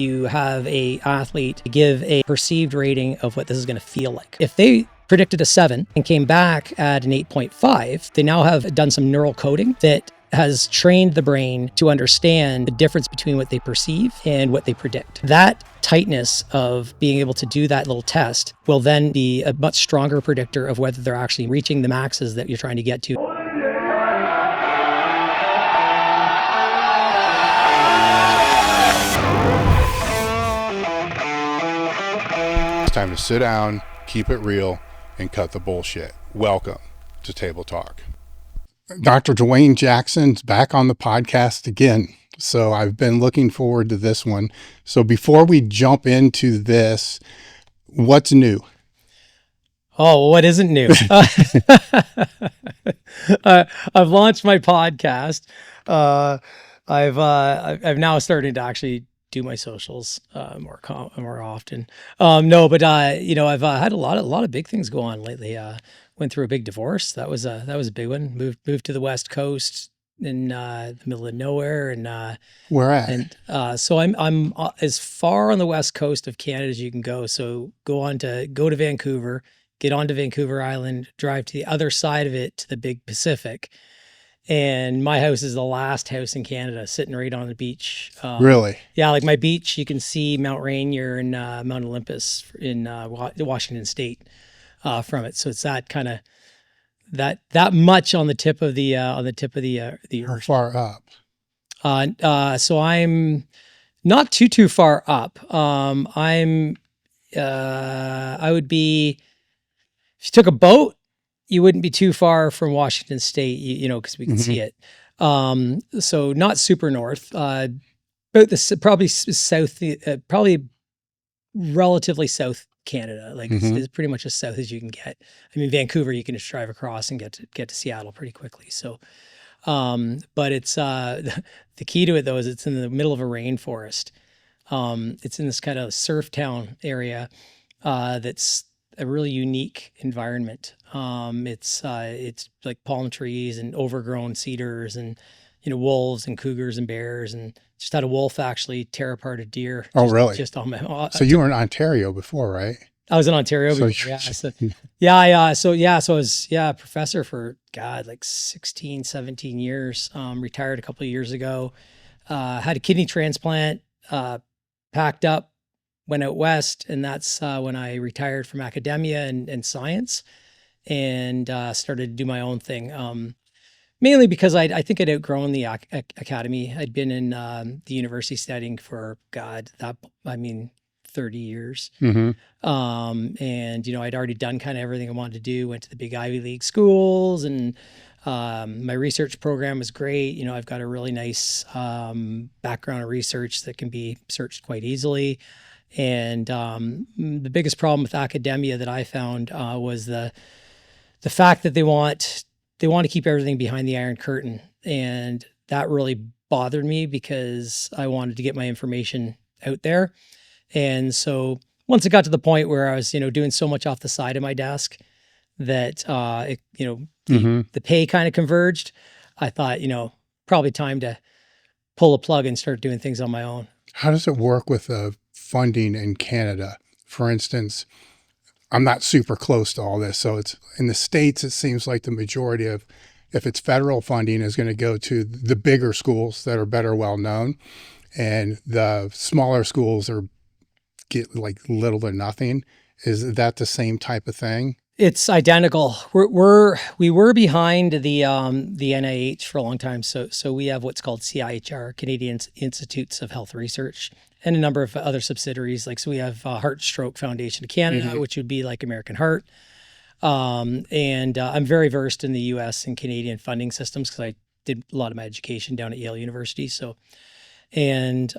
You have a athlete give a perceived rating of what this is going to feel like. If they predicted a 7 and came back at an 8.5, they now have done some neural coding that has trained the brain to understand the difference between what they perceive and what they predict. That tightness of being able to do that little test will then be a much stronger predictor of whether they're actually reaching the maxes that you're trying to get to. It's time to sit down, keep it real, and cut the bullshit. Welcome to Table Talk. Dr. Dwayne Jackson's back on the podcast again. So I've been looking forward to this one. So before we jump into this, what's new? Oh, what isn't new? I've launched my podcast. I've now started to actually do my socials more often. But I've had a lot of big things go on lately. Went through a big divorce. That was a big one. Moved to the West Coast in the middle of nowhere, and Where at? And so I'm as far on the West Coast of Canada as you can go. So go to Vancouver, get onto Vancouver Island, drive to the other side of it to the big Pacific. And my house is the last house in Canada, sitting right on the beach. Really? Yeah, like my beach, you can see Mount Rainier and Mount Olympus in Washington State from it. So it's that kind of that much on the tip of the the How earth. far up? So I'm not too far up. I would be, if you took a boat, you wouldn't be too far from Washington State, because we can see it. So not super north, but probably south, probably relatively south Canada. Like it's pretty much as south as you can get. I mean, Vancouver, you can just drive across and get to Seattle pretty quickly. So, but it's the key to it though is it's in the middle of a rainforest. It's in this kind of surf town area that's a really unique environment. It's like palm trees and overgrown cedars and, wolves and cougars and bears, and just had a wolf actually tear apart a deer. Really? Just on my, So you were in Ontario before, right? I was in Ontario. So before, So I was, a professor for like 16, 17 years, retired a couple of years ago, had a kidney transplant, packed up, went out west, and that's when I retired from academia and science, and started to do my own thing. Mainly because I think I'd outgrown the academy. I'd been in the university studying for 30 years. And I'd already done kind of everything I wanted to do. Went to the big Ivy League schools, and my research program was great. I've got a really nice background in research that can be searched quite easily. And the biggest problem with academia that I found was the fact that they want to keep everything behind the Iron Curtain, and that really bothered me because I wanted to get my information out there. And so once it got to the point where I was doing so much off the side of my desk that the pay kind of converged, I thought probably time to pull a plug and start doing things on my own. How does it work with funding in Canada? For instance, I'm not super close to all this. So it's in the States, it seems like the majority of, if it's federal funding, is going to go to the bigger schools that are better well known. And the smaller schools get like little or nothing. Is that the same type of thing? It's identical. We were behind the NIH for a long time. So we have what's called CIHR, Canadian Institutes of Health Research, and a number of other subsidiaries. So we have Heart Stroke Foundation of Canada, which would be like American Heart. And I'm very versed in the U.S. and Canadian funding systems because I did a lot of my education down at Yale University. So, and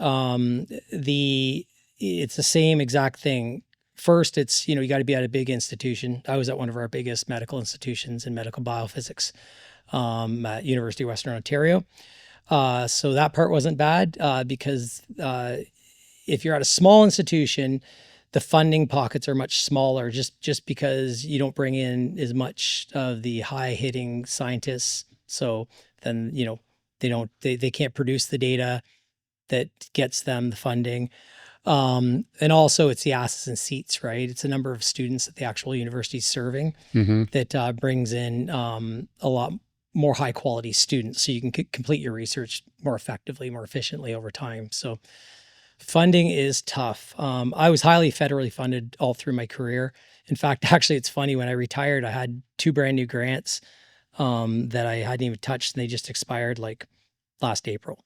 it's the same exact thing. First, it's, you got to be at a big institution. I was at one of our biggest medical institutions in medical biophysics at University of Western Ontario. So that part wasn't bad because if you're at a small institution, the funding pockets are much smaller just because you don't bring in as much of the high hitting scientists. So then, they can't produce the data that gets them the funding. And also it's the asses and seats, right? It's the number of students that the actual university is serving Mm-hmm. that brings in a lot more high quality students. So you can complete your research more effectively, more efficiently over time. So funding is tough. I was highly federally funded all through my career. In fact, actually, it's funny, when I retired, I had 2 brand new grants that I hadn't even touched, and they just expired like last April.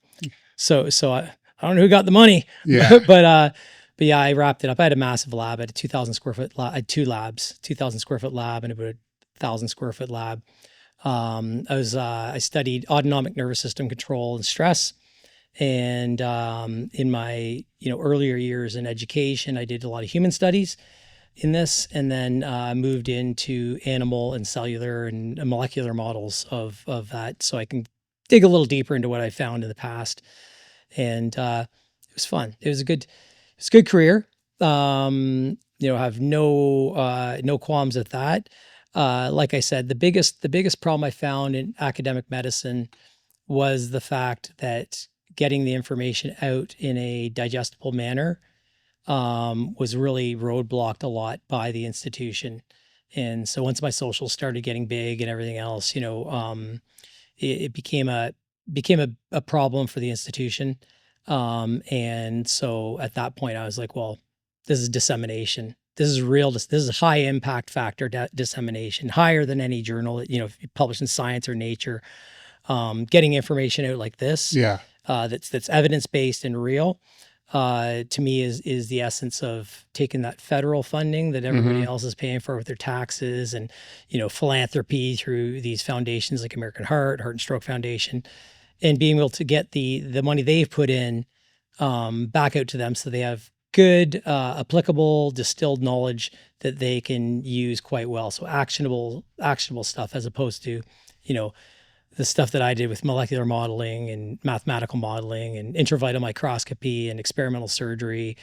So I don't know who got the money, Yeah. but yeah, I wrapped it up. I had a massive lab. I had a 2,000 square foot lab. I had 2 labs, 2,000 square foot lab and about a 1,000 square foot lab. I studied autonomic nervous system control and stress. And in my earlier years in education, I did a lot of human studies in this, and then moved into animal and cellular and molecular models of that, so I can dig a little deeper into what I found in the past. And it was fun. It was a good career. Have no qualms with that. Like I said, the biggest problem I found in academic medicine was the fact that getting the information out in a digestible manner was really roadblocked a lot by the institution. And so once my socials started getting big and everything else, it became a problem for the institution. And so at that point, I was like, well, this is dissemination. This is real. This is high impact factor dissemination, higher than any journal, if you publish in Science or Nature. Getting information out like this, Yeah. that's evidence based and real, to me is the essence of taking that federal funding that everybody Mm-hmm. else is paying for with their taxes, and philanthropy through these foundations like American Heart and Stroke Foundation, and being able to get the money they've put in back out to them, so they have good applicable distilled knowledge that they can use quite well. So actionable stuff, as opposed to you know the stuff that I did with molecular modeling and mathematical modeling and intravital microscopy and experimental surgery.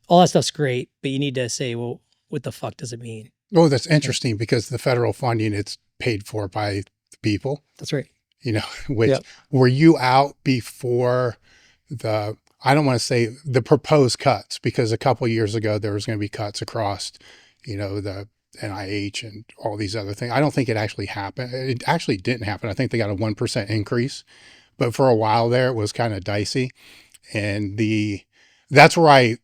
All that stuff's great, but you need to say, well, what the fuck does it mean? Oh, that's interesting because the federal funding, it's paid for by the people, That's right. which Yep. were you out before I don't want to say the proposed cuts, because a couple of years ago, there was going to be cuts across, the NIH and all these other things. I don't think it actually happened. It actually didn't happen. I think they got a 1% increase, but for a while there, it was kind of dicey. And that's where I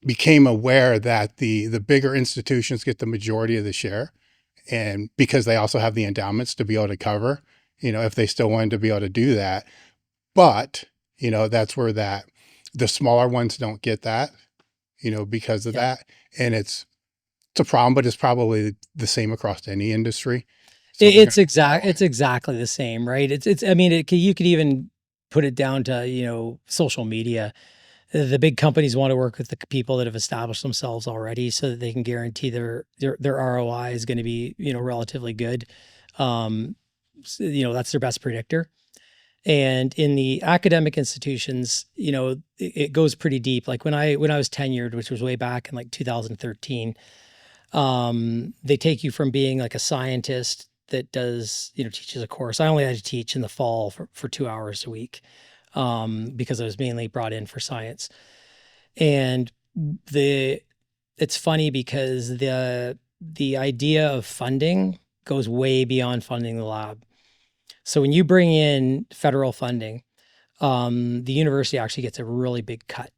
became aware that the bigger institutions get the majority of the share, and because they also have the endowments to be able to cover, if they still wanted to be able to do that. But that's where the smaller ones don't get that, because of Yep. that. And it's a problem, but it's probably the same across any industry. So It, they're it's gonna, exact. It's exactly the same, right? I mean, you could even put it down to social media. The big companies want to work with the people that have established themselves already, so that they can guarantee their ROI is going to be relatively good. That's their best predictor. And in the academic institutions, it goes pretty deep. Like when I was tenured, which was way back in like 2013, they take you from being like a scientist that does, teaches a course. I only had to teach in the fall for 2 hours a week, because I was mainly brought in for science. And it's funny because the idea of funding goes way beyond funding the lab. So when you bring in federal funding, the university actually gets a really big cut,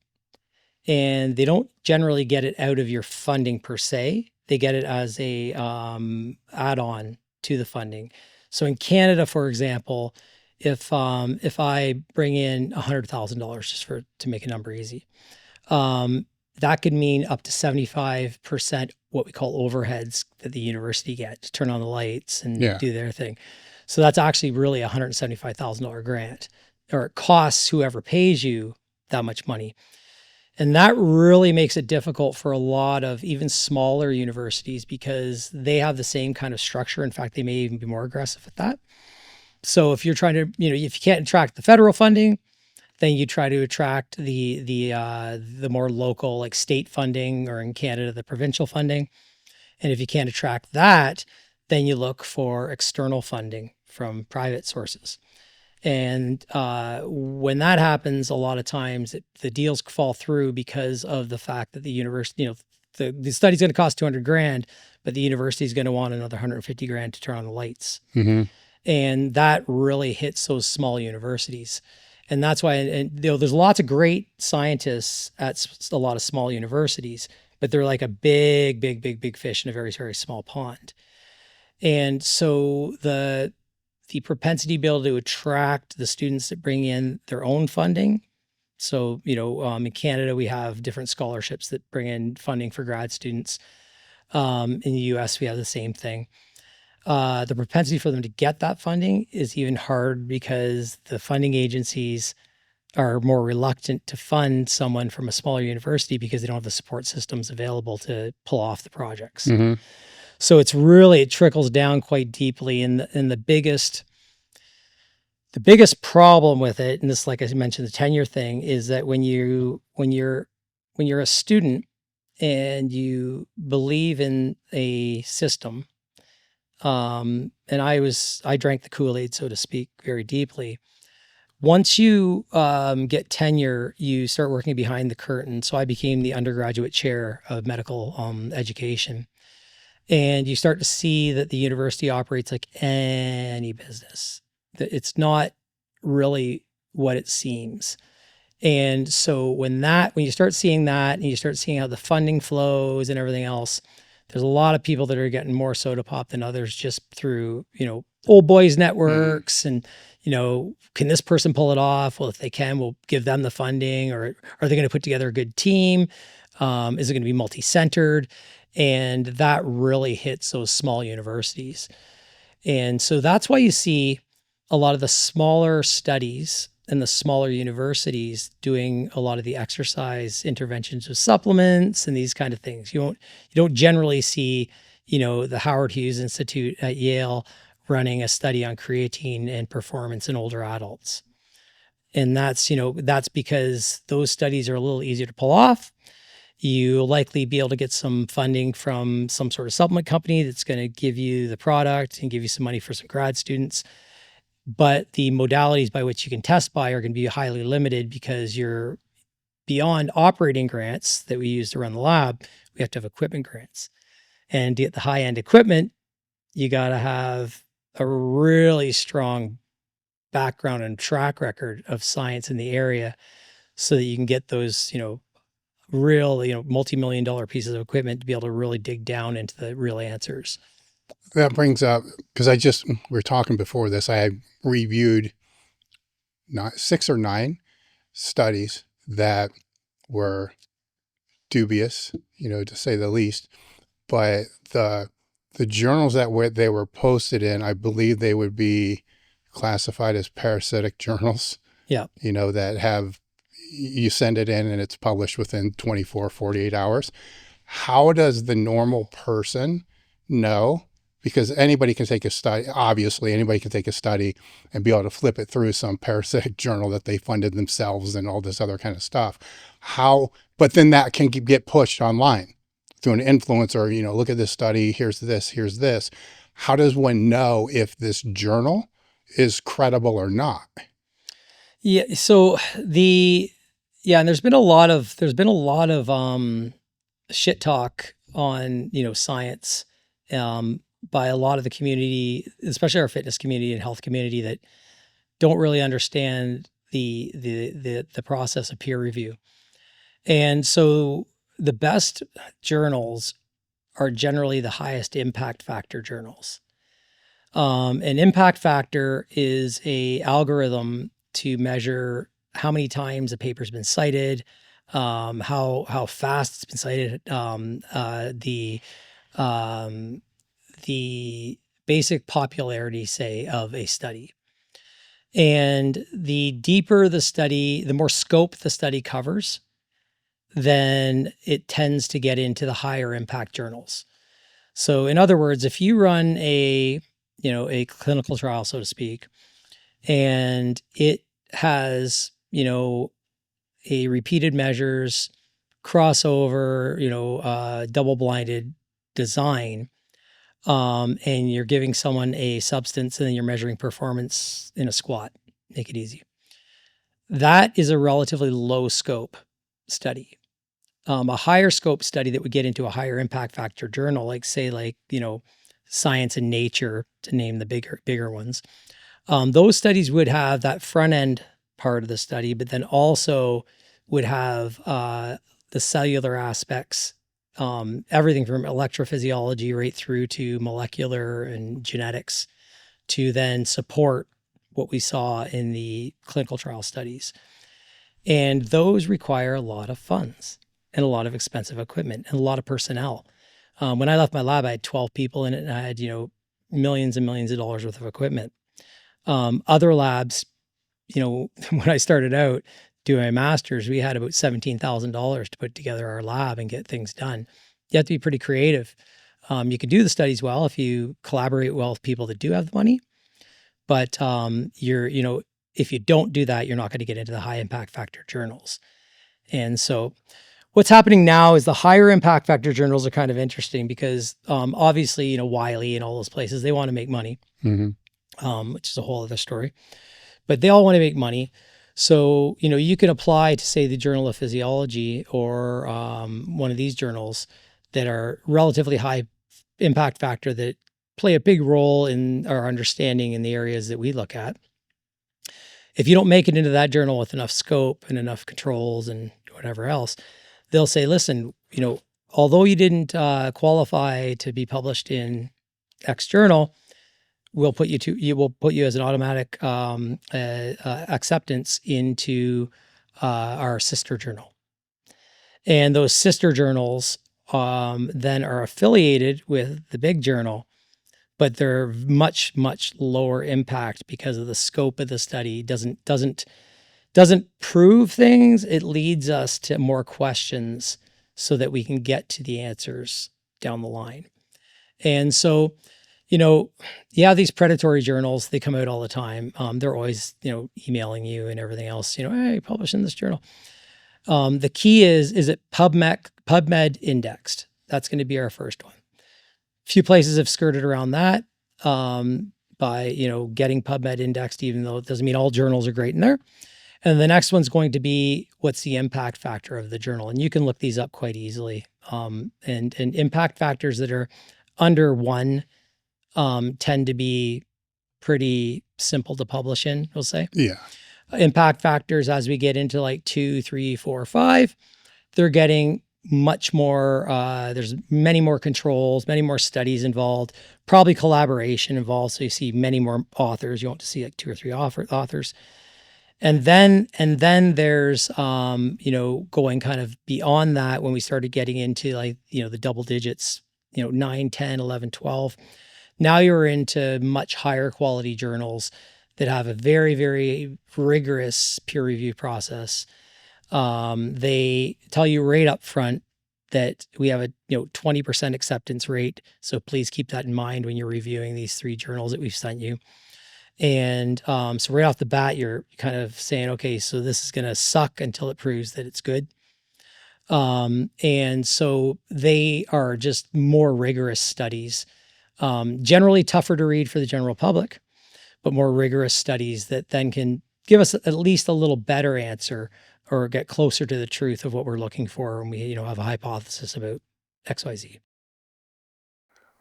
and they don't generally get it out of your funding per se. They get it as a add-on to the funding. So in Canada, for example, if I bring in $100,000, just to make a number easy, that could mean up to 75% what we call overheads that the university get to turn on the lights and yeah. do their thing. So that's actually really a $175,000 grant, or it costs whoever pays you that much money. And that really makes it difficult for a lot of even smaller universities, because they have the same kind of structure. In fact, they may even be more aggressive at that. So if you're trying to, if you can't attract the federal funding, then you try to attract the more local, like state funding, or in Canada, the provincial funding. And if you can't attract that, then you look for external funding from private sources. And when that happens, a lot of times the deals fall through because of the fact that the university, the study's going to cost 200 grand, but the university is going to want another 150 grand to turn on the lights. Mm-hmm. And that really hits those small universities. And that's why, and there's lots of great scientists at a lot of small universities, but they're like a big fish in a very, very small pond. And so the propensity to be able to attract the students that bring in their own funding. So, in Canada, we have different scholarships that bring in funding for grad students. In the US, we have the same thing. The propensity for them to get that funding is even hard because the funding agencies are more reluctant to fund someone from a smaller university because they don't have the support systems available to pull off the projects. Mm-hmm. So it trickles down quite deeply. And the biggest problem with it, and this, like I mentioned, the tenure thing, is that when you're a student and you believe in a system, and I drank the Kool-Aid, so to speak, very deeply. Once you get tenure, you start working behind the curtain. So I became the undergraduate chair of medical education. And you start to see that the university operates like any business. That it's not really what it seems. And so when you start seeing that and you start seeing how the funding flows and everything else, there's a lot of people that are getting more soda pop than others just through, old boys networks and, can this person pull it off? Well, if they can, we'll give them the funding. Or are they going to put together a good team? Is it going to be multi-centered? And that really hits those small universities. And so that's why you see a lot of the smaller studies and the smaller universities doing a lot of the exercise interventions with supplements and these kind of things. You don't generally see, the Howard Hughes Institute at Yale running a study on creatine and performance in older adults. And that's because those studies are a little easier to pull off. You'll likely be able to get some funding from some sort of supplement company that's going to give you the product and give you some money for some grad students. But the modalities by which you can test by are going to be highly limited because you're beyond operating grants that we use to run the lab. We have to have equipment grants. And to get the high-end equipment, you got to have a really strong background and track record of science in the area so that you can get those, real, multi-million-dollar pieces of equipment to be able to really dig down into the real answers. That brings up, because we were talking before this, I had reviewed 6 or 9 studies that were dubious, to say the least. But the journals that they were posted in, I believe they would be classified as parasitic journals. Yeah. That have, you send it in and it's published within 24, 48 hours. How does the normal person know? Because anybody can take a study, obviously anybody can take a study and be able to flip it through some parasitic journal that they funded themselves and all this other kind of stuff. But then that can get pushed online through an influencer, look at this study, here's this. How does one know if this journal is credible or not? Yeah. So and there's been a lot of shit talk on, science, by a lot of the community, especially our fitness community and health community, that don't really understand the process of peer review. And so the best journals are generally the highest impact factor journals. An impact factor is a algorithm to measure how many times a paper's been cited, how fast it's been cited, the basic popularity, say, of a study. And the deeper the study, the more scope the study covers, then it tends to get into the higher impact journals. So in other words, if you run a clinical trial, so to speak, and it has, a repeated measures, crossover, double-blinded design, and you're giving someone a substance and then you're measuring performance in a squat, make it easy. That is a relatively low scope study. A higher scope study that would get into a higher impact factor journal, like say Science and Nature, to name the bigger ones. Those studies would have that front end part of the study, but then also would have the cellular aspects, everything from electrophysiology right through to molecular and genetics to then support what we saw in the clinical trial studies. And those require a lot of funds and a lot of expensive equipment and a lot of personnel. When I left my lab, I had 12 people in it, and I had, millions and millions of dollars worth of equipment. Other labs, when I started out doing my master's, we had about $17,000 to put together our lab and get things done. You have to be pretty creative. You can do the studies well if you collaborate well with people that do have the money, but if you don't do that, you're not going to get into the high impact factor journals. And so what's happening now is the higher impact factor journals are kind of interesting because obviously, Wiley and all those places, they want to make money, which is a whole other story, but they all want to make money. So, you can apply to, say, the Journal of Physiology or one of these journals that are relatively high impact factor that play a big role in our understanding in the areas that we look at. If you don't make it into that journal with enough scope and enough controls and whatever else, they'll say, listen, although you didn't qualify to be published in X journal, we'll put you as an automatic acceptance into our sister journal. And those sister journals then are affiliated with the big journal, but they're much, much lower impact because of the scope of the study. Doesn't prove things. It leads us to more questions so that we can get to the answers down the line. And so, these predatory journals, they come out all the time. They're always, emailing you and everything else, hey, publish in this journal. The key is it PubMed indexed? That's going to be our first one. A few places have skirted around that by, getting PubMed indexed, even though it doesn't mean all journals are great in there. And the next one's going to be, what's the impact factor of the journal? And you can look these up quite easily. And impact factors that are under 1 tend to be pretty simple to publish in, we'll say. Yeah. Impact factors, as we get into like 2, 3, 4, 5, they're getting much more, there's many more controls, many more studies involved, probably collaboration involved. So you see many more authors. You want to see like 2 or 3 authors. And then there's, going kind of beyond that when we started getting into like, the double digits, 9, 10, 11, 12. Now you're into much higher quality journals that have a very, very rigorous peer review process. They tell you right up front that we have a 20% acceptance rate. So please keep that in mind when you're reviewing these 3 journals that we've sent you. And so right off the bat, you're kind of saying, okay, so this is going to suck until it proves that it's good. And so they are just more rigorous studies, generally tougher to read for the general public, but more rigorous studies that then can give us at least a little better answer or get closer to the truth of what we're looking for when we, have a hypothesis about XYZ.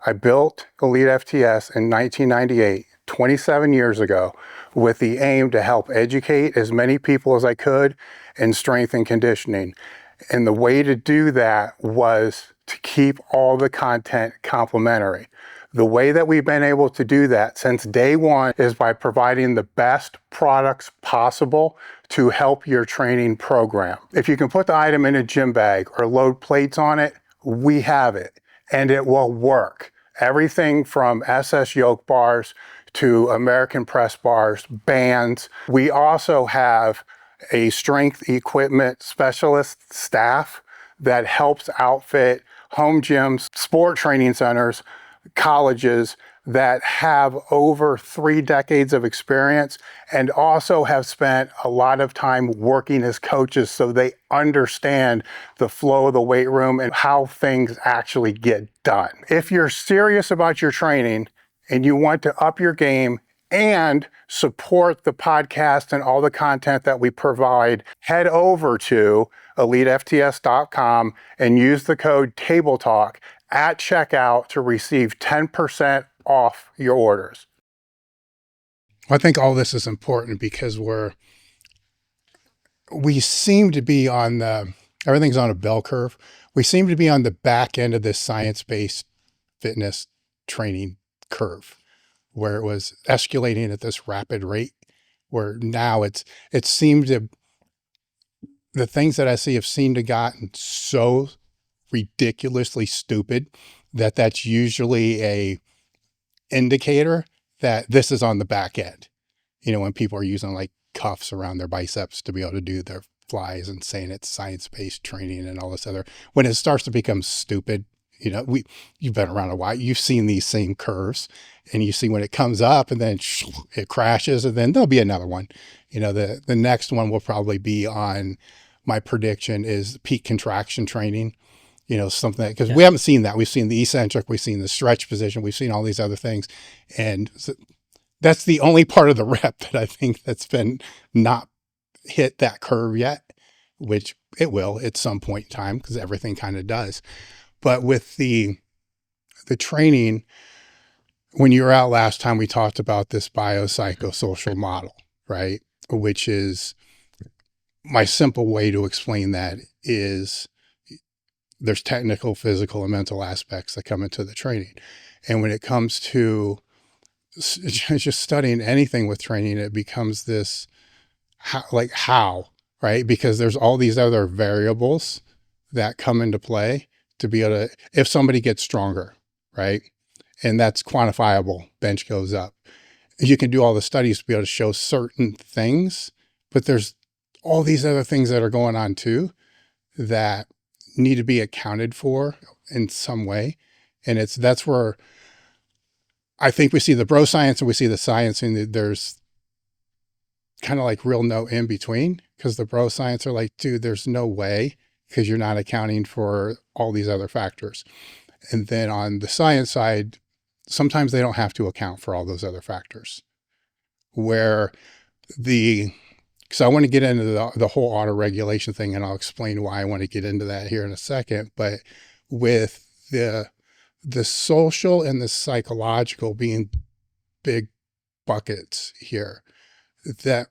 I built elitefts in 1998, 27 years ago, with the aim to help educate as many people as I could in strength and conditioning. And the way to do that was to keep all the content complementary. The way that we've been able to do that since day one is by providing the best products possible to help your training program. If you can put the item in a gym bag or load plates on it, we have it, and it will work. Everything from SS yoke bars to American press bars, bands. We also have a strength equipment specialist staff that helps outfit home gyms, sport training centers, colleges that have over 3 decades of experience and also have spent a lot of time working as coaches so they understand the flow of the weight room and how things actually get done. If you're serious about your training and you want to up your game and support the podcast and all the content that we provide, head over to elitefts.com and use the code TABLETALK at checkout to receive 10% off your orders. I think all this is important because we seem to be everything's on a bell curve. We seem to be on the back end of this science-based fitness training curve, where it was escalating at this rapid rate, where now it seems to, the things that I see have seemed to gotten so ridiculously stupid that that's usually a indicator that this is on the back end. You know, when people are using like cuffs around their biceps to be able to do their flies and saying it's science-based training and all this other, when it starts to become stupid, you know, you've been around a while, you've seen these same curves, and you see when it comes up and then it crashes, and then there'll be another one. You know, the next one will probably be on, my prediction is peak contraction training. You know, something that, because we haven't seen that. We've seen the eccentric, we've seen the stretch position, we've seen all these other things. And so that's the only part of the rep that I think that's been not hit that curve yet, which it will at some point in time, because everything kind of does. But with the training, when you were out last time, we talked about this biopsychosocial model, right? Which is, my simple way to explain that is, there's technical, physical, and mental aspects that come into the training. And when it comes to just studying anything with training, it becomes this, how, right? Because there's all these other variables that come into play to be able to, if somebody gets stronger, right? And that's quantifiable, bench goes up. You can do all the studies to be able to show certain things, but there's all these other things that are going on too that need to be accounted for in some way. And that's where I think we see the bro science and we see the science, and there's kind of like real no in between, because the bro science are like, dude, there's no way, because you're not accounting for all these other factors. And then on the science side, sometimes they don't have to account for all those other factors, where because I want to get into the whole auto regulation thing, and I'll explain why I want to get into that here in a second. But with the social and the psychological being big buckets here, that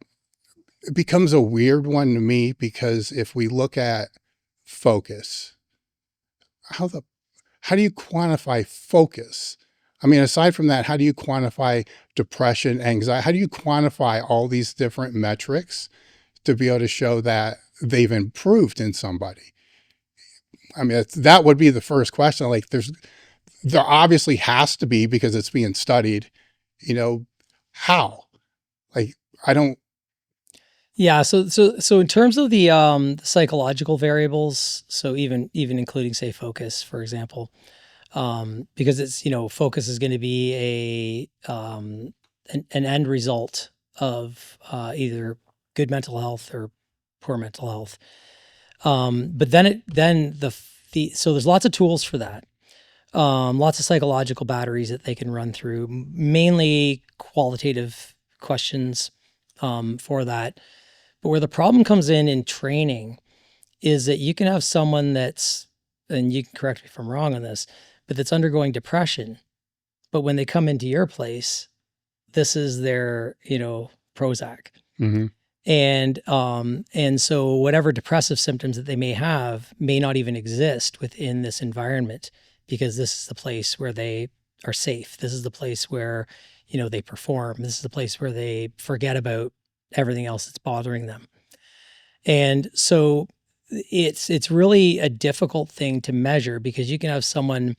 it becomes a weird one to me, because if we look at focus, how do you quantify focus? I mean, aside from that, how do you quantify depression, anxiety? How do you quantify all these different metrics to be able to show that they've improved in somebody? I mean, that would be the first question. Like, there obviously has to be, because it's being studied, you know, how? Like, I don't. Yeah. So in terms of the psychological variables, so even including, say, focus, for example, because it's, you know, focus is going to be an end result of either good mental health or poor mental health. But then so there's lots of tools for that. Lots of psychological batteries that they can run through, mainly qualitative questions for that. But where the problem comes in training is that you can have someone that's, and you can correct me if I'm wrong on this, but that's undergoing depression. But when they come into your place, this is their, you know, Prozac. Mm-hmm. And so whatever depressive symptoms that they may have may not even exist within this environment, because this is the place where they are safe. This is the place where, you know, they perform. This is the place where they forget about everything else that's bothering them. And so it's really a difficult thing to measure, because you can have someone,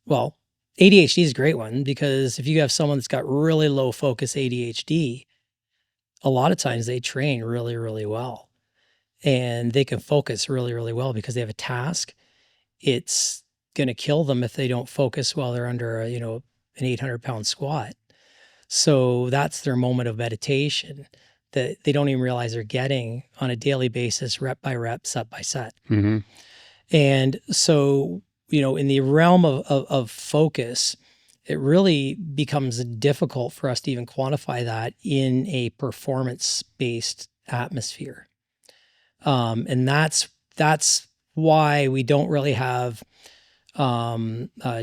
well, ADHD is a great one, because if you have someone that's got really low focus ADHD, a lot of times they train really, really well, and they can focus really, really well because they have a task. It's going to kill them if they don't focus while they're under an 800-pound squat. So that's their moment of meditation that they don't even realize they're getting on a daily basis, rep by rep, set by set. Mm-hmm. And so, you know, in the realm of focus, it really becomes difficult for us to even quantify that in a performance-based atmosphere. And that's why we don't really have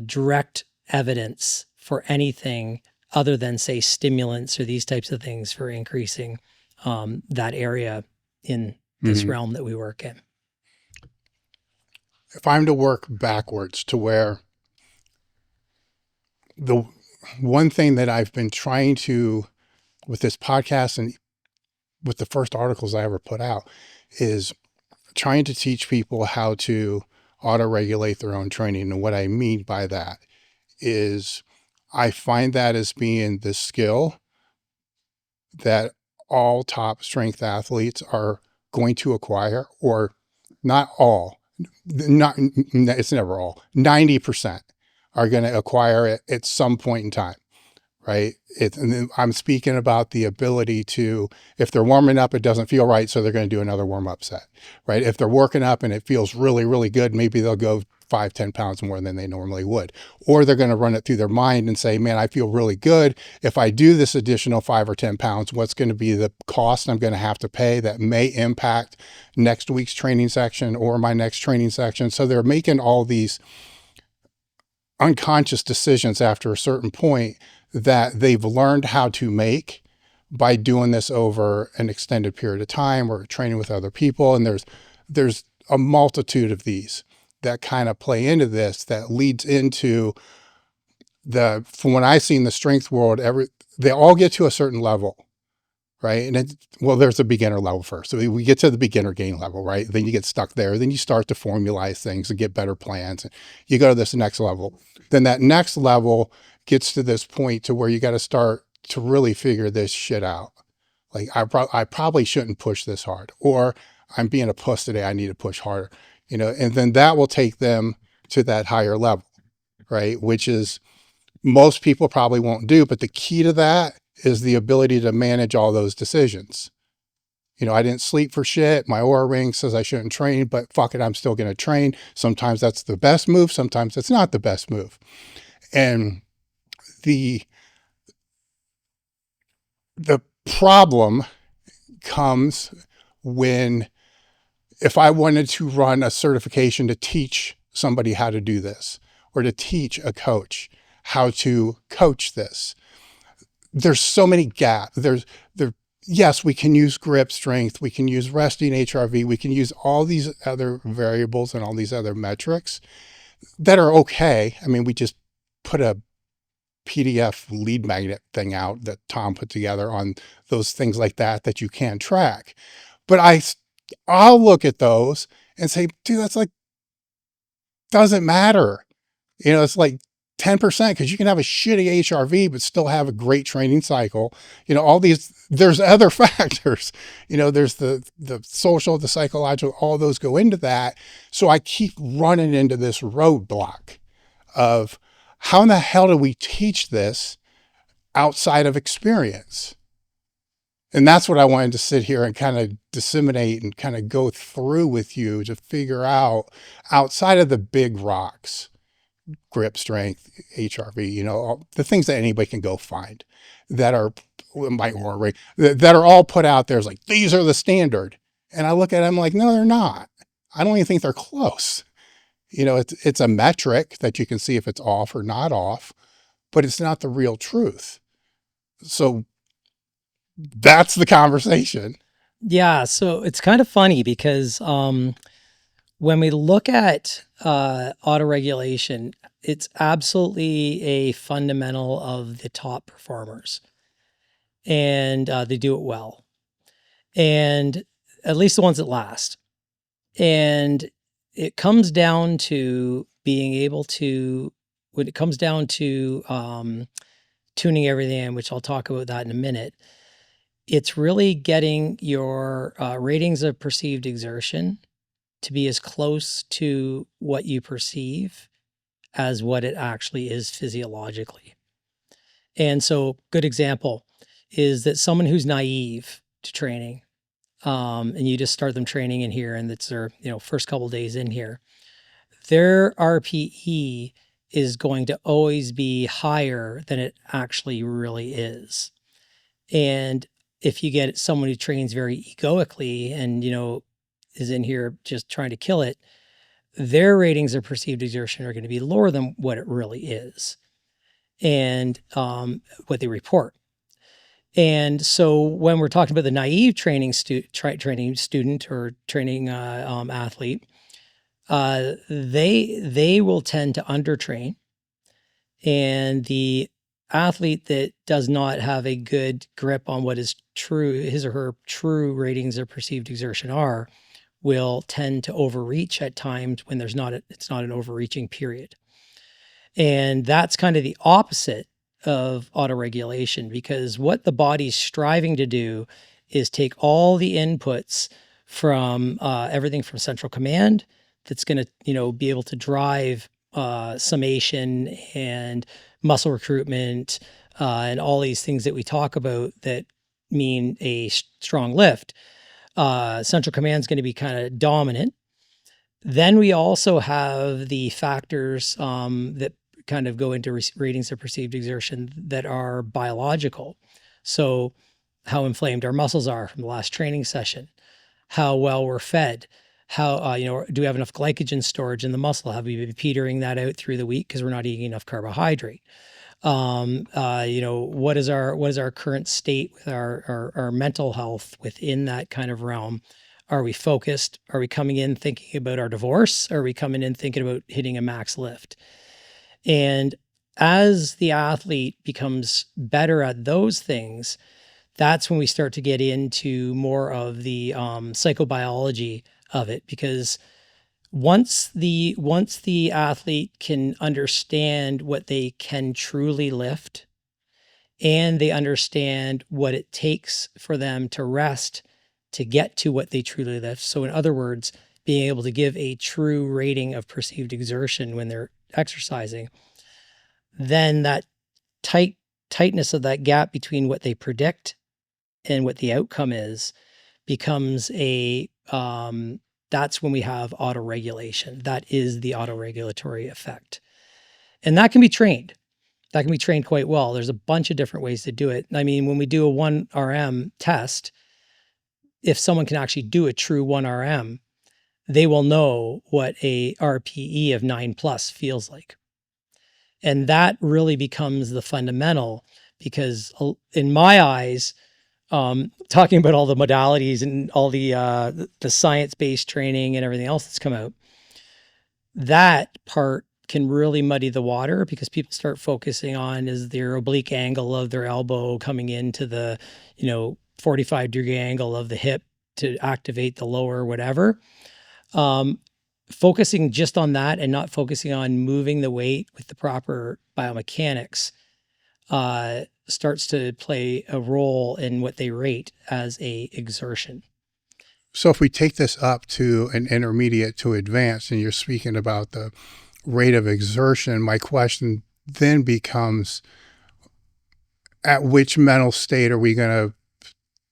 direct evidence for anything other than, say, stimulants or these types of things for increasing that area in this Mhm. realm that we work in. If I'm to work backwards to where the one thing that I've been trying to, with this podcast and with the first articles I ever put out, is trying to teach people how to auto-regulate their own training. And what I mean by that is I find that as being the skill that all top strength athletes are going to acquire, or not all, not, it's never all, 90% are going to acquire it at some point in time. Right. And I'm speaking about the ability to, if they're warming up, it doesn't feel right. So they're going to do another warm up set. Right. If they're working up and it feels really, really good, maybe they'll go 5-10 pounds more than they normally would. Or they're going to run it through their mind and say, man, I feel really good. If I do this additional 5 or 10 pounds, what's going to be the cost I'm going to have to pay that may impact next week's training section or my next training section? So they're making all these unconscious decisions after a certain point that they've learned how to make by doing this over an extended period of time or training with other people. And there's a multitude of these that kind of play into this, that leads into from when I see in the strength world, they all get to a certain level. Right. And well, there's a beginner level first. So we get to the beginner gain level, right? Then you get stuck there. Then you start to formalize things and get better plans. And you go to this next level. Then that next level gets to this point to where you got to start to really figure this shit out. Like I probably shouldn't push this hard, or I'm being a puss today. I need to push harder, and then that will take them to that higher level, right? Which is most people probably won't do. But the key to that is the ability to manage all those decisions. I didn't sleep for shit. My Oura ring says I shouldn't train, but fuck it, I'm still going to train. Sometimes that's the best move. Sometimes it's not the best move. And the problem comes when, if I wanted to run a certification to teach somebody how to do this, or to teach a coach how to coach this, there's so many gaps. Yes, we can use grip strength. We can use resting HRV. We can use all these other variables and all these other metrics that are okay. I mean, we just put a PDF lead magnet thing out that Tom put together on those things like that you can track. But I'll look at those and say, dude, that's like, doesn't matter. It's like 10%, because you can have a shitty HRV, but still have a great training cycle. All these, there's other factors, there's the social, the psychological, all those go into that. So I keep running into this roadblock of how in the hell do we teach this outside of experience? And that's what I wanted to sit here and kind of disseminate and kind of go through with you to figure out, outside of the big rocks, grip strength, HRV, all the things that anybody can go find that are my Oura ring, that are all put out there as like, these are the standard. And I look at them like, no, they're not. I don't even think they're close. It's a metric that you can see if it's off or not off, but it's not the real truth. So that's the conversation. Yeah, so it's kind of funny because when we look at autoregulation, it's absolutely a fundamental of the top performers, and they do it well, and at least the ones that last. And it comes down to being able to, when it comes down to tuning everything in, which I'll talk about that in a minute, it's really getting your ratings of perceived exertion to be as close to what you perceive as what it actually is physiologically. And so, good example is that someone who's naive to training, and you just start them training in here, and it's their first couple days in here, their RPE is going to always be higher than it actually really is. And if you get someone who trains very egoically and, is in here just trying to kill it, their ratings of perceived exertion are going to be lower than what it really is and what they report. And so when we're talking about the naive training student or training athlete, they will tend to undertrain, and the athlete that does not have a good grip on what is true, his or her true ratings of perceived exertion are, will tend to overreach at times when it's not an overreaching period. And that's kind of the opposite of autoregulation, because what the body's striving to do is take all the inputs from everything from central command that's going to, be able to drive summation and muscle recruitment and all these things that we talk about that mean a strong lift. Central command is going to be kind of dominant. Then we also have the factors that kind of go into ratings of perceived exertion that are biological. So how inflamed our muscles are from the last training session, how well we're fed, how, do we have enough glycogen storage in the muscle? Have we been petering that out through the week because we're not eating enough carbohydrate? What is our current state with our mental health within that kind of realm? Are we focused? Are we coming in thinking about our divorce? Are we coming in thinking about hitting a max lift? And as the athlete becomes better at those things, that's when we start to get into more of the psychobiology of it, because once the athlete can understand what they can truly lift, and they understand what it takes for them to rest to get to what they truly lift. So in other words, being able to give a true rating of perceived exertion when they're exercising, then that tightness of that gap between what they predict and what the outcome is becomes that's when we have autoregulation. That is the autoregulatory effect. And that can be trained. That can be trained quite well. There's a bunch of different ways to do it. I mean, when we do a 1RM test, if someone can actually do a true 1RM, they will know what a RPE of 9+ feels like. And that really becomes the fundamental, because in my eyes, talking about all the modalities and all the science-based training and everything else that's come out, that part can really muddy the water, because people start focusing on is their oblique angle of their elbow coming into the, 45-degree angle of the hip to activate the lower whatever. Focusing just on that and not focusing on moving the weight with the proper biomechanics starts to play a role in what they rate as a exertion. So if we take this up to an intermediate to advanced, and you're speaking about the rate of exertion, my question then becomes, at which mental state are we going to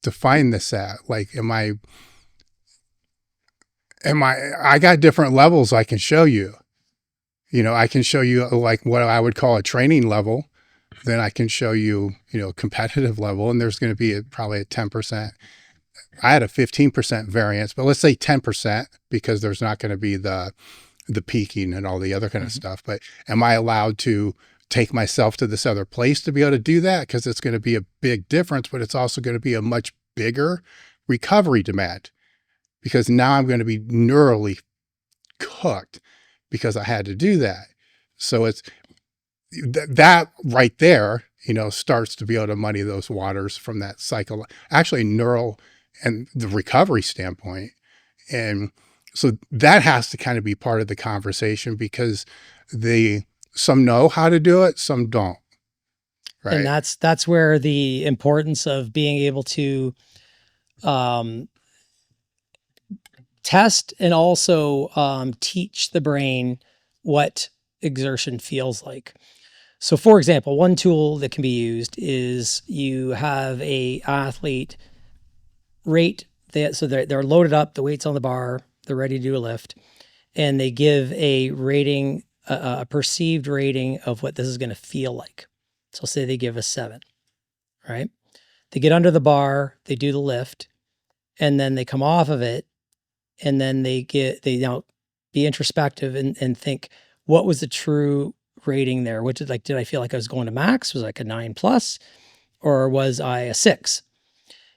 define this at? Like, I got different levels I can show you. I can show you like what I would call a training level. Then I can show you, competitive level, and there's going to be probably a 10%. I had a 15% variance, but let's say 10%, because there's not going to be the peaking and all the other kind of stuff. But am I allowed to take myself to this other place to be able to do that? Because it's going to be a big difference, but it's also going to be a much bigger recovery demand, because now I'm going to be neurally cooked because I had to do that. So it's that right there, starts to be able to muddy those waters from that actually neural and the recovery standpoint. And so that has to kind of be part of the conversation, because some know how to do it, some don't. Right. And that's where the importance of being able to test and also teach the brain what exertion feels like. So for example, one tool that can be used is you have a athlete rate so they're loaded up, the weight's on the bar, they're ready to do a lift, and they give a rating a perceived rating of what this is going to feel like. So say they give a 7, right? They get under the bar, they do the lift, and then they come off of it, and then they now be introspective and think, what was the true rating there? What did I feel like I was going to max? Was like a 9 plus, or was I a 6?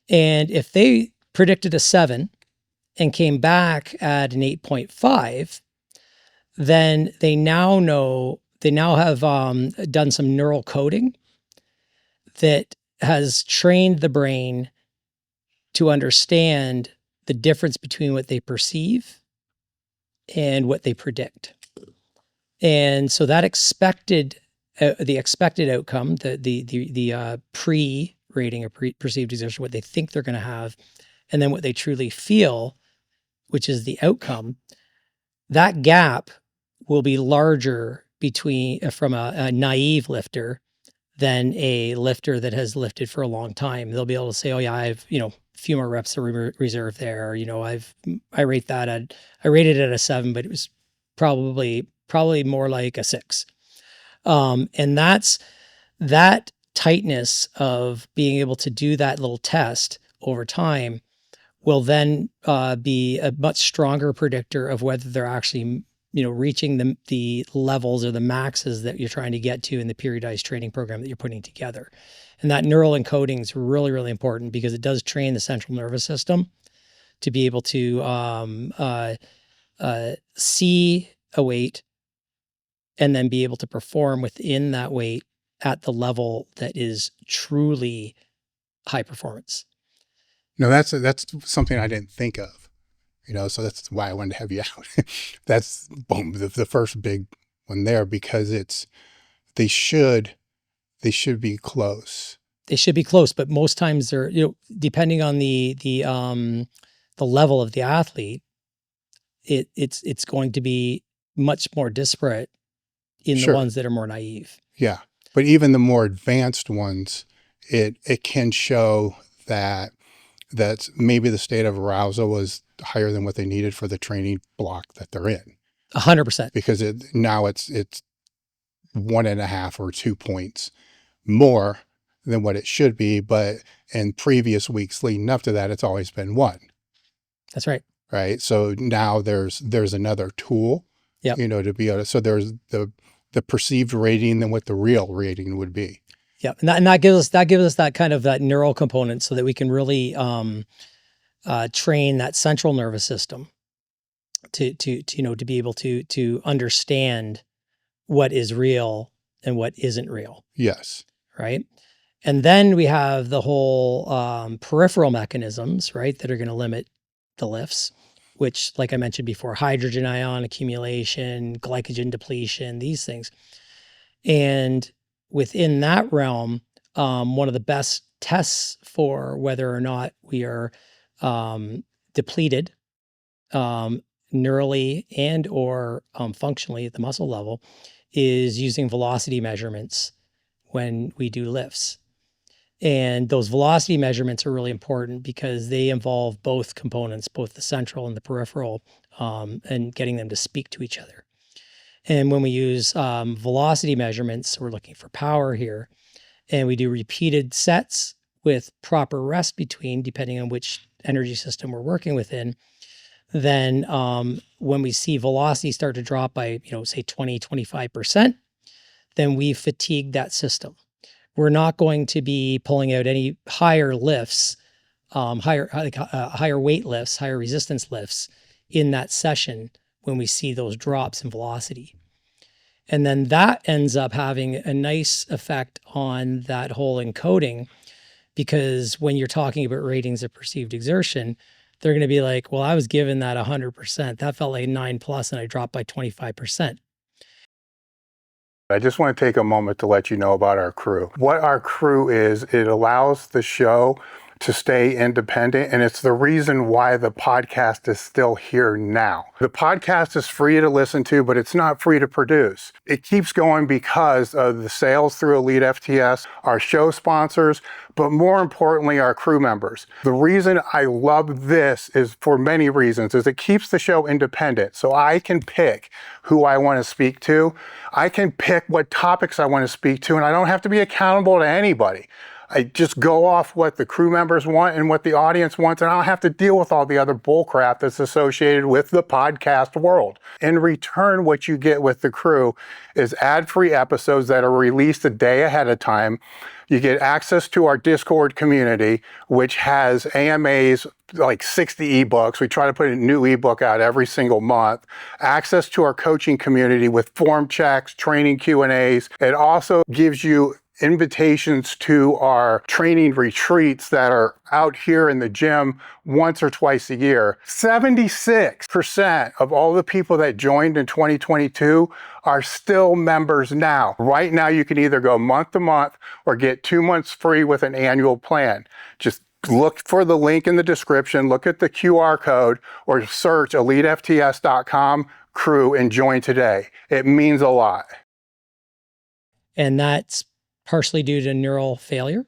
And if they predicted a 7 and came back at an 8.5, then they now have done some neural coding that has trained the brain to understand the difference between what they perceive and what they predict. And so that the expected outcome, the pre-rating or perceived exertion, what they think they're going to have, and then what they truly feel, which is the outcome, that gap will be larger from a naive lifter than a lifter that has lifted for a long time. They'll be able to say, oh yeah, I've, a few more reps to reserve there. Or, I rated it at a 7, but it was probably more like a 6. And that tightness of being able to do that little test over time will then be a much stronger predictor of whether they're actually, reaching the levels or the maxes that you're trying to get to in the periodized training program that you're putting together. And that neural encoding is really, really important because it does train the central nervous system to be able to see a weight and then be able to perform within that weight at the level that is truly high performance. No, that's something I didn't think of. So that's why I wanted to have you out. That's boom, the first big one there, because they should be close. They should be close, but most times they're, depending on the level of the athlete, it's going to be much more disparate in the ones that are more naive. Yeah. But even the more advanced ones, it can show that maybe the state of arousal was higher than what they needed for the training block that they're in. 100%. Because now it's 1.5 or 2 points more than what it should be. But in previous weeks leading up to that, it's always been 1. That's right. Right. So now there's another tool, to be able to, so there's the perceived rating than what the real rating would be. Yeah, and that gives us that kind of that neural component so that we can really train that central nervous system to be able to understand what is real and what isn't real. Yes. Right. And then we have the whole peripheral mechanisms, right, that are going to limit the lifts, which, like I mentioned before, hydrogen ion accumulation, glycogen depletion, these things. And within that realm, one of the best tests for whether or not we are depleted neurally and or functionally at the muscle level is using velocity measurements when we do lifts. And those velocity measurements are really important because they involve both components, both the central and the peripheral, and getting them to speak to each other. And when we use velocity measurements, we're looking for power here, and we do repeated sets with proper rest between, depending on which energy system we're working within. Then when we see velocity start to drop by, say 20, 25%, then we've fatigued that system. We're not going to be pulling out any higher lifts, higher weight lifts, higher resistance lifts in that session when we see those drops in velocity. And then that ends up having a nice effect on that whole encoding, because when you're talking about ratings of perceived exertion, they're going to be like, well, I was given that 100%. That felt like 9 plus and I dropped by 25%. I just want to take a moment to let you know about our crew. What our crew is, it allows the show to stay independent. And it's the reason why the podcast is still here now. The podcast is free to listen to, but it's not free to produce. It keeps going because of the sales through Elite FTS, our show sponsors, but more importantly, our crew members. The reason I love this is for many reasons, is it keeps the show independent. So I can pick who I want to speak to. I can pick what topics I want to speak to, and I don't have to be accountable to anybody. I just go off what the crew members want and what the audience wants, and I don't have to deal with all the other bullcrap that's associated with the podcast world. In return, what you get with the crew is ad-free episodes that are released a day ahead of time. You get access to our Discord community, which has AMAs, like 60 ebooks. We try to put a new ebook out every single month. Access to our coaching community with form checks, training Q&As. It also gives you invitations to our training retreats that are out here in the gym once or twice a year. 76% of all the people that joined in 2022 are still members now. Right now, you can either go month to month or get 2 months free with an annual plan. Just look for the link in the description, look at the QR code, or search elitefts.com crew and join today. It means a lot. And that's partially due to neural failure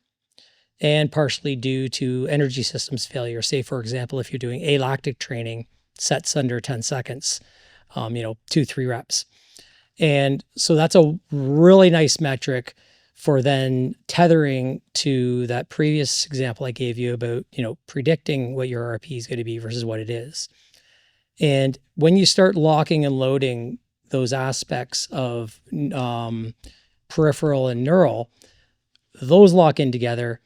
and partially due to energy systems failure. Say, for example, if you're doing alactic training, sets under 10 seconds, 2-3 reps. And so that's a really nice metric for then tethering to that previous example I gave you about, predicting what your RP is going to be versus what it is. And when you start locking and loading those aspects of peripheral and neural, those lock in together.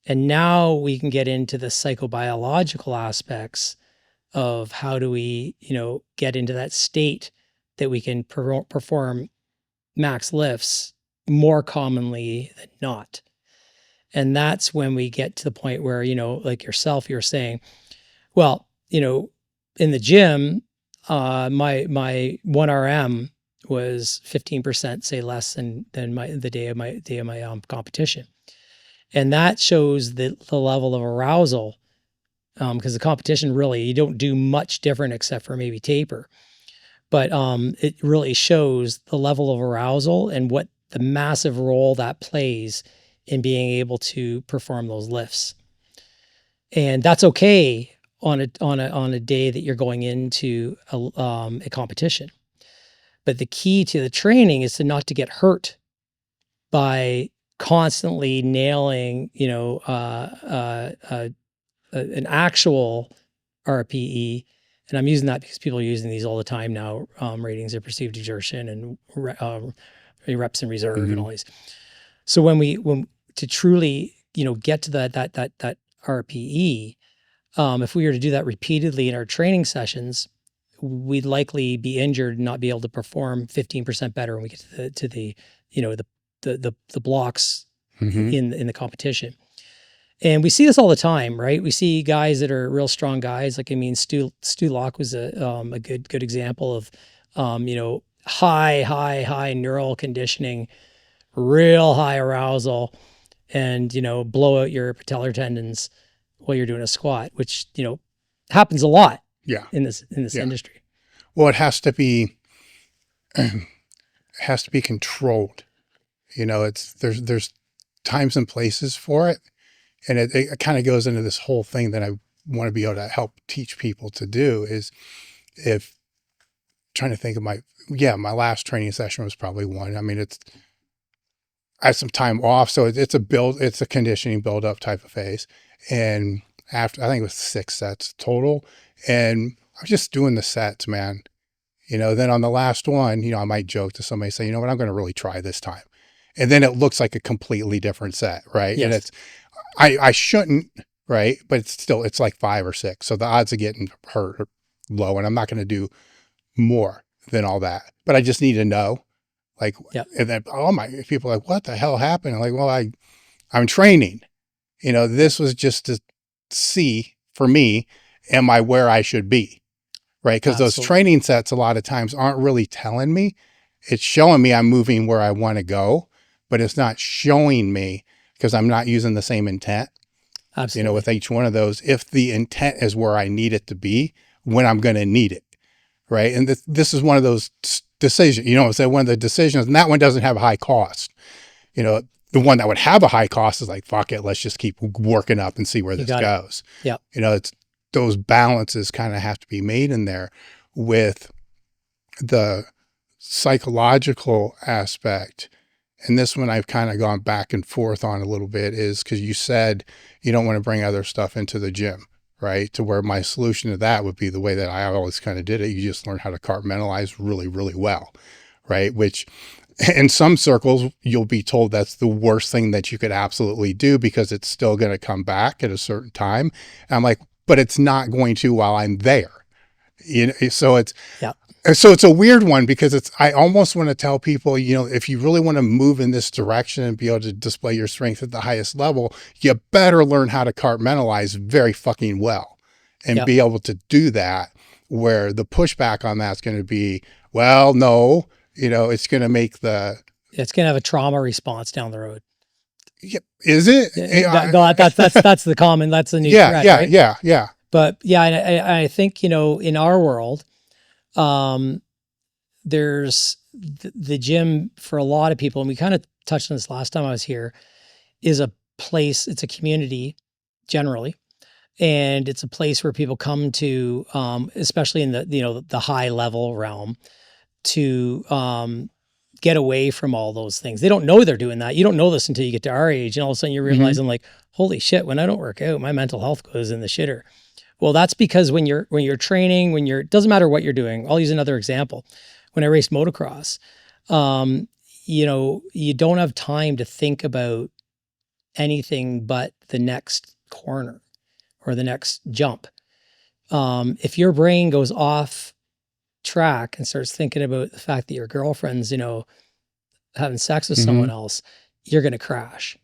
And now we can get into the psychobiological aspects of how do we, get into that state that we can perform max lifts more commonly than not. And that's when we get to the point where, like yourself, you're saying, well, in the gym, my 1RM was 15%, say, less than the day of my competition. And that shows the level of arousal, because the competition, really, you don't do much different except for maybe taper. But it really shows the level of arousal and what the massive role that plays in being able to perform those lifts. And that's okay on a day that you're going into a competition. But the key to the training is not to get hurt by constantly nailing, an actual RPE. And I'm using that because people are using these all the time now, ratings of perceived exertion and reps in reserve and all these. So when to truly, get to that RPE, if we were to do that repeatedly in our training sessions, we'd likely be injured and not be able to perform 15% better when we get to the blocks in the competition. And we see this all the time, right? We see guys that are real strong guys. Like, Stu Locke was a good example of, high neural conditioning, real high arousal, and, blow out your patellar tendons while you're doing a squat, which, happens a lot. Yeah. In this industry. Well, it has to be controlled. There's times and places for it. And it kind of goes into this whole thing that I want to be able to help teach people to do is, if trying to think of my last training session was probably one. I had some time off. So it's a conditioning build up type of phase. And after, I think it was 6 sets total. And I was just doing the sets, man. Then on the last one, I might joke to somebody, say, you know what, I'm going to really try this time. And then it looks like a completely different set, right? Yes. And it's, I shouldn't, right? But it's like 5 or 6. So the odds of getting hurt are low, and I'm not going to do more than all that. But I just need to know, like, and then people are like, what the hell happened? I'm like, well, I'm training. This was just to see, for me, am I where I should be? Right? Because those training sets a lot of times aren't really telling me. It's showing me I'm moving where I want to go, but it's not showing me, because I'm not using the same intent. Absolutely. with each one of those, if the intent is where I need it to be, when I'm going to need it. Right. And this is one of those decisions, so one of the decisions, and that one doesn't have a high cost. The one that would have a high cost is like, fuck it, let's just keep working up and see where this goes. Yeah. It's those balances kind of have to be made in there with the psychological aspect. And this one I've kind of gone back and forth on a little bit, is because you said you don't want to bring other stuff into the gym, right? To where my solution to that would be the way that I always kind of did it. You just learn how to compartmentalize really, really well, right? Which in some circles, you'll be told that's the worst thing that you could absolutely do, because it's still going to come back at a certain time. And I'm like, but it's not going to while I'm there. So it's, yeah. So it's a weird one, because I almost want to tell people, if you really want to move in this direction and be able to display your strength at the highest level, you better learn how to compartmentalize very fucking well and be able to do that, where the pushback on that's going to be, well, no, it's going to make it's going to have a trauma response down the road. Is it? That's the common, that's the new threat, right? Yeah. But yeah, I think, in our world, there's the gym for a lot of people, and we kind of touched on this last time I was here, is a place, it's a community generally. And it's a place where people come to, especially in the high level realm, to get away from all those things. They don't know they're doing that. You don't know this until you get to our age, and all of a sudden you're realizing, like, holy shit, when I don't work out, my mental health goes in the shitter. Well, that's because when you're training, it doesn't matter what you're doing. I'll use another example. When I raced motocross, you don't have time to think about anything but the next corner or the next jump. If your brain goes off track and starts thinking about the fact that your girlfriend's, having sex with someone else, you're going to crash.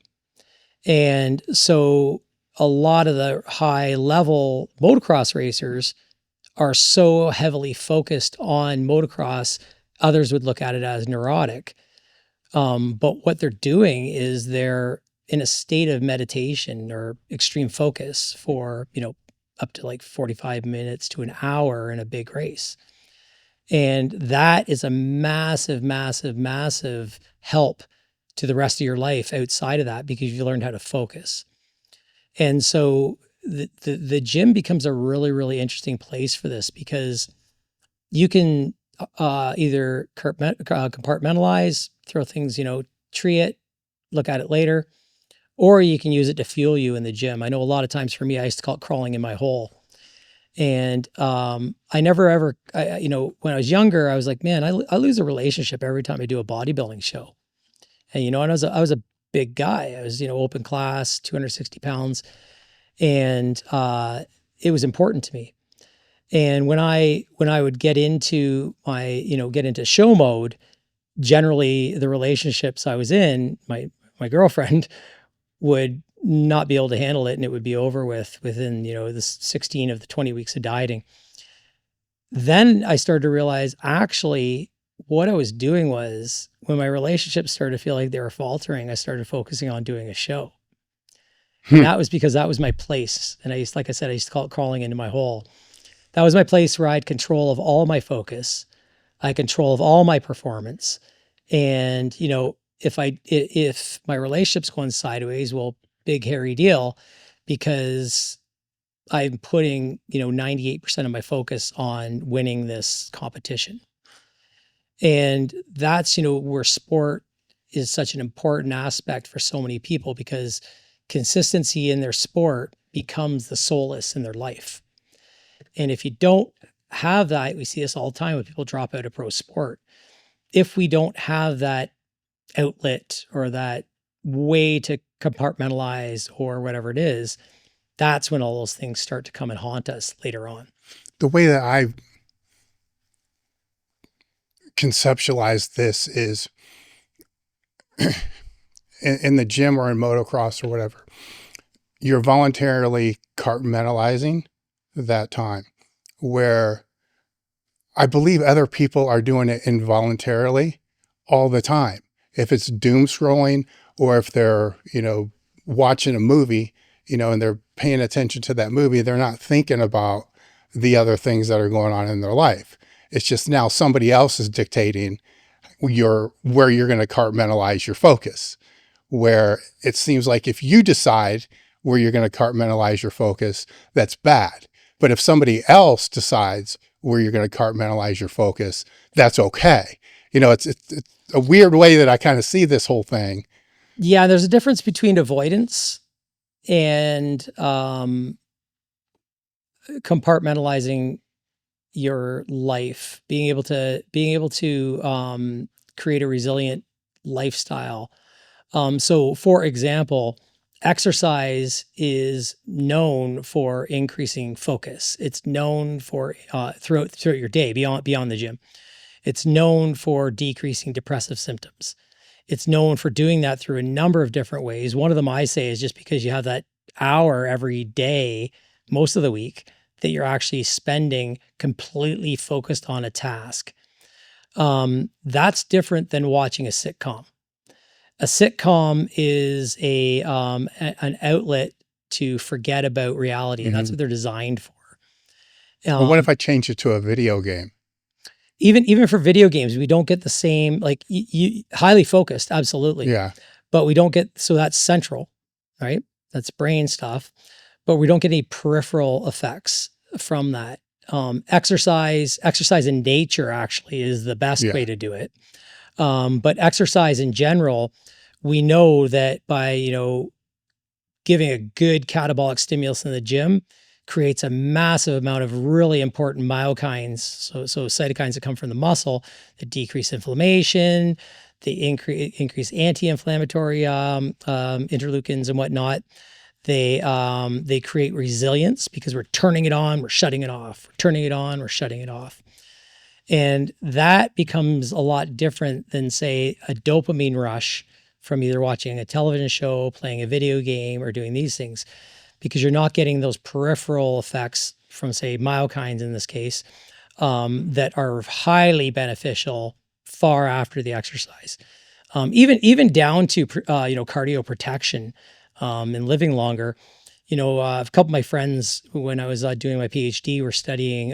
And so a lot of the high level motocross racers are so heavily focused on motocross, others would look at it as neurotic. But what they're doing is they're in a state of meditation or extreme focus for, up to like 45 minutes to an hour in a big race. And that is a massive, massive, massive help to the rest of your life outside of that, because you learned how to focus. And so the gym becomes a really, really interesting place for this, because you can either compartmentalize, throw things, tree it, look at it later, or you can use it to fuel you in the gym. I know a lot of times for me, I used to call it crawling in my hole. And I never ever, when I was younger, I was like, man, I lose a relationship every time I do a bodybuilding show. And, and I was a big guy. I was, open class, 260 pounds. And it was important to me. And when I would get into get into show mode, generally the relationships I was in, my girlfriend would not be able to handle it, and it would be over within, the 16 of the 20 weeks of dieting. Then I started to realize, actually, what I was doing was, when my relationships started to feel like they were faltering, I started focusing on doing a show. And that was because that was my place. And I used to call it crawling into my hole. That was my place where I had control of all my focus. I had control of all my performance. And, if my relationship's going sideways, well, big hairy deal, because I'm putting, 98% of my focus on winning this competition. And that's, where sport is such an important aspect for so many people, because consistency in their sport becomes the solace in their life. And if you don't have that, we see this all the time when people drop out of pro sport. If we don't have that outlet or that way to compartmentalize or whatever it is, that's when all those things start to come and haunt us later on. The way that I conceptualize this is in the gym or in motocross or whatever, you're voluntarily compartmentalizing that time, where I believe other people are doing it involuntarily all the time. If it's doom scrolling, or if they're, watching a movie, and they're paying attention to that movie, they're not thinking about the other things that are going on in their life. It's just now somebody else is dictating where you're going to compartmentalize your focus, where it seems like if you decide where you're going to compartmentalize your focus, that's bad. But if somebody else decides where you're going to compartmentalize your focus, that's okay. It's a weird way that I kind of see this whole thing. Yeah, there's a difference between avoidance and compartmentalizing your life, being able to create a resilient lifestyle. So for example, exercise is known for increasing focus. It's known for throughout your day, beyond the gym. It's known for decreasing depressive symptoms. It's known for doing that through a number of different ways. One of them I say is just because you have that hour every day, most of the week, that you're actually spending completely focused on a task. That's different than watching a sitcom. A sitcom is an outlet to forget about reality. And that's what they're designed for. But what if I change it to a video game? Even for video games, we don't get the same, like you highly focused, absolutely. Yeah. But we don't get, so that's central, right? That's brain stuff, but we don't get any peripheral effects from that. Exercise in nature actually is the best way to do it. But exercise in general, we know that by, giving a good catabolic stimulus in the gym creates a massive amount of really important myokines. So cytokines that come from the muscle that decrease inflammation, they increase anti-inflammatory interleukins and whatnot. They create resilience because we're turning it on, we're shutting it off, we're turning it on, we're shutting it off. And that becomes a lot different than, say, a dopamine rush from either watching a television show, playing a video game, or doing these things, because you're not getting those peripheral effects from, say, myokines in this case, that are highly beneficial far after the exercise. Even down to, cardio protection and living longer. A couple of my friends, when I was doing my PhD, were studying,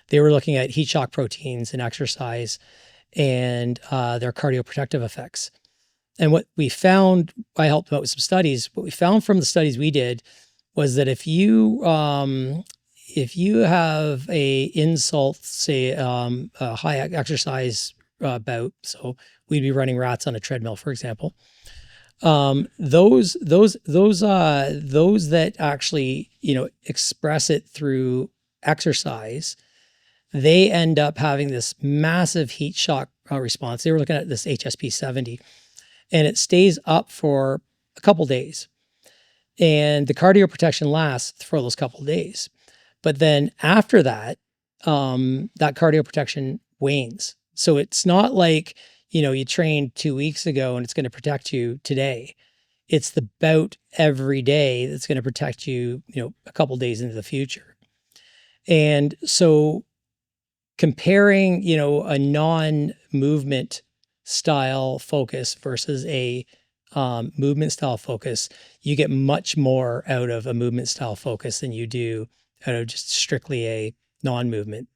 they were looking at heat shock proteins in exercise and their cardioprotective effects. And what we found, I helped them out with some studies. What we found from the studies we did was that if you have a insult, say a high exercise bout, so we'd be running rats on a treadmill, for example. Those that actually express it through exercise, they end up having this massive heat shock response. They were looking at this HSP70. And it stays up for a couple days. And the cardio protection lasts for those couple days. But then after that, that cardio protection wanes. So it's not like, you trained 2 weeks ago and it's going to protect you today. It's the bout every day that's going to protect you, a couple days into the future. And so comparing, a non-movement style focus versus a movement style focus, you get much more out of a movement style focus than you do out of just strictly a non-movement.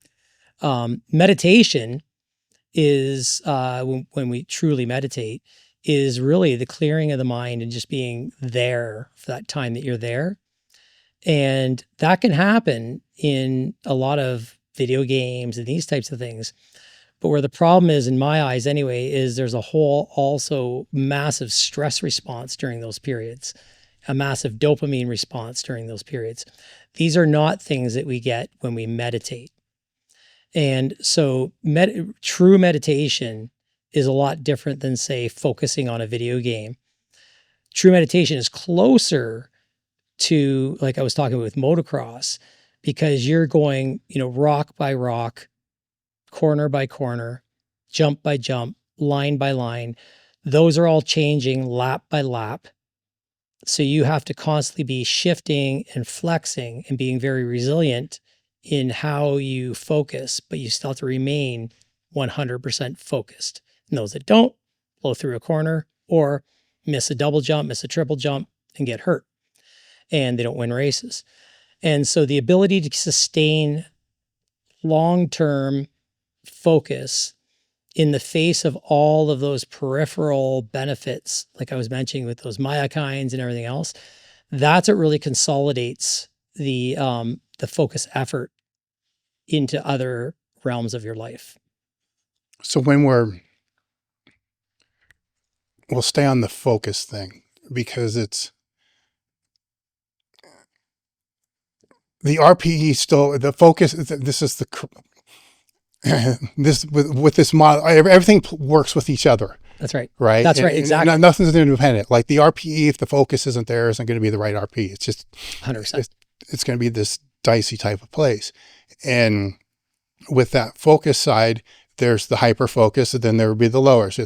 Meditation is, when we truly meditate, is really the clearing of the mind and just being there for that time that you're there. And that can happen in a lot of video games and these types of things. But where the problem is, in my eyes anyway, is there's a whole also massive stress response during those periods, a massive dopamine response during those periods. These are not things that we get when we meditate. And so true meditation is a lot different than, say, focusing on a video game. True meditation is closer to, like I was talking with motocross, because you're going, rock by rock, corner by corner, jump by jump, line by line. Those are all changing lap by lap. So you have to constantly be shifting and flexing and being very resilient in how you focus, but you still have to remain 100% focused. And those that don't, blow through a corner or miss a double jump, miss a triple jump, and get hurt. and they don't win races. And so the ability to sustain long-term focus in the face of all of those peripheral benefits, like I was mentioning with those myokines and everything else, that's what really consolidates the focus effort into other realms of your life. So we'll stay on the focus thing, because it's the RPE still, the focus, this is the, this with this model, everything works with each other. That's right. Right. That's right. Exactly. And nothing's independent. Like the RPE, if the focus isn't there, isn't going to be the right RP. It's just 100%. It's going to be this dicey type of place. And with that focus side, there's the hyper focus, and then there would be the lower. So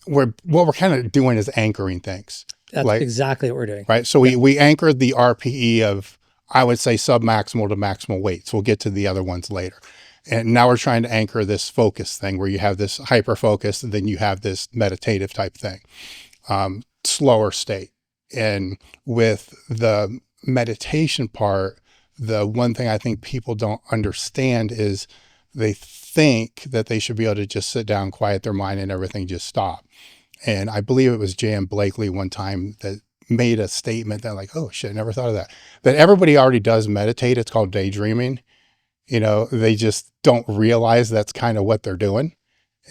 what we're kind of doing is anchoring things. That's exactly what we're doing. Right. So we anchored the RPE of, I would say, submaximal to maximal weights. We'll get to the other ones later. And now we're trying to anchor this focus thing where you have this hyper focus, and then you have this meditative type thing, slower state. And with the meditation part, the one thing I think people don't understand is they think that they should be able to just sit down, quiet their mind, and everything just stop. And I believe it was Jan Blakely one time that made a statement that, like, oh shit, I never thought of that. That everybody already does meditate. It's called daydreaming. You know, they just don't realize that's kind of what they're doing,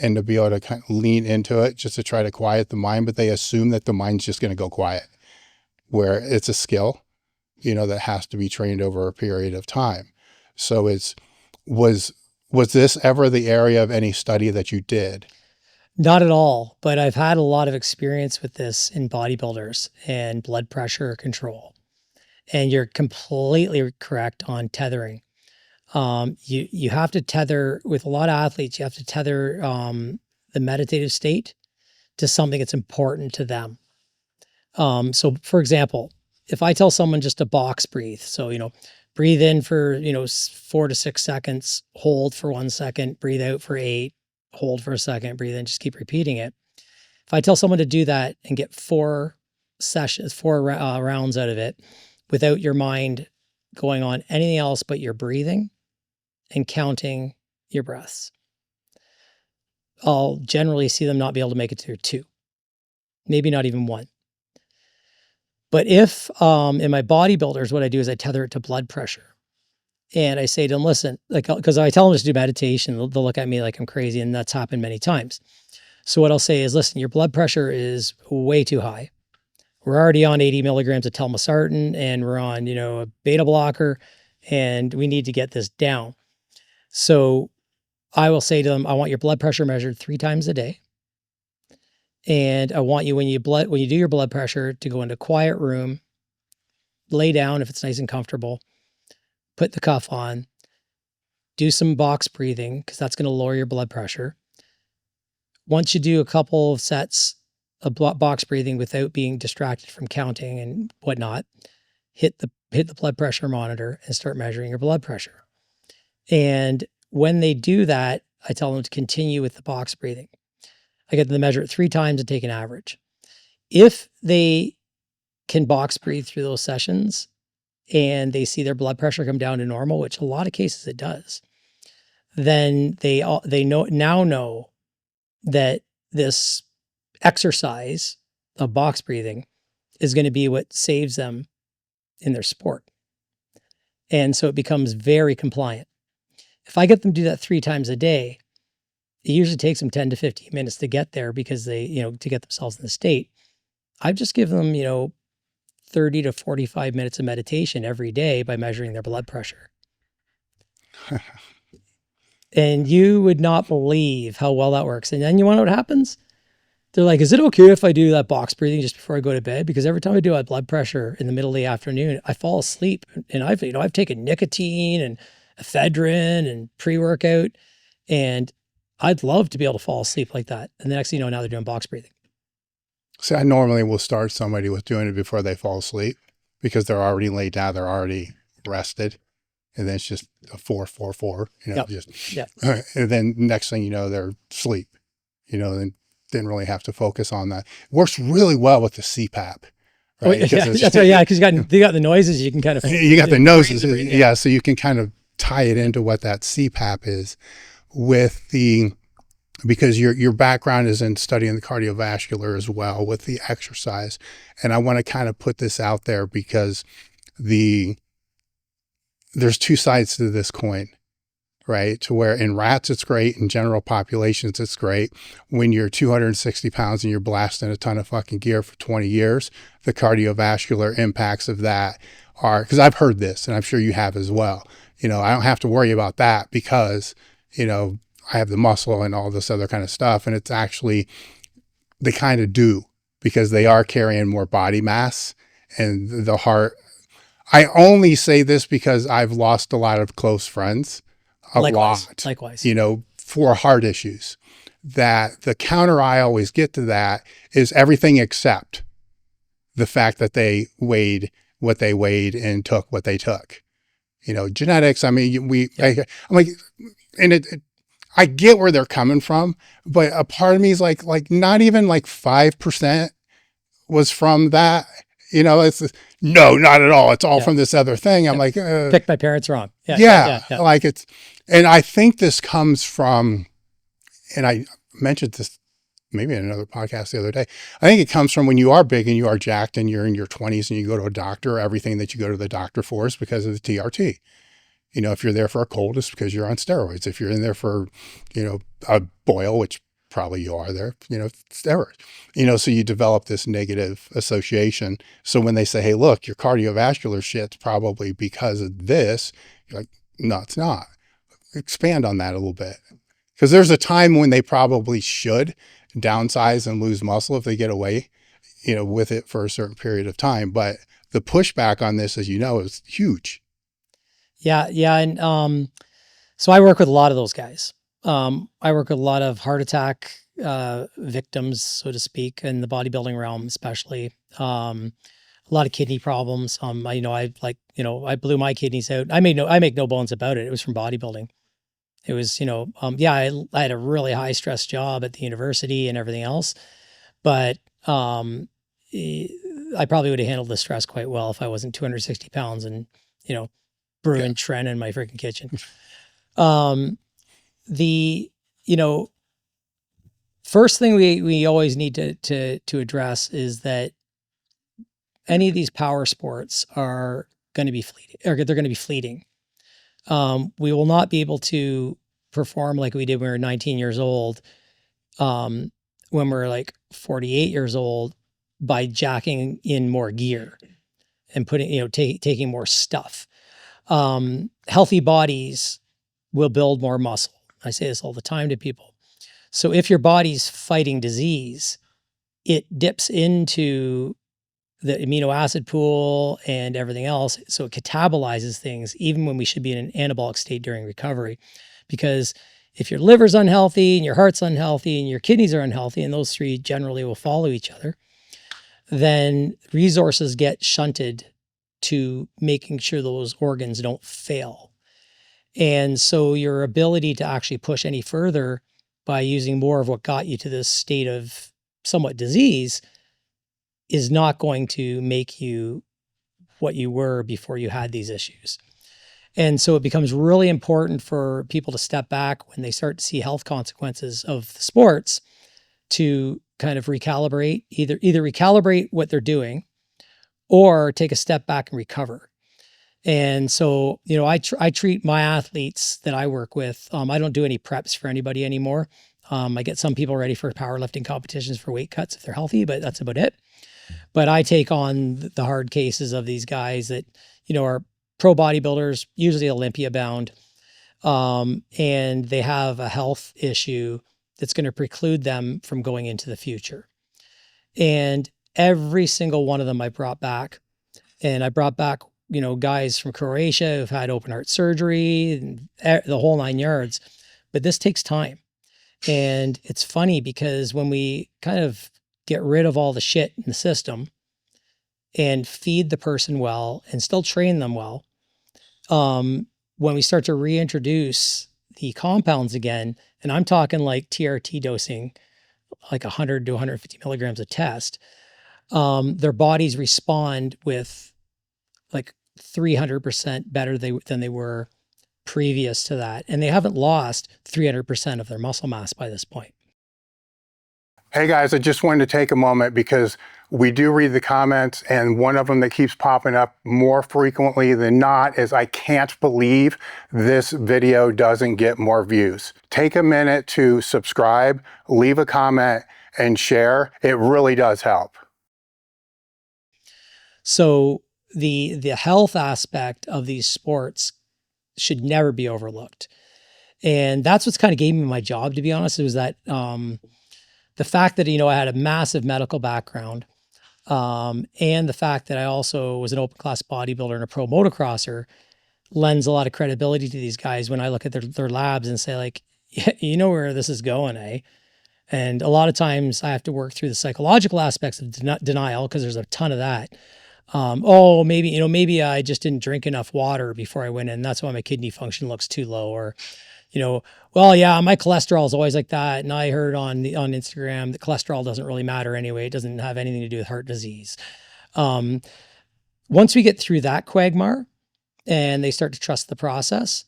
and to be able to kind of lean into it just to try to quiet the mind, but they assume that the mind's just going to go quiet, where it's a skill, you know, that has to be trained over a period of time. So was this ever the area of any study that you did? Not at all, but I've had a lot of experience with this in bodybuilders and blood pressure control. And you're completely correct on tethering. You have to tether with a lot of athletes. You have to tether the meditative state to something that's important to them. So, for example, if I tell someone just to box breathe, so breathe in for 4 to 6 seconds, hold for 1 second, breathe out for 8, hold for a second, breathe in, just keep repeating it. If I tell someone to do that and get 4 rounds out of it, without your mind going on anything else but your breathing and counting your breaths, I'll generally see them not be able to make it through 2, maybe not even 1. But if in my bodybuilders, what I do is I tether it to blood pressure. And I say to them, listen, like, because I tell them to do meditation, they'll look at me like I'm crazy, and that's happened many times. So what I'll say is, listen, your blood pressure is way too high. We're already on 80 milligrams of telmisartan, and we're on, a beta blocker, and we need to get this down. So I will say to them, I want your blood pressure measured 3 times a day. And I want you, when you do your blood pressure, to go into a quiet room, lay down if it's nice and comfortable, put the cuff on, do some box breathing, because that's going to lower your blood pressure. Once you do a couple of sets of box breathing without being distracted from counting and whatnot, hit the blood pressure monitor and start measuring your blood pressure. And when they do that, I tell them to continue with the box breathing. I get them to measure it 3 times and take an average. If they can box breathe through those sessions and they see their blood pressure come down to normal, which a lot of cases it does, then they know that this exercise of box breathing is going to be what saves them in their sport. And so it becomes very compliant. If I get them to do that 3 times a day, it usually takes them 10 to 15 minutes to get there, because they, to get themselves in the state. I've just given them, 30 to 45 minutes of meditation every day by measuring their blood pressure. And you would not believe how well that works. And then you want to know what happens? They're like, is it okay if I do that box breathing just before I go to bed? Because every time I do my blood pressure in the middle of the afternoon, I fall asleep. And I've taken nicotine and ephedrine and pre-workout, and I'd love to be able to fall asleep like that. And the next thing you know, now they're doing box breathing. See, I normally will start somebody with doing it before they fall asleep, because they're already laid down, they're already rested. And then it's just a 4-4-4, and then next thing you know, they're asleep, and didn't really have to focus on that. It works really well with the CPAP, Oh, right? yeah, that's right. Yeah, because you got the noises. You can kind of You got the noses, brain, yeah. So you can kind of tie it into what that CPAP is with the, because your background is in studying the cardiovascular as well with the exercise. And I want to kind of put this out there because there's two sides to this coin, right? To where in rats, it's great. In general populations, it's great. When you're 260 pounds and you're blasting a ton of fucking gear for 20 years, the cardiovascular impacts of that are, because I've heard this and I'm sure you have as well. I don't have to worry about that because, I have the muscle and all this other kind of stuff. And it's actually, they kind of do because they are carrying more body mass and the heart. I only say this because I've lost a lot of close friends, likewise, for heart issues. That the counter I always get to that is everything except the fact that they weighed what they weighed and took what they took. Genetics. I mean, I'm like, and I get where they're coming from, but a part of me is like not even like 5% was from that. It's no, not at all. It's all from this other thing. I'm like, picked my parents wrong. Yeah. Like and I think this comes from, and I mentioned this maybe in another podcast the other day. I think it comes from when you are big and you are jacked and you're in your 20s and you go to a doctor, everything that you go to the doctor for is because of the TRT. If you're there for a cold, it's because you're on steroids. If you're in there for, a boil, which probably you are there, steroids, so you develop this negative association. So when they say, hey, look, your cardiovascular shit's probably because of this, you're like, no, it's not. Expand on that a little bit. Because there's a time when they probably should downsize and lose muscle if they get away, with it for a certain period of time. But the pushback on this, as you know, is huge. Yeah. And so I work with a lot of those guys. I work with a lot of heart attack victims, so to speak, in the bodybuilding realm, especially. A lot of kidney problems. I blew my kidneys out. I make no bones about it. It was from bodybuilding. It was, I had a really high stress job at the university and everything else, but I probably would have handled the stress quite well if I wasn't 260 pounds and, brewing Tren in my freaking kitchen. First thing we always need to address is that any of these power sports are going to be fleeting, or they're going to be fleeting. We will not be able to perform like we did when we were 19 years old, when we're like 48 years old, by jacking in more gear and putting, taking more stuff. Healthy bodies will build more muscle. I say this all the time to people. So if your body's fighting disease, it dips into the amino acid pool and everything else. So it catabolizes things even when we should be in an anabolic state during recovery. Because if your liver's unhealthy and your heart's unhealthy and your kidneys are unhealthy, and those three generally will follow each other, then resources get shunted to making sure those organs don't fail. And so your ability to actually push any further by using more of what got you to this state of somewhat disease is not going to make you what you were before you had these issues. And so it becomes really important for people to step back when they start to see health consequences of the sports to kind of recalibrate, either recalibrate what they're doing or take a step back and recover. And so, I treat my athletes that I work with. I don't do any preps for anybody anymore. I get some people ready for powerlifting competitions for weight cuts if they're healthy, but that's about it. But I take on the hard cases of these guys that, are pro bodybuilders, usually Olympia bound. And they have a health issue that's going to preclude them from going into the future. And every single one of them I brought back. And I brought back, guys from Croatia who've had open heart surgery and the whole 9 yards. But this takes time. And it's funny because when we kind of get rid of all the shit in the system and feed the person well and still train them well, when we start to reintroduce the compounds again, and I'm talking like TRT dosing, like 100 to 150 milligrams a test, their bodies respond with like 300% better than they were previous to that. And they haven't lost 300% of their muscle mass by this point. Hey guys, I just wanted to take a moment because we do read the comments, and one of them that keeps popping up more frequently than not is, I can't believe this video doesn't get more views. Take a minute to subscribe, leave a comment, and share. It really does help. So the health aspect of these sports should never be overlooked. And that's what's kind of gave me my job, to be honest. It was that the fact that, I had a massive medical background, and the fact that I also was an open class bodybuilder and a pro motocrosser lends a lot of credibility to these guys when I look at their labs and say, like, yeah, you know where this is going, eh? And a lot of times I have to work through the psychological aspects of denial, because there's a ton of that. Oh, maybe I just didn't drink enough water before I went in. That's why my kidney function looks too low. Or, well, yeah, my cholesterol is always like that. And I heard on Instagram that cholesterol doesn't really matter anyway. It doesn't have anything to do with heart disease. Once we get through that quagmire and they start to trust the process,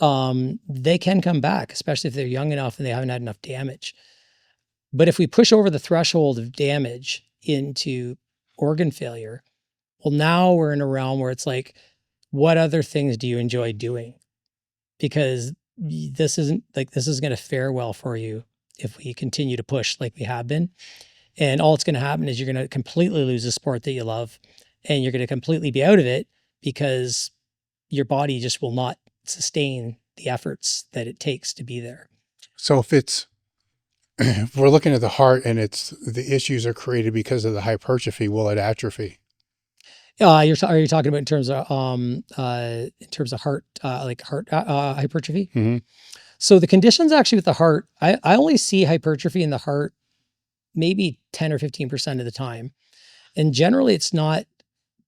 they can come back, especially if they're young enough and they haven't had enough damage. But if we push over the threshold of damage into organ failure, well, now we're in a realm where it's like, what other things do you enjoy doing? Because this is going to fare well for you if we continue to push like we have been. And all it's going to happen is you're going to completely lose a sport that you love, and you're going to completely be out of it because your body just will not sustain the efforts that it takes to be there. So if we're looking at the heart and the issues are created because of the hypertrophy, will it atrophy? Are you talking about in terms of heart, like heart hypertrophy? Mm-hmm. So the conditions actually with the heart, I only see hypertrophy in the heart maybe 10 or 15% of the time, and generally it's not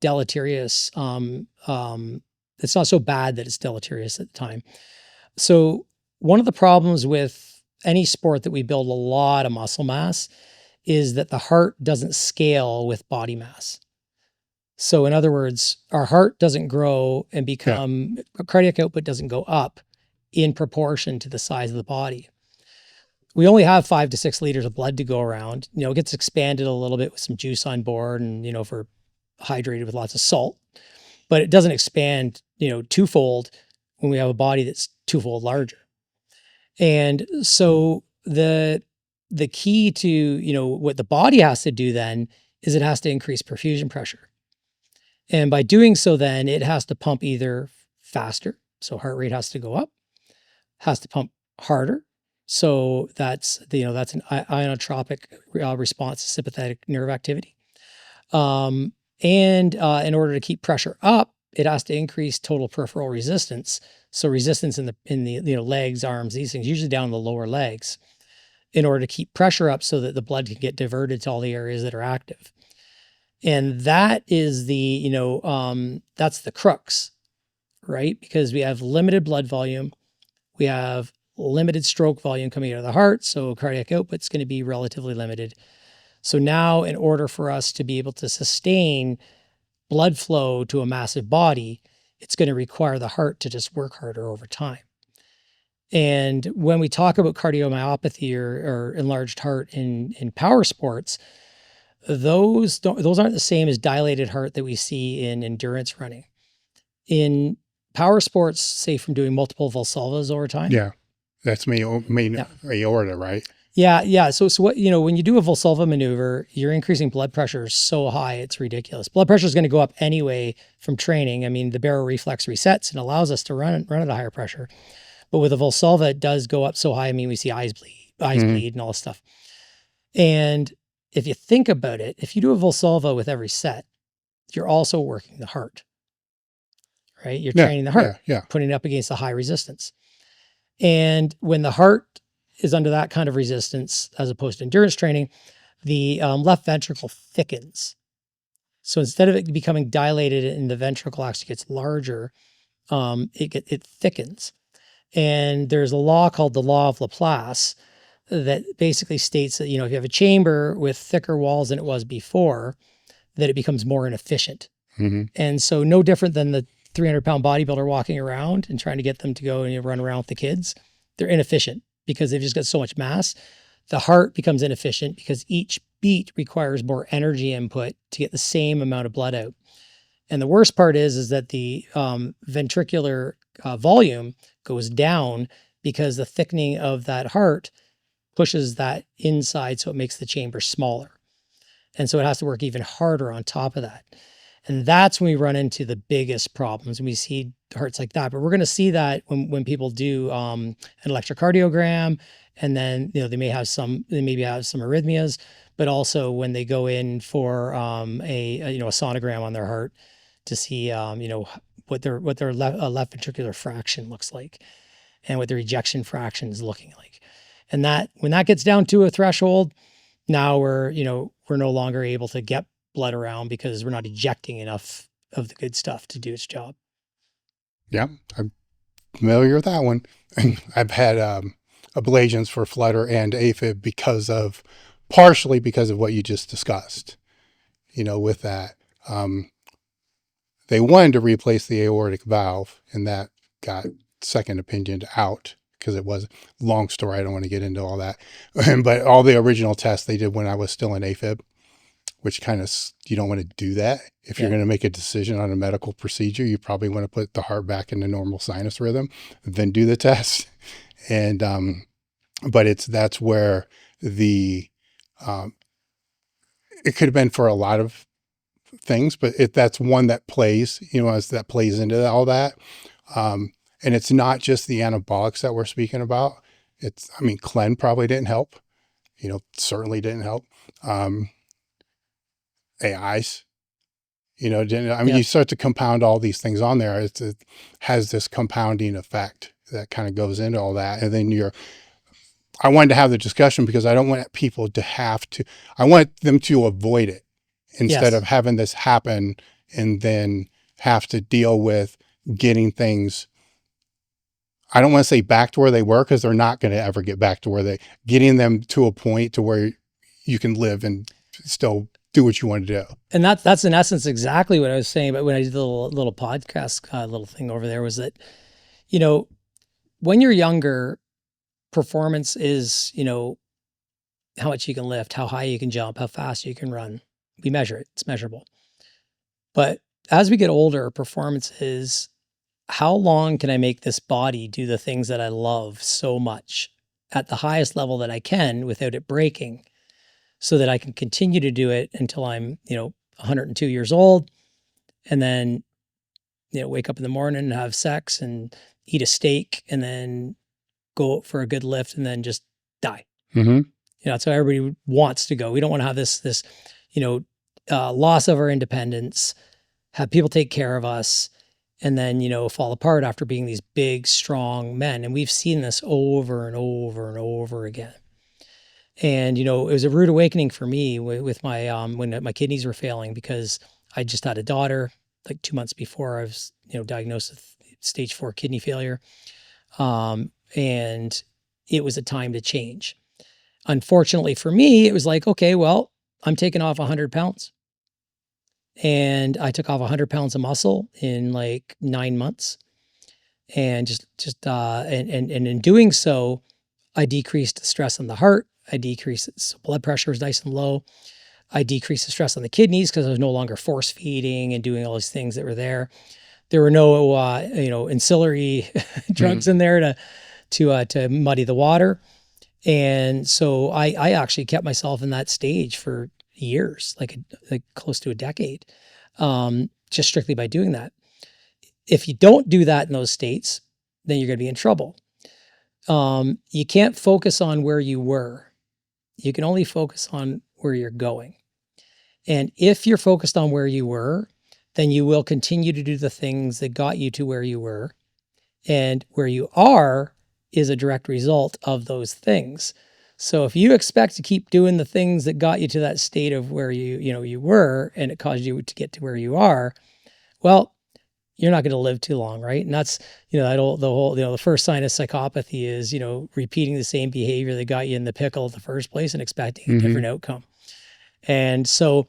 deleterious. It's not so bad that it's deleterious at the time. So one of the problems with any sport that we build a lot of muscle mass is that the heart doesn't scale with body mass. So in other words, our heart doesn't grow and become, cardiac output doesn't go up in proportion to the size of the body. We only have 5 to 6 liters of blood to go around. It gets expanded a little bit with some juice on board, and, if we're hydrated with lots of salt, but it doesn't expand, twofold when we have a body that's twofold larger. And so the key to, what the body has to do then is it has to increase perfusion pressure. And by doing so, then it has to pump either faster, so heart rate has to go up, has to pump harder. So that's an inotropic response to sympathetic nerve activity. And in order to keep pressure up, it has to increase total peripheral resistance. So resistance in the legs, arms, these things, usually down the lower legs, in order to keep pressure up so that the blood can get diverted to all the areas that are active. And that is that's the crux, right? Because we have limited blood volume, we have limited stroke volume coming out of the heart, so cardiac output's going to be relatively limited. So now, in order for us to be able to sustain blood flow to a massive body, it's going to require the heart to just work harder over time. And when we talk about cardiomyopathy or enlarged heart in power sports, those aren't the same as dilated heart that we see in endurance running. In power sports, say from doing multiple Valsalvas over time. Yeah, that's main aorta, right? Yeah. So what, when you do a Valsalva maneuver, you're increasing blood pressure so high, it's ridiculous. Blood pressure is going to go up anyway from training. I mean, the baroreflex resets and allows us to run at a higher pressure. But with a Valsalva, it does go up so high. I mean, we see eyes bleed and all this stuff. And if you think about it, if you do a Valsalva with every set, you're also working the heart, right? You're training the heart, putting it up against the high resistance. And when the heart is under that kind of resistance, as opposed to endurance training, the left ventricle thickens. So instead of it becoming dilated and the ventricle actually gets larger, it thickens. And there's a law called the law of Laplace that basically states that, if you have a chamber with thicker walls than it was before, that it becomes more inefficient. Mm-hmm. And so no different than the 300-pound bodybuilder walking around and trying to get them to go and run around with the kids. They're inefficient because they've just got so much mass. The heart becomes inefficient because each beat requires more energy input to get the same amount of blood out. And the worst part is that the ventricular volume goes down because the thickening of that heart pushes that inside, so it makes the chamber smaller. And so it has to work even harder on top of that. And that's when we run into the biggest problems, and we see hearts like that. But we're going to see that when people do an electrocardiogram, and then they maybe have some arrhythmias, but also when they go in for a sonogram on their heart to see what their left ventricular fraction looks like, and what their ejection fraction is looking like. And that when that gets down to a threshold, now we're no longer able to get blood around because we're not ejecting enough of the good stuff to do its job. Yeah, I'm familiar with that one. I've had ablations for flutter and AFib partially because of what you just discussed. With that, they wanted to replace the aortic valve, and that got second opinioned out because it was a long story. I don't want to get into all that, but all the original tests they did when I was still in AFib, which kind of, you don't want to do that. If you're going to make a decision on a medical procedure, you probably want to put the heart back in the normal sinus rhythm, then do the test. And, but that's where it could have been for a lot of things, but that's one that plays, as that plays into all that. And it's not just the anabolics that we're speaking about. Clen probably didn't help, certainly didn't help. AIs, didn't, you start to compound all these things on there. It has this compounding effect that kind of goes into all that. And then I wanted to have the discussion because I don't want people to I want them to avoid it instead of having this happen and then have to deal with getting things. I don't want to say back to where they were, because they're not going to ever get back to getting them to a point to where you can live and still do what you want to do. And that's in essence exactly what I was saying. But when I did the little podcast, little thing over there, was that, when you're younger, performance is, how much you can lift, how high you can jump, how fast you can run. We measure it. It's measurable. But as we get older, performance is, how long can I make this body do the things that I love so much at the highest level that I can without it breaking, so that I can continue to do it until I'm, 102 years old, and then, wake up in the morning and have sex and eat a steak and then go out for a good lift and then just die. Mm-hmm. That's how everybody wants to go. We don't want to have this loss of our independence, have people take care of us, and then, fall apart after being these big, strong men. And we've seen this over and over and over again. And, it was a rude awakening for me with my, when my kidneys were failing, because I just had a daughter like 2 months before I was, diagnosed with stage 4 kidney failure. And it was a time to change. Unfortunately for me, it was like, okay, well, I'm taking off 100 pounds. And I took off 100 pounds of muscle in like 9 months. And and in doing so, I decreased the stress on the heart. I decreased so blood pressure was nice and low. I decreased the stress on the kidneys because I was no longer force feeding and doing all these things that were there. There were no, ancillary drugs in there to muddy the water. And so I actually kept myself in that stage for years, like close to a decade, just strictly by doing that. If you don't do that in those states, then you're going to be in trouble. You can't focus on where you were. You can only focus on where you're going. And if you're focused on where you were, then you will continue to do the things that got you to where you were. And where you are is a direct result of those things. So if you expect to keep doing the things that got you to that state of where you were, and it caused you to get to where you are, well, you're not going to live too long, right? And that's, the first sign of psychopathy is, repeating the same behavior that got you in the pickle in the first place and expecting a different outcome. And so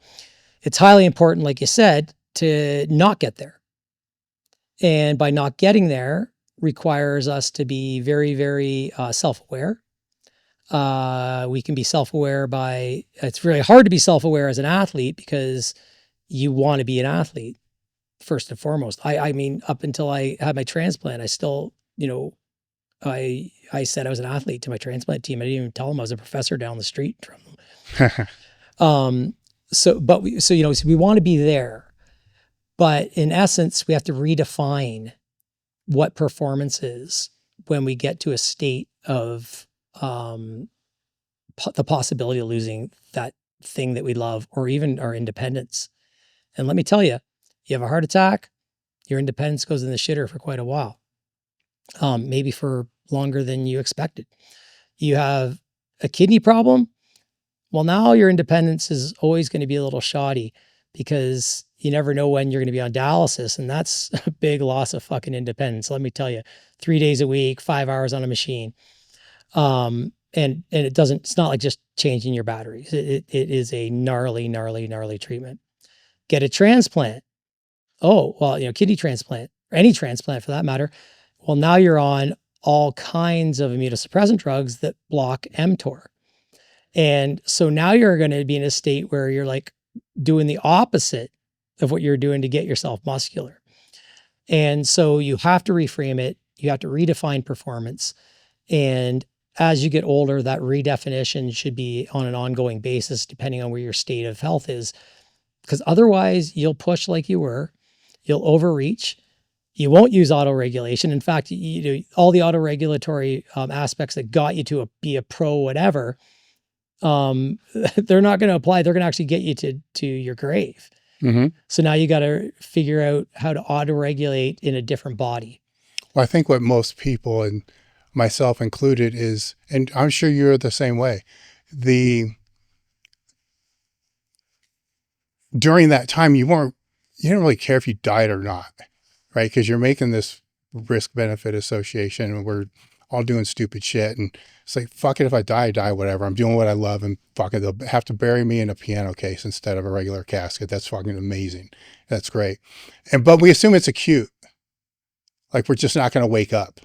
it's highly important, like you said, to not get there. And by not getting there requires us to be very, very self-aware. We can be self-aware it's really hard to be self-aware as an athlete because you want to be an athlete first and foremost. I mean, up until I had my transplant, I still, I said I was an athlete to my transplant team. I didn't even tell them I was a professor down the street from them. So we want to be there, but in essence, we have to redefine what performance is when we get to a state of the possibility of losing that thing that we love, or even our independence. And let me tell you, you have a heart attack, your independence goes in the shitter for quite a while, maybe for longer than you expected. You have a kidney problem. Well, now your independence is always going to be a little shoddy because you never know when you're going to be on dialysis. And that's a big loss of fucking independence. Let me tell you, 3 days a week, 5 hours on a machine. And it's not like just changing your batteries. It is a gnarly, gnarly, gnarly treatment. Get a transplant. Oh, well, kidney transplant or any transplant for that matter. Well, now you're on all kinds of immunosuppressant drugs that block mTOR. And so now you're going to be in a state where you're like doing the opposite of what you're doing to get yourself muscular. And so you have to reframe it. You have to redefine performance. And as you get older, that redefinition should be on an ongoing basis, depending on where your state of health is. Because otherwise you'll push like you were, you'll overreach, you won't use auto-regulation. In fact, all the auto-regulatory aspects that got you to be a pro whatever, they're not going to apply. They're going to actually get you to your grave. So now you got to figure out how to auto-regulate in a different body. Well, I think what most people, and myself included, is, and I'm sure you're the same way, during that time, you didn't really care if you died or not, right? Because you're making this risk-benefit association, and we're all doing stupid shit. And it's like, fuck it, if I die, whatever. I'm doing what I love, and fuck it, they'll have to bury me in a piano case instead of a regular casket. That's fucking amazing. That's great. But we assume it's acute. Like, we're just not going to wake up.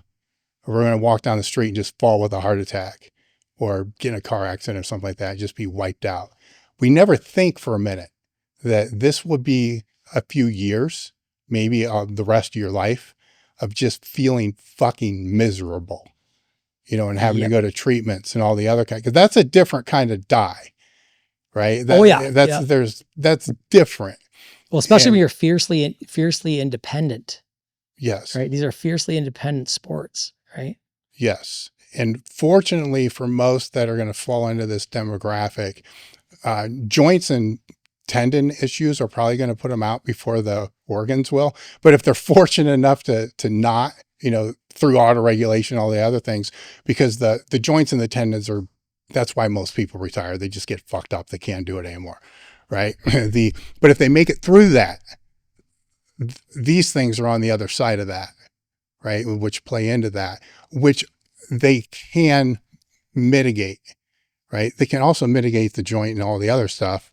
Or we're going to walk down the street and just fall with a heart attack or get in a car accident or something like that and just be wiped out. We never think for a minute that this would be a few years, maybe the rest of your life, of just feeling fucking miserable, and having to go to treatments and all the other kind, because that's a different kind of die, right? That's different. Well, especially when you're fiercely independent. Yes. Right. These are fiercely independent sports, right? Yes. And fortunately for most that are going to fall into this demographic, joints and tendon issues are probably going to put them out before the organs will. But if they're fortunate enough to not, through auto-regulation, all the other things, because the joints and the tendons that's why most people retire. They just get fucked up. They can't do it anymore. Right. But if they make it through that, these things are on the other side of that, right? Which play into that, which they can mitigate, right? They can also mitigate the joint and all the other stuff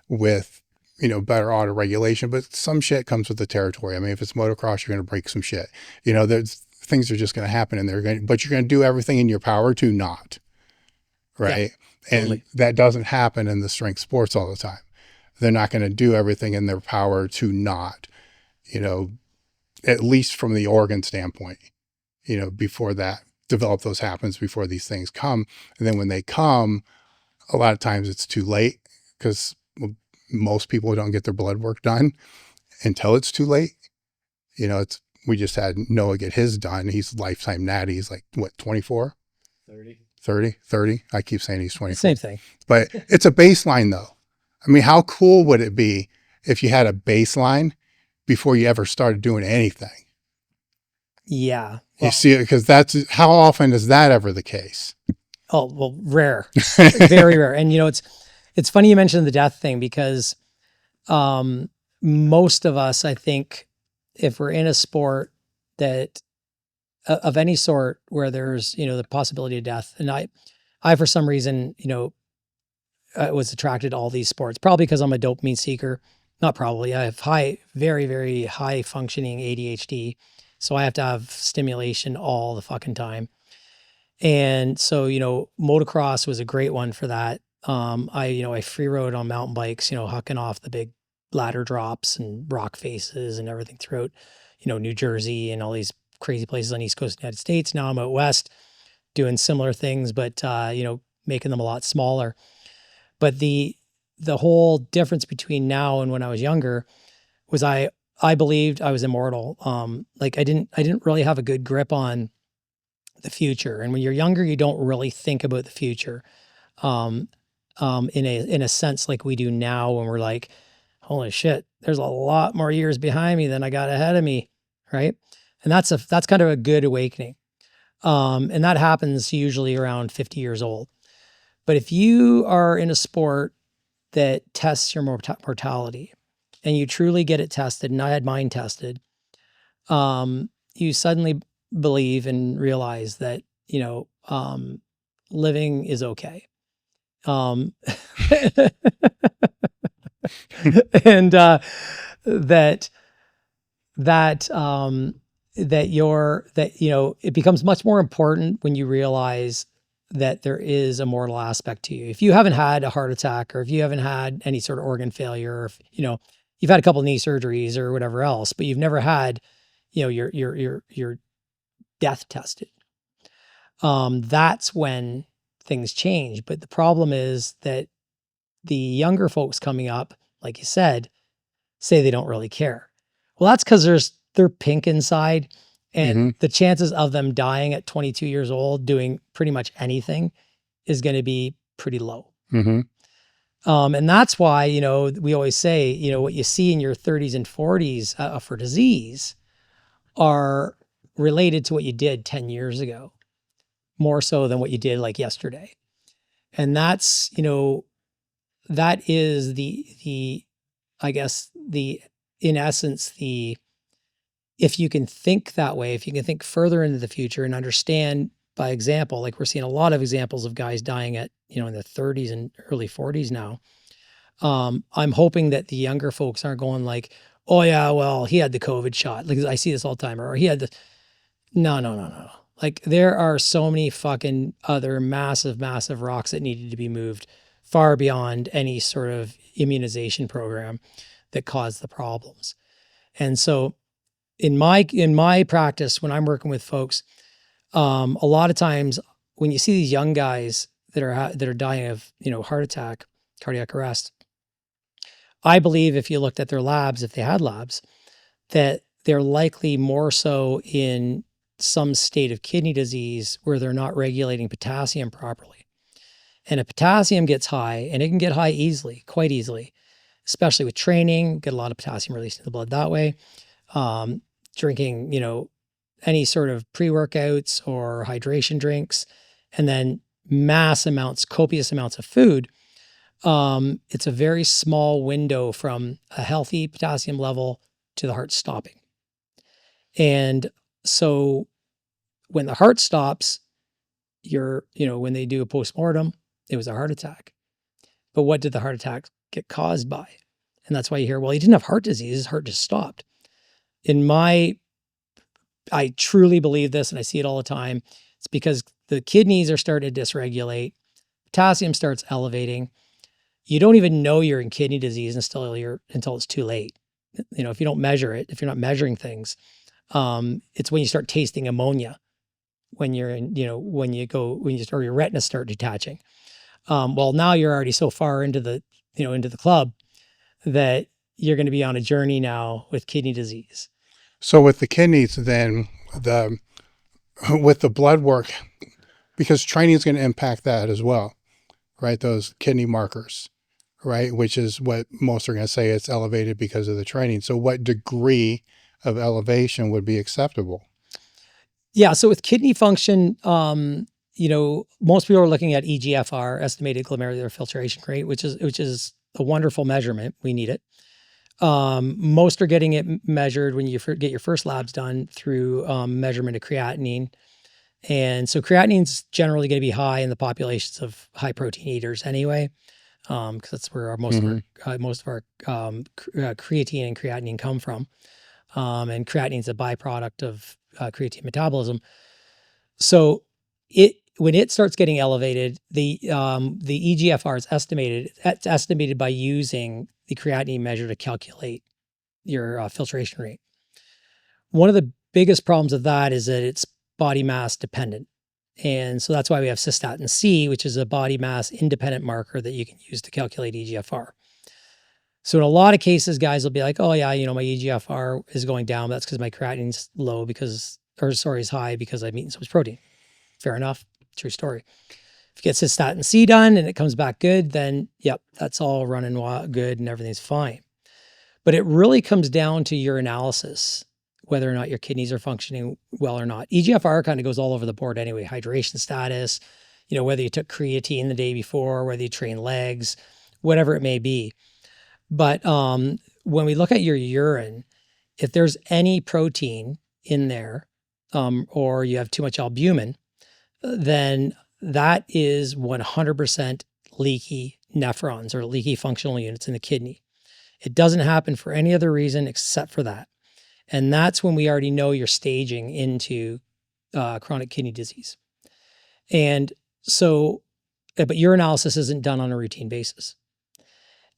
with, better auto regulation, but some shit comes with the territory. I mean, if it's motocross, you're going to break some shit, there's things are just going to happen in there, but you're going to do everything in your power to not, right? Yeah, totally. And that doesn't happen in the strength sports all the time. They're not going to do everything in their power to not, at least from the organ standpoint, before that develop those happens, before these things come. And then when they come, a lot of times it's too late, because most people don't get their blood work done until it's too late. We just had Noah get his done. He's lifetime natty. He's like, what, 24? 30. I keep saying he's 24. Same thing. But it's a baseline though. I mean, how cool would it be if you had a baseline before you ever started doing anything? Yeah. Well, you see, because how often is that ever the case? Oh, well, rare, very rare. And it's funny you mentioned the death thing, because most of us, I think, if we're in a sport that of any sort where there's, you know, the possibility of death, and I for some reason, you know, was attracted to all these sports, probably because I'm a dopamine seeker. Not probably. I have very, very high functioning ADHD. So I have to have stimulation all the fucking time. And so, you know, motocross was a great one for that. I free rode on mountain bikes, you know, hucking off the big ladder drops and rock faces and everything throughout, you know, New Jersey and all these crazy places on the East Coast of the United States. Now I'm out West doing similar things, but, you know, making them a lot smaller. But the whole difference between now and when I was younger was I believed I was immortal. Like I didn't really have a good grip on the future. And when you're younger, you don't really think about the future. Um, in a sense like we do now when we're like, holy shit, there's a lot more years behind me than I got ahead of me. Right. And that's kind of a good awakening. And that happens usually around 50 years old. But if you are in a sport that tests your mortality and you truly get it tested, and I had mine tested, you suddenly believe and realize that, you know, living is okay. And that that you know, it becomes much more important when you realize that there is a mortal aspect to you. If you haven't had a heart attack, or if you haven't had any sort of organ failure, or if, you know, you've had a couple of knee surgeries or whatever else, but you've never had, you know, your death tested, that's when things change. But the problem is that the younger folks coming up, like you said, say they don't really care. Well, that's because they're pink inside, and the chances of them dying at 22 years old doing pretty much anything is going to be pretty low. And that's why, you know, we always say, you know, what you see in your 30s and 40s for disease are related to what you did 10 years ago, more so than what you did yesterday. And that's, you know, that is I guess in essence, if you can think that way, if you can think further into the future and understand by example, like we're seeing a lot of examples of guys dying at, you know, in their 30s and early 40s now. I'm hoping that the younger folks aren't going like, oh yeah, well, he had the COVID shot. Like I see this all the time, or he had the, no. Like there are so many fucking other massive, massive rocks that needed to be moved far beyond any sort of immunization program that caused the problems. And so in my practice, when I'm working with folks, a lot of times when you see these young guys that are dying of, you know, heart attack, cardiac arrest, I believe if you looked at their labs, if they had labs, that they're likely more so in some state of kidney disease where they're not regulating potassium properly. And if potassium gets high, and it can get high easily, quite easily, especially with training, get a lot of potassium released in the blood that way. Drinking, you know, any sort of pre-workouts or hydration drinks, and then copious amounts of food. It's a very small window from a healthy potassium level to the heart stopping. And so when the heart stops, when they do a postmortem, it was a heart attack. But what did the heart attack get caused by? And that's why you hear, well, he didn't have heart disease, his heart just stopped. I truly believe this, and I see it all the time. It's because the kidneys are starting to dysregulate, potassium starts elevating. You don't even know you're in kidney disease until it's too late. You know, if you don't measure it, if you're not measuring things, it's when you start tasting ammonia, when your retinas start detaching. Well, now you're already so far into the club that you're going to be on a journey now with kidney disease. So with the kidneys, then with the blood work, because training is going to impact that as well, right? Those kidney markers, right? Which is what most are going to say it's elevated because of the training. So what degree of elevation would be acceptable? Yeah. So with kidney function, you know, most people are looking at EGFR, estimated glomerular filtration rate, which is a wonderful measurement. We need it. Most are getting it measured when you get your first labs done through measurement of creatinine. And so creatinine's generally going to be high in the populations of high protein eaters anyway, because that's where most of our creatine and creatinine come from. And creatinine is a byproduct of creatine metabolism. So when it starts getting elevated, the EGFR is estimated. It's estimated by using the creatinine measure to calculate your filtration rate. One of the biggest problems of that is that it's body mass dependent. And so that's why we have cystatin C, which is a body mass independent marker that you can use to calculate EGFR. So in a lot of cases, guys will be like, oh yeah, my EGFR is going down. But that's because my creatinine's low is high because I'm eating so much protein. Fair enough. True story. If you get cystatin C done and it comes back good, then yep, that's all running good and everything's fine. But it really comes down to your analysis, whether or not your kidneys are functioning well or not. EGFR kind of goes all over the board anyway. Hydration status, whether you took creatine the day before, whether you train legs, whatever it may be. But when we look at your urine, if there's any protein in there, or you have too much albumin, then that is 100% leaky nephrons or leaky functional units in the kidney. It doesn't happen for any other reason except for that. And that's when we already know you're staging into chronic kidney disease. And so, but urinalysis isn't done on a routine basis.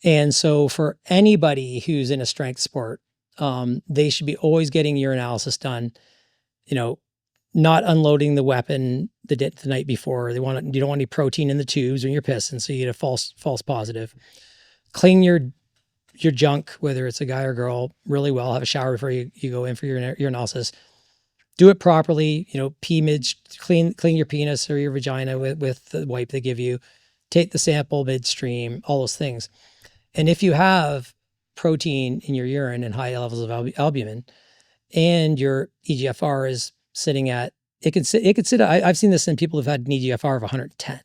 And so for anybody who's in a strength sport, they should be always getting urinalysis done, not unloading the weapon the night before. You don't want any protein in the tubes when you're pissing, so you get a false positive. Clean your junk, whether it's a guy or girl, really well. Have a shower before you go in for your urinalysis. Do it properly. Clean your penis or your vagina with the wipe they give you. Take the sample midstream. All those things. And if you have protein in your urine and high levels of albumin, and your EGFR is sitting at, it could sit. I've seen this in people who've had an EGFR of 110,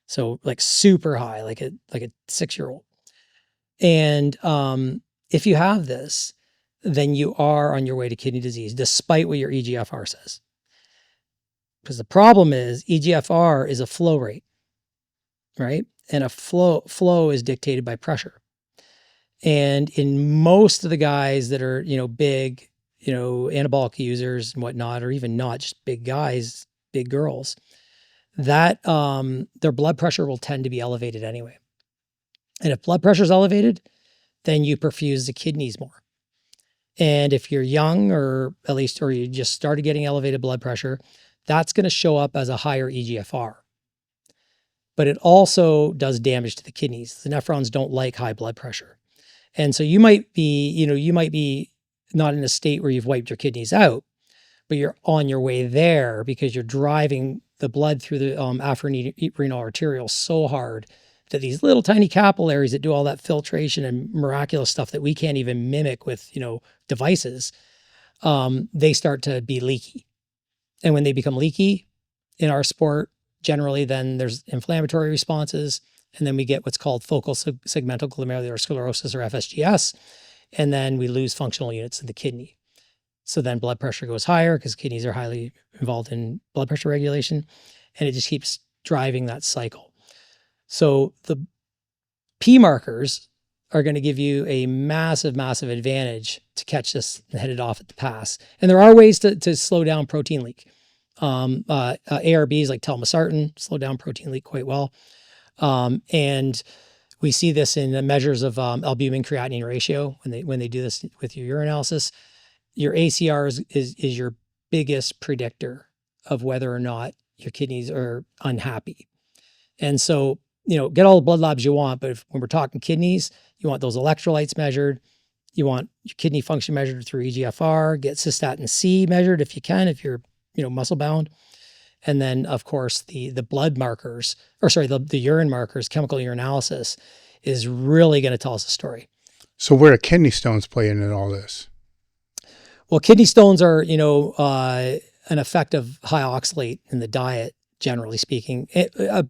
so like super high, like a 6-year-old. And if you have this, then you are on your way to kidney disease, despite what your EGFR says. Because the problem is EGFR is a flow rate, right? And a flow is dictated by pressure. And in most of the guys that are, big, anabolic users and whatnot, or even not just big guys, big girls, that their blood pressure will tend to be elevated anyway. And if blood pressure is elevated, then you perfuse the kidneys more. And if you're young, or you just started getting elevated blood pressure, that's going to show up as a higher EGFR. But it also does damage to the kidneys. The nephrons don't like high blood pressure. And so you might be not in a state where you've wiped your kidneys out, but you're on your way there because you're driving the blood through the afferent-renal arteriole so hard that these little tiny capillaries that do all that filtration and miraculous stuff that we can't even mimic with, devices, they start to be leaky. And when they become leaky in our sport, generally then there's inflammatory responses, and then we get what's called focal segmental glomerular sclerosis, or FSGS, and then we lose functional units in the kidney. So then blood pressure goes higher because kidneys are highly involved in blood pressure regulation, and it just keeps driving that cycle. So the P markers are going to give you a massive, massive advantage to catch this and head it off at the pass. And there are ways to slow down protein leak. ARBs like telmisartan slow down protein leak quite well. And we see this in the measures of albumin creatinine ratio when they do this with your urinalysis. Your ACR is your biggest predictor of whether or not your kidneys are unhappy. And so, get all the blood labs you want, but when we're talking kidneys, you want those electrolytes measured. You want your kidney function measured through EGFR. Get cystatin C measured if you can, if you're muscle bound. And then, of course, the blood markers, the urine markers, chemical urinalysis is really going to tell us a story. So where do kidney stones play into all this? Well, kidney stones are, an effect of high oxalate in the diet, generally speaking. A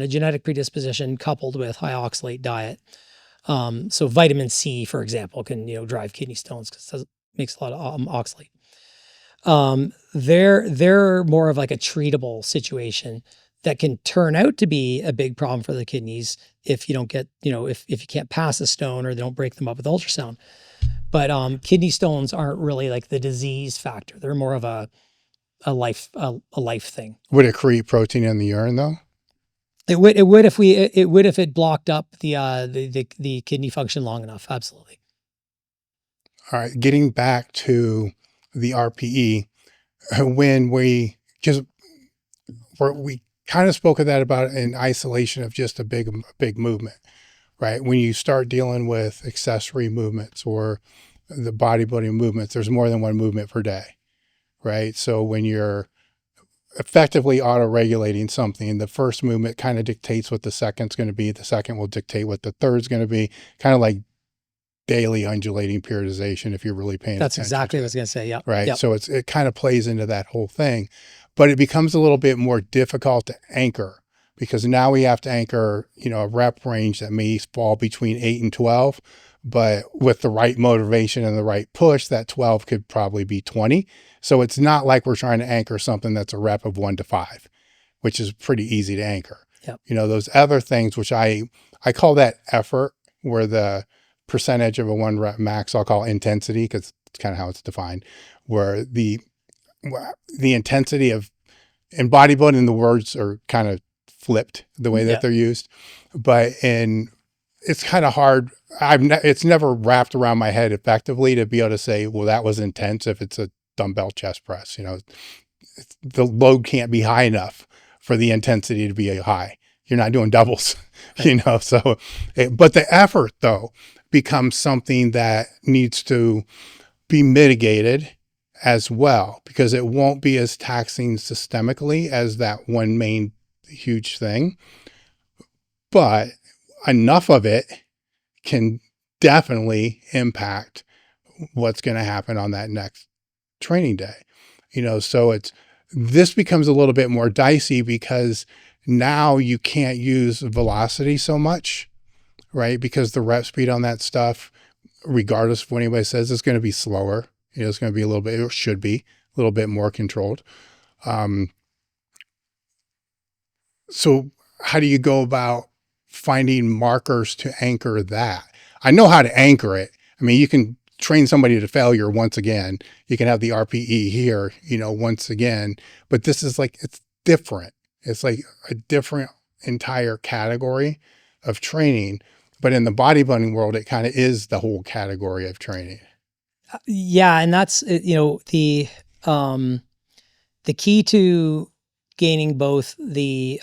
genetic predisposition coupled with high oxalate diet So vitamin C, for example, can, drive kidney stones because it makes a lot of oxalate. They're more of like a treatable situation that can turn out to be a big problem for the kidneys if you don't get, if you can't pass a stone or they don't break them up with ultrasound. But kidney stones aren't really like the disease factor. They're more of a life thing. Would it create protein in the urine though? It would if it blocked up the kidney function long enough. Absolutely. All right, getting back to the RPE, when we kind of spoke of that about in isolation of just a big movement, right? When you start dealing with accessory movements or the bodybuilding movements, there's more than one movement per day, right? So when you're effectively auto-regulating something, the first movement kind of dictates what the second's going to be. The second will dictate what the third's going to be, kind of like daily undulating periodization if you're really paying That's attention. exactly what I was going to say. Yeah. Right. Yep. So it kind of plays into that whole thing, but it becomes a little bit more difficult to anchor because now we have to anchor, a rep range that may fall between 8 and 12, but with the right motivation and the right push, that 12 could probably be 20. So it's not like we're trying to anchor something that's a rep of 1 to 5, which is pretty easy to anchor. Yep. Those other things, which I call that effort, where the percentage of a 1 rep max, I'll call intensity because it's kind of how it's defined, where the intensity of, in bodybuilding, the words are kind of flipped the way that they're used, but it's kind of hard. It's never wrapped around my head effectively to be able to say, well, that was intense if it's a dumbbell chest press. The load can't be high enough for the intensity to be high. You're not doing doubles, so, but the effort though becomes something that needs to be mitigated as well, because it won't be as taxing systemically as that one main huge thing, but enough of it can definitely impact what's going to happen on that next training day. So this becomes a little bit more dicey because now you can't use velocity so much, right? Because the rep speed on that stuff, regardless of what anybody says, is going to be slower. It's going to be a little bit, it should be a little bit more controlled. So how do you go about finding markers to anchor that? I know how to anchor it. I mean, you can train somebody to failure once again. You can have the RPE here, once again, but this is like, it's different. It's like a different entire category of training, but in the bodybuilding world, it kind of is the whole category of training. Yeah. And that's, the key to gaining both the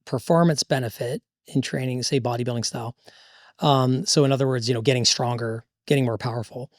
performance benefit in training, say bodybuilding style. So in other words, getting stronger, getting more powerful,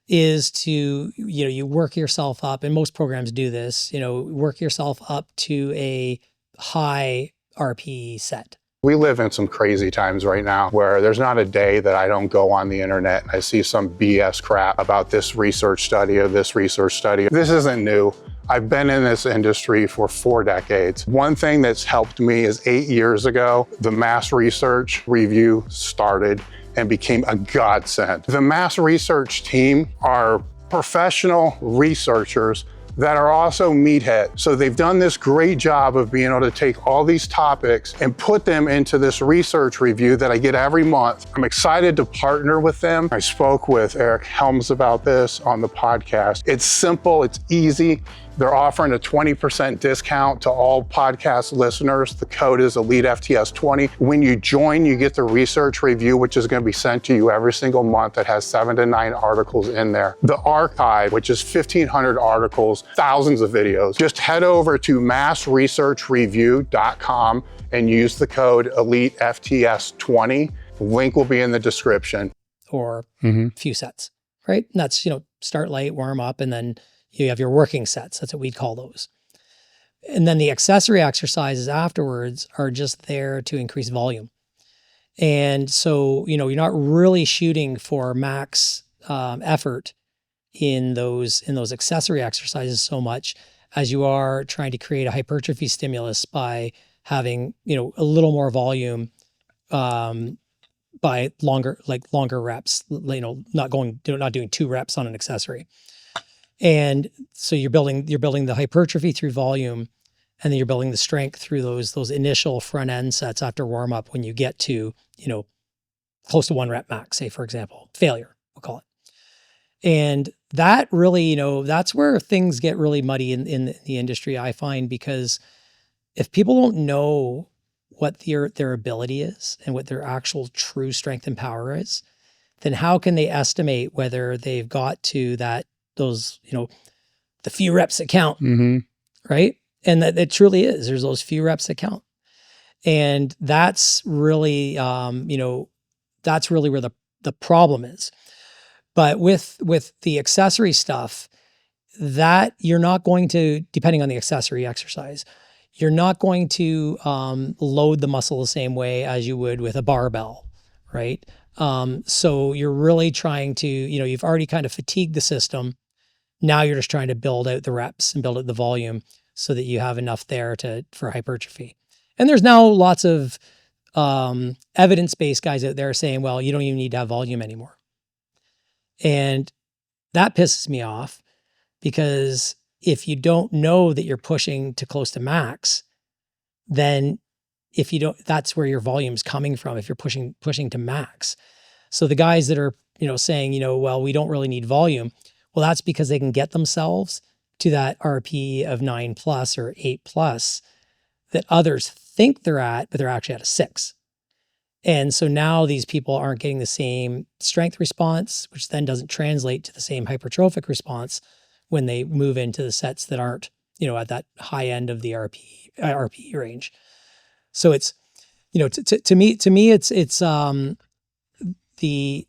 is to, you work yourself up, and most programs do this, work yourself up to a high RPE set. We live in some crazy times right now where there's not a day that I don't go on the internet and I see some BS crap about this research study or this research study. This isn't new. I've been in this industry for 4 decades. One thing that's helped me is 8 years ago, the mass research review started and became a godsend. The mass research team are professional researchers that are also meatheads. So they've done this great job of being able to take all these topics and put them into this research review that I get every month. I'm excited to partner with them. I spoke with Eric Helms about this on the podcast. It's simple, it's easy. They're offering a 20% discount to all podcast listeners. The code is elitefts20. When you join, you get the research review, which is going to be sent to you every single month, that has 7 to 9 articles in there. The archive, which is 1,500 articles, thousands of videos. Just head over to massresearchreview.com and use the code elitefts20. The link will be in the description. Or a few sets, right? And that's, start light, warm up, and then you have your working sets. That's what we'd call those. And then the accessory exercises afterwards are just there to increase volume. And so, you're not really shooting for max effort in those accessory exercises so much as you are trying to create a hypertrophy stimulus by having, a little more volume by longer reps, not doing 2 reps on an accessory. And so you're building the hypertrophy through volume, and then you're building the strength through those initial front end sets after warm up when you get to, close to 1 rep max, say, for example, failure, we'll call it. And that really, that's where things get really muddy in the industry, I find, because if people don't know what their ability is and what their actual true strength and power is, then how can they estimate whether they've got to those, the few reps that count, right? And that it truly is. There's those few reps that count. And that's really, that's really where the problem is. But with the accessory stuff, that you're not going to, depending on the accessory exercise, you're not going to load the muscle the same way as you would with a barbell, right? So you're really trying to, you've already kind of fatigued the system. Now you're just trying to build out the reps and build out the volume so that you have enough there for hypertrophy. And there's now lots of evidence-based guys out there saying, well, you don't even need to have volume anymore. And that pisses me off, because if you don't know that you're pushing to close to max, then if you don't, that's where your volume's coming from, if you're pushing to max. So the guys that are, saying, well, we don't really need volume. Well, that's because they can get themselves to that RP of 9+ or 8+ that others think they're at, but they're actually at a 6. And so now these people aren't getting the same strength response, which then doesn't translate to the same hypertrophic response when they move into the sets that aren't, at that high end of the RPE range. So it's, to me, it's the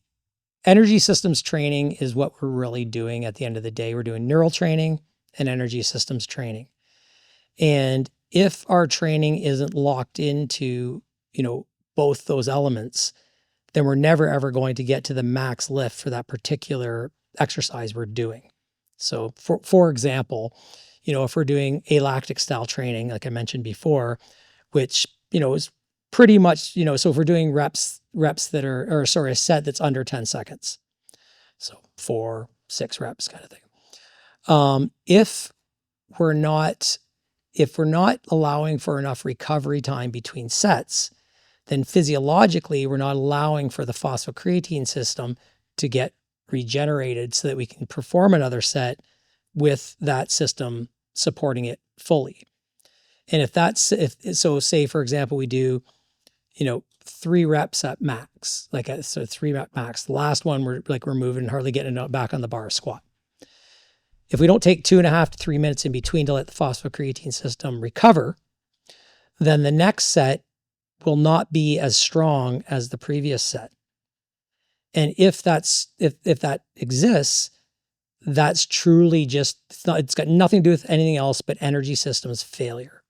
energy systems training is what we're really doing at the end of the day. We're doing neural training and energy systems training. And if our training isn't locked into, both those elements, then we're never, ever going to get to the max lift for that particular exercise we're doing. So for example, if we're doing alactic style training, like I mentioned before, which, is pretty much, so if we're doing reps that are, a set that's under 10 seconds, so 4-6 reps kind of thing. If we're not allowing for enough recovery time between sets, then physiologically, we're not allowing for the phosphocreatine system to get regenerated so that we can perform another set with that system supporting it fully. And so say, for example, we do, 3 reps at max, 3 rep max. The last one, we're moving, hardly getting it back on the bar squat. If we don't take 2.5 to 3 minutes in between to let the phosphocreatine system recover, then the next set will not be as strong as the previous set. And if that exists, that's truly just, it's got nothing to do with anything else but energy systems failure.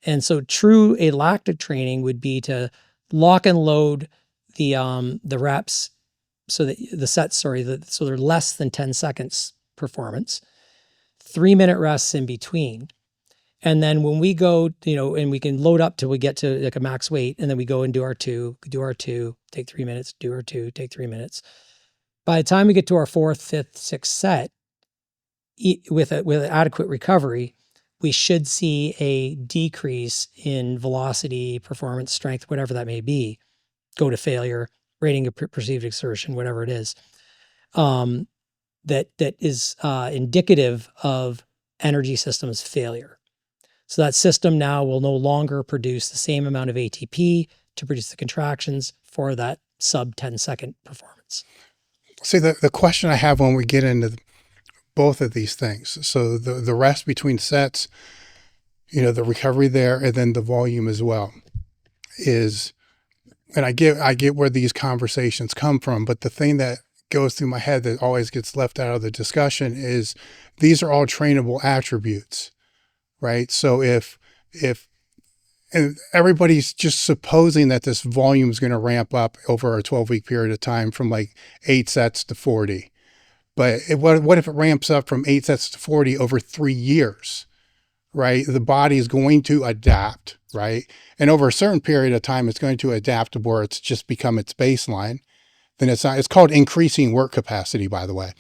And so true alactic training would be to lock and load the reps so that the sets, so they're less than 10 seconds performance, 3-minute rests in between. And then when we go, and we can load up till we get to like a max weight, and then we go and do our 2, take 3 minutes, do our 2, take 3 minutes. By the time we get to our 4th, 5th, 6th set, with adequate recovery, we should see a decrease in velocity, performance, strength, whatever that may be, go to failure, rating of perceived exertion, whatever it is, that is indicative of energy systems failure. So that system now will no longer produce the same amount of ATP to produce the contractions for that sub 10-second performance. See, the question I have when we get into both of these things, so the rest between sets, the recovery there, and then the volume as well, is, and I get where these conversations come from, but the thing that goes through my head that always gets left out of the discussion is these are all trainable attributes. Right. So and everybody's just supposing that this volume is going to ramp up over a 12-week period of time from like 8 sets to 40. But what if it ramps up from 8 sets to 40 over 3 years? right? The body is going to adapt, right? And over a certain period of time, it's going to adapt to where it's just become its baseline. Then it's not, it's called increasing work capacity, by the way,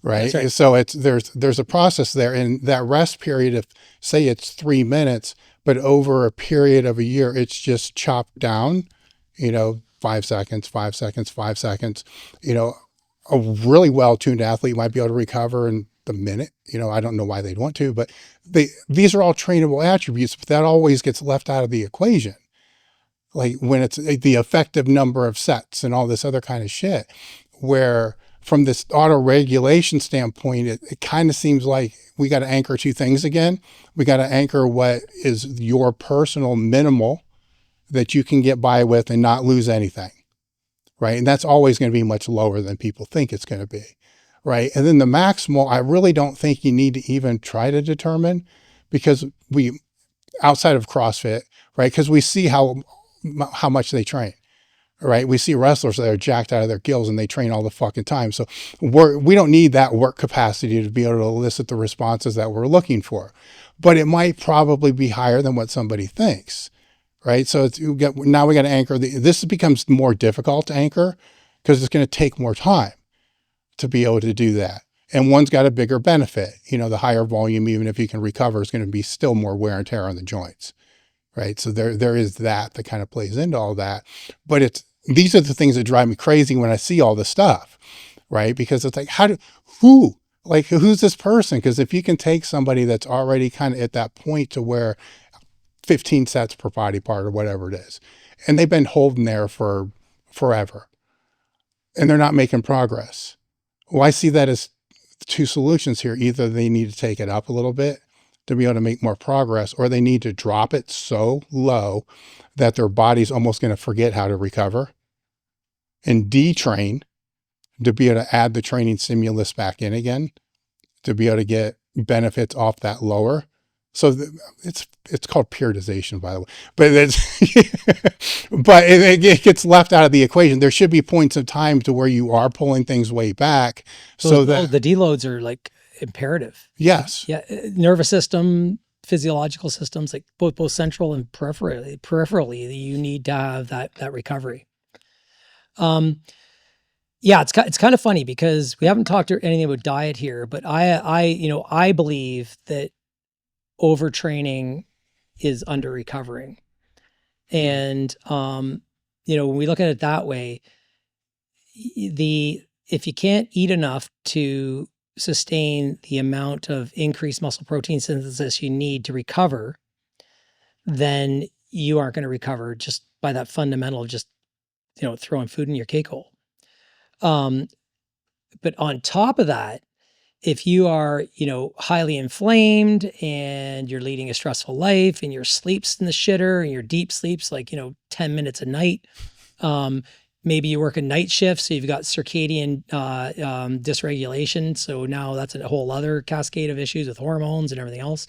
right? That's right. So there's a process there, and that rest period, if say it's 3 minutes, but over a period of a year, it's just chopped down, 5 seconds, 5 seconds, 5 seconds, a really well-tuned athlete might be able to recover in the minute. I don't know why they'd want to, but these are all trainable attributes, but that always gets left out of the equation. Like when it's the effective number of sets and all this other kind of shit, where from this auto regulation standpoint, it kind of seems like we got to anchor two things again. We got to anchor what is your personal minimal that you can get by with and not lose anything. Right. And that's always going to be much lower than people think it's going to be. Right. And then the maximal, I really don't think you need to even try to determine, because outside of CrossFit, right, because we see how much they train, right? We see wrestlers that are jacked out of their gills and they train all the fucking time. So we don't need that work capacity to be able to elicit the responses that we're looking for, but it might probably be higher than what somebody thinks, right? So now we got to anchor. This becomes more difficult to anchor because it's going to take more time to be able to do that. And one's got a bigger benefit. The higher volume, even if you can recover, is going to be still more wear and tear on the joints. Right. So there is that kind of plays into all that. But these are the things that drive me crazy when I see all this stuff. Right. Because it's like, who's this person? Because if you can take somebody that's already kind of at that point to where 15 sets per body part or whatever it is, and they've been holding there for forever and they're not making progress. Well, I see that as two solutions here. Either they need to take it up a little bit to be able to make more progress, or they need to drop it so low that their body's almost going to forget how to recover and detrain to be able to add the training stimulus back in again, to be able to get benefits off that lower. So it's called periodization, by the way, but it gets left out of the equation. There should be points of time to where you are pulling things way back. So that the deloads are like imperative. Yes. Yeah. Nervous system, physiological systems, like both central and peripherally, you need to have that recovery. Yeah, it's kind of funny because we haven't talked anything about diet here, but I believe that overtraining is under recovering. And, when we look at it that way, if you can't eat enough to sustain the amount of increased muscle protein synthesis you need to recover, then you aren't going to recover just by that fundamental, just, throwing food in your cake hole. But on top of that, if you are, highly inflamed and you're leading a stressful life and your sleep's in the shitter and your deep sleep's like, 10 minutes a night, maybe you work a night shift, so you've got circadian dysregulation. So now that's a whole other cascade of issues with hormones and everything else.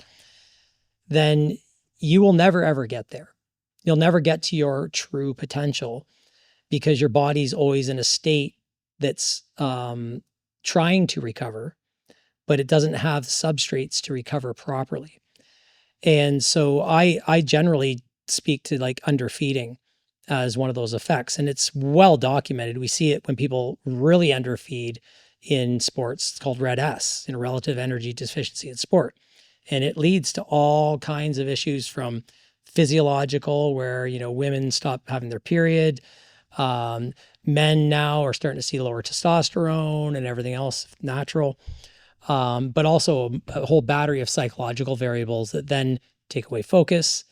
Then you will never, ever get there. You'll never get to your true potential because your body's always in a state that's trying to recover, but it doesn't have substrates to recover properly. And so I generally speak to like underfeeding as one of those effects. And it's well documented. We see it when people really underfeed in sports. It's called red S, relative energy deficiency in sport. And it leads to all kinds of issues from physiological, where, women stop having their period. Men now are starting to see lower testosterone and everything else natural. But also a whole battery of psychological variables that then take away focus.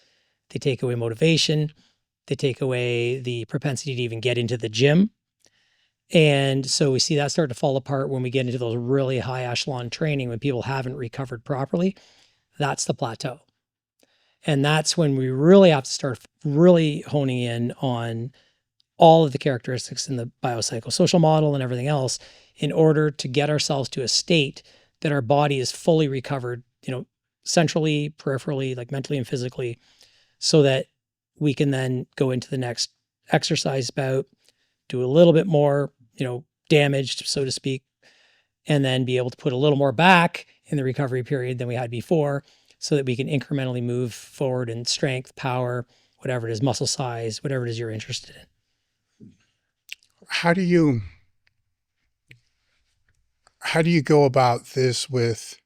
They take away motivation. They take away the propensity to even get into the gym. And so we see that start to fall apart when we get into those really high echelon training, when people haven't recovered properly. That's the plateau. And that's when we really have to start really honing in on all of the characteristics in the biopsychosocial model and everything else in order to get ourselves to a state that our body is fully recovered, centrally, peripherally, like mentally and physically, so that we can then go into the next exercise bout, do a little bit more, damaged, so to speak, and then be able to put a little more back in the recovery period than we had before, so that we can incrementally move forward in strength, power, whatever it is, muscle size, whatever it is you're interested in. How do you go about this with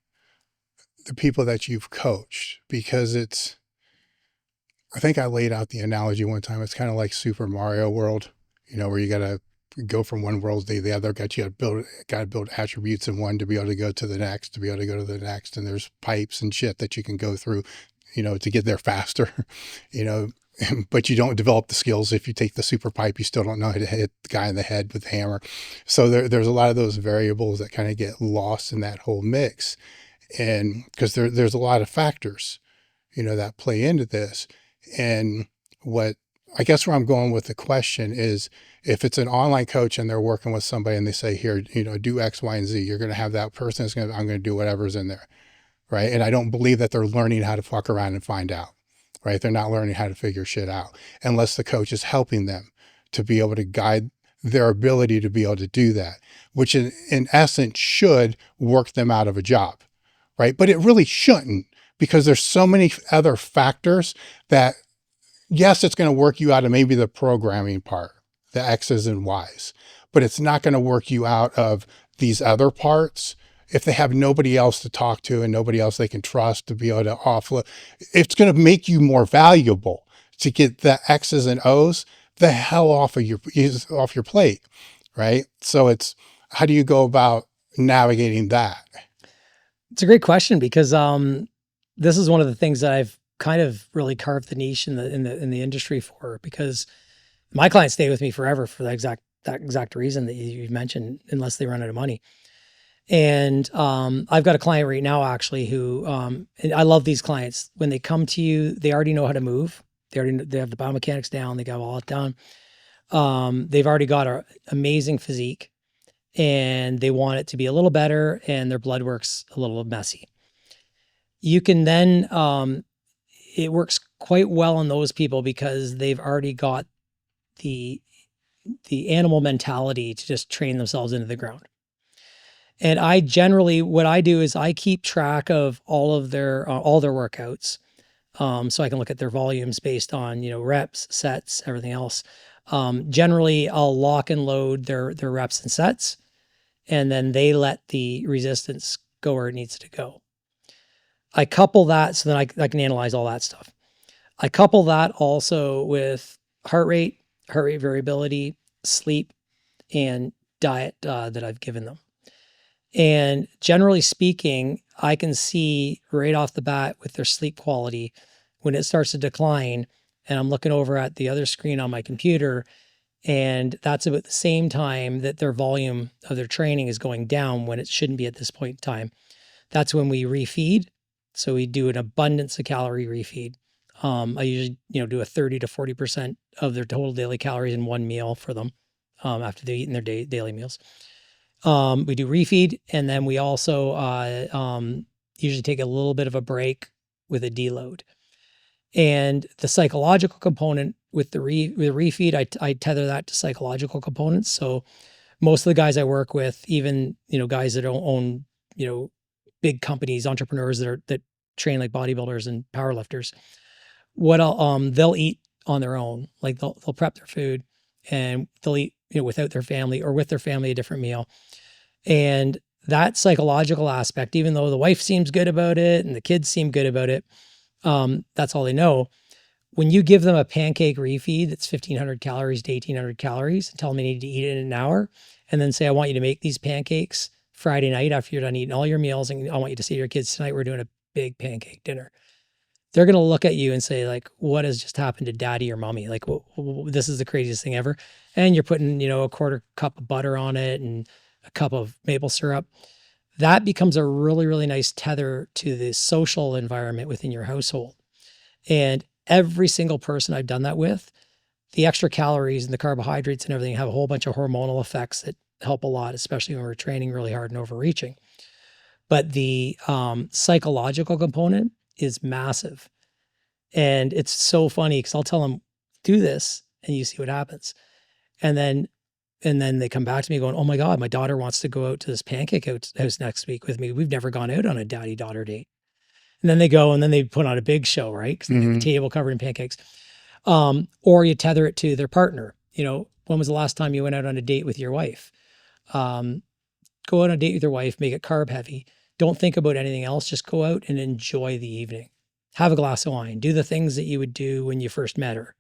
the people that you've coached? Because I think I laid out the analogy one time. It's kind of like Super Mario World, where you got to go from one world to the other. Got to build attributes in one to be able to go to the next, to be able to go to the next. And there's pipes and shit that you can go through, to get there faster, you know, but you don't develop the skills. If you take the super pipe, you still don't know how to hit the guy in the head with the hammer. So there's a lot of those variables that kind of get lost in that whole mix. And because there's a lot of factors, that play into this. And what I guess where I'm going with the question is, if it's an online coach and they're working with somebody and they say, here, do X, Y, and Z, you're going to have that person I'm going to do whatever's in there. Right. And I don't believe that they're learning how to fuck around and find out. Right. They're not learning how to figure shit out unless the coach is helping them to be able to guide their ability to be able to do that, which in essence should work them out of a job. Right. But it really shouldn't, because there's so many other factors that, yes, it's going to work you out of maybe the programming part, the X's and Y's, but it's not going to work you out of these other parts. If they have nobody else to talk to and nobody else they can trust to be able to offload, it's going to make you more valuable to get the X's and O's the hell off your plate. Right. So how do you go about navigating that? It's a great question, because this is one of the things that I've kind of really carved the niche in the industry for, because my clients stay with me forever for that exact reason that you mentioned, unless they run out of money. And I've got a client right now actually who, and I love these clients. When they come to you, they already know how to move. They have the biomechanics down. They got all that done. They've already got an amazing physique, and they want it to be a little better, and their blood work's a little messy. You can then, it works quite well on those people because they've already got the animal mentality to just train themselves into the ground. And what I do is I keep track of all their workouts. So I can look at their volumes based on, reps, sets, everything else. Generally I'll lock and load their reps and sets, and then they let the resistance go where it needs to go. I couple that, so then I can analyze all that stuff. I couple that also with heart rate variability, sleep, and diet that I've given them. And generally speaking, I can see right off the bat with their sleep quality when it starts to decline. And I'm looking over at the other screen on my computer, and that's about the same time that their volume of their training is going down, when it shouldn't be at this point in time. That's when we refeed. So we do an abundance of calorie refeed. I usually, do a 30 to 40% of their total daily calories in one meal for them after they've eaten their daily meals. We do refeed, and then we also usually take a little bit of a break with a deload. And the psychological component with the refeed, I tether that to psychological components. So most of the guys I work with, even guys that don't own big companies, entrepreneurs that train like bodybuilders and powerlifters, they'll eat on their own. Like they'll prep their food, and they'll eat without their family, or with their family, a different meal. And that psychological aspect, even though the wife seems good about it and the kids seem good about it, that's all they know. When you give them a pancake refeed that's 1,500 calories to 1,800 calories and tell them they need to eat it in an hour, and then say, I want you to make these pancakes Friday night after you're done eating all your meals, and I want you to say to your kids, tonight we're doing a big pancake dinner. They're going to look at you and say, like, what has just happened to daddy or mommy? Like, this is the craziest thing ever. And you're putting, a quarter cup of butter on it and a cup of maple syrup. That becomes a really, really nice tether to the social environment within your household. And every single person I've done that with, the extra calories and the carbohydrates and everything have a whole bunch of hormonal effects that help a lot, especially when we're training really hard and overreaching. But the psychological component is massive. And it's so funny because I'll tell them, do this and you see what happens. And then they come back to me going, oh my God, my daughter wants to go out to this pancake house next week with me. We've never gone out on a daddy-daughter date. And then they go and then they put on a big show, right? Because they have a table covered in pancakes. Or you tether it to their partner. You know, when was the last time you went out on a date with your wife? Go out on a date with your wife, make it carb heavy. Don't think about anything else. Just go out and enjoy the evening. Have a glass of wine. Do the things that you would do when you first met her.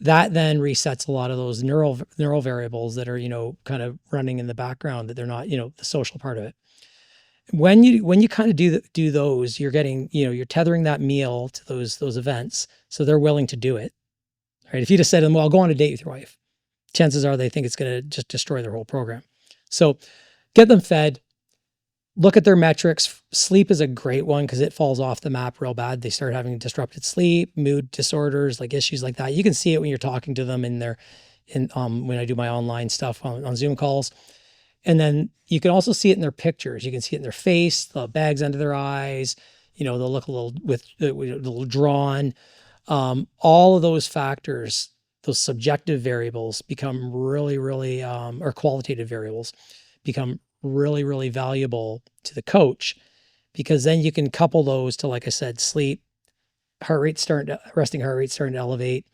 That then resets a lot of those neural variables that are, you know, kind of running in the background, that they're not, you know, the social part of it. When you kind of do those, you're getting, you know, you're tethering that meal to those events, so they're willing to do it. Right? If you just said to them, "Well, I'll go on a date with your wife," chances are they think it's going to just destroy their whole program. So get them fed, look at their metrics. Sleep is a great one because it falls off the map real bad. They start having disrupted sleep, mood disorders, like issues like that. You can see it when you're talking to them when I do my online stuff on Zoom calls. And then you can also see it in their pictures. You can see it in their face, the bags under their eyes, you know, they'll look a little drawn. All of those factors, those subjective variables become really, really, or qualitative variables become really, really valuable to the coach, because then you can couple those to, like I said, sleep, resting heart rate starting to elevate.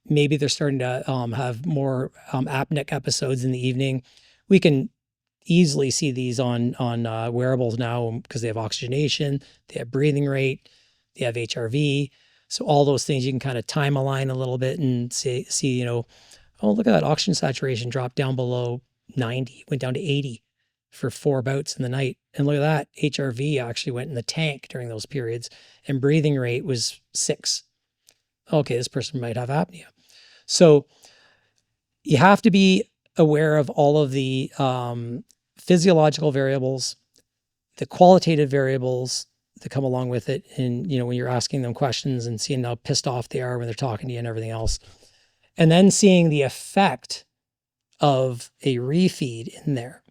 Maybe they're starting to have more apneic episodes in the evening. We can easily see these on wearables now because they have oxygenation, they have breathing rate, they have HRV. So all those things you can kind of time align a little bit and see, you know, oh, look at that, oxygen saturation dropped down below 90, went down to 80 for 4 bouts in the night. And look at that, HRV actually went in the tank during those periods, and breathing rate was 6. Okay, this person might have apnea. So you have to be aware of all of the physiological variables, the qualitative variables that come along with it. And, you know, when you're asking them questions and seeing how pissed off they are when they're talking to you and everything else, and then seeing the effect of a refeed in there.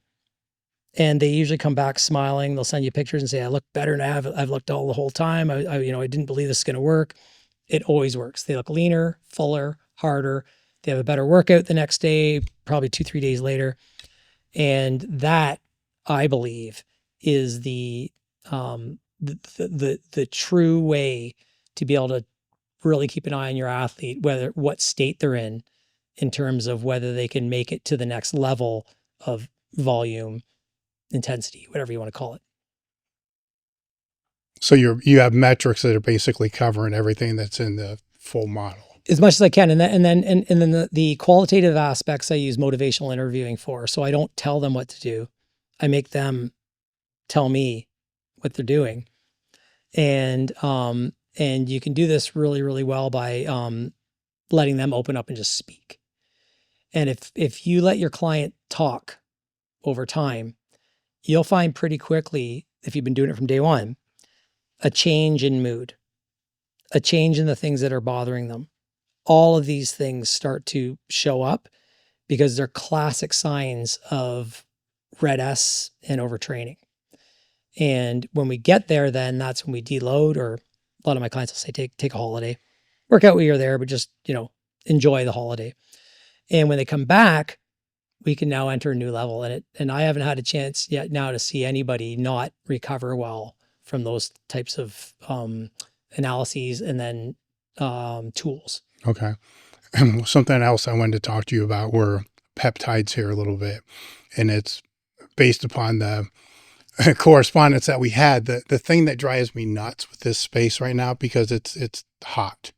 And they usually come back smiling. They'll send you pictures and say, "I look better than I've looked all the whole time. I didn't believe this is going to work." It always works. They look leaner, fuller, harder. They have a better workout the next day, probably 2-3 days later. And that, I believe, is the true way to be able to really keep an eye on your athlete, what state they're in terms of whether they can make it to the next level of volume, intensity, whatever you want to call it. So you have metrics that are basically covering everything that's in the full model. As much as I can. And then the qualitative aspects I use motivational interviewing for. So I don't tell them what to do. I make them tell me what they're doing. And you can do this really, really well by letting them open up and just speak. And if you let your client talk over time, you'll find pretty quickly, if you've been doing it from day one, a change in mood, a change in the things that are bothering them. All of these things start to show up because they're classic signs of red S and overtraining. And when we get there, then that's when we deload, or a lot of my clients will say, take a holiday, work out while you're there, but just, you know, enjoy the holiday. And when they come back, we can now enter a new level in it. And I haven't had a chance yet now to see anybody not recover well from those types of analyses and then tools. Okay. Something else I wanted to talk to you about were peptides here a little bit. And it's based upon the correspondence that we had. The thing that drives me nuts with this space right now, because it's hot,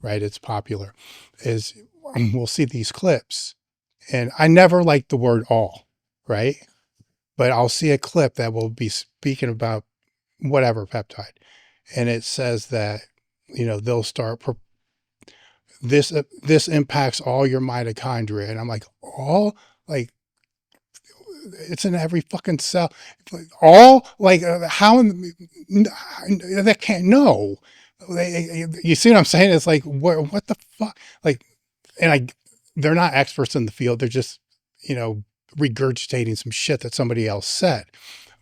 right? It's popular, is we'll see these clips. And I never like the word all, right? But I'll see a clip that will be speaking about whatever peptide. And it says that, you know, they'll start, this impacts all your mitochondria. And I'm like, all? Like, it's in every fucking cell. All? Like, how? That can't, no. You see what I'm saying? It's like, what the fuck? Like, and they're not experts in the field. They're just, you know, regurgitating some shit that somebody else said.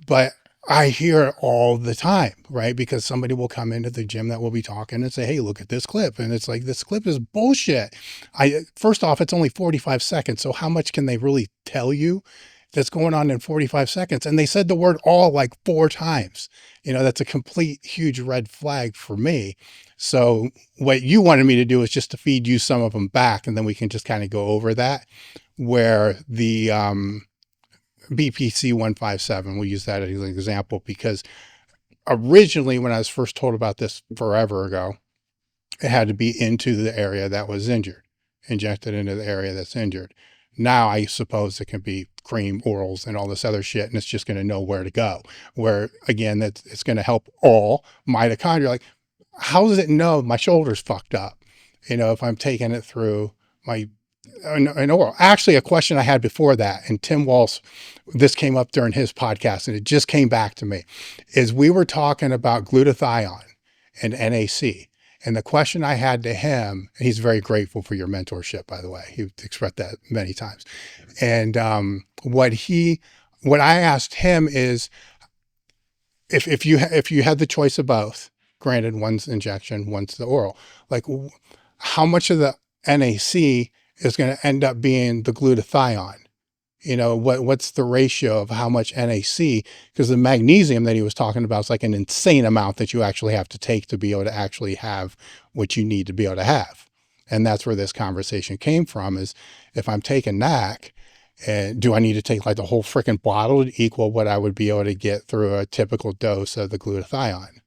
But I hear it all the time, right? Because somebody will come into the gym that will be talking and say, "Hey, look at this clip." And it's like, this clip is bullshit. First off, it's only 45 seconds. So how much can they really tell you? that's going on in 45 seconds. And they said the word all like 4 times. You know, that's a complete huge red flag for me. So what you wanted me to do is just to feed you some of them back, and then we can just kind of go over that, where the BPC 157, we'll use that as an example, because originally when I was first told about this forever ago, it had to be into the area that was injured, injected into the area that's injured. Now I suppose it can be cream, orals, and all this other shit, and it's just going to know where to go. Where again, that it's going to help all mitochondria. Like, how does it know my shoulder's fucked up? You know, if I'm taking it through my an oral. Actually, a question I had before that, and Tim Walsh, this came up during his podcast, and it just came back to me, is we were talking about glutathione and NAC. And the question I had to him, and he's very grateful for your mentorship, by the way. He expressed that many times. And what I asked him is, if you had the choice of both, granted one's injection, one's the oral, like how much of the NAC is going to end up being the glutathione? You know, what's the ratio of how much NAC? Because the magnesium that he was talking about is like an insane amount that you actually have to take to be able to actually have what you need to be able to have. And that's where this conversation came from, is if I'm taking NAC, and do I need to take like the whole freaking bottle to equal what I would be able to get through a typical dose of the glutathione?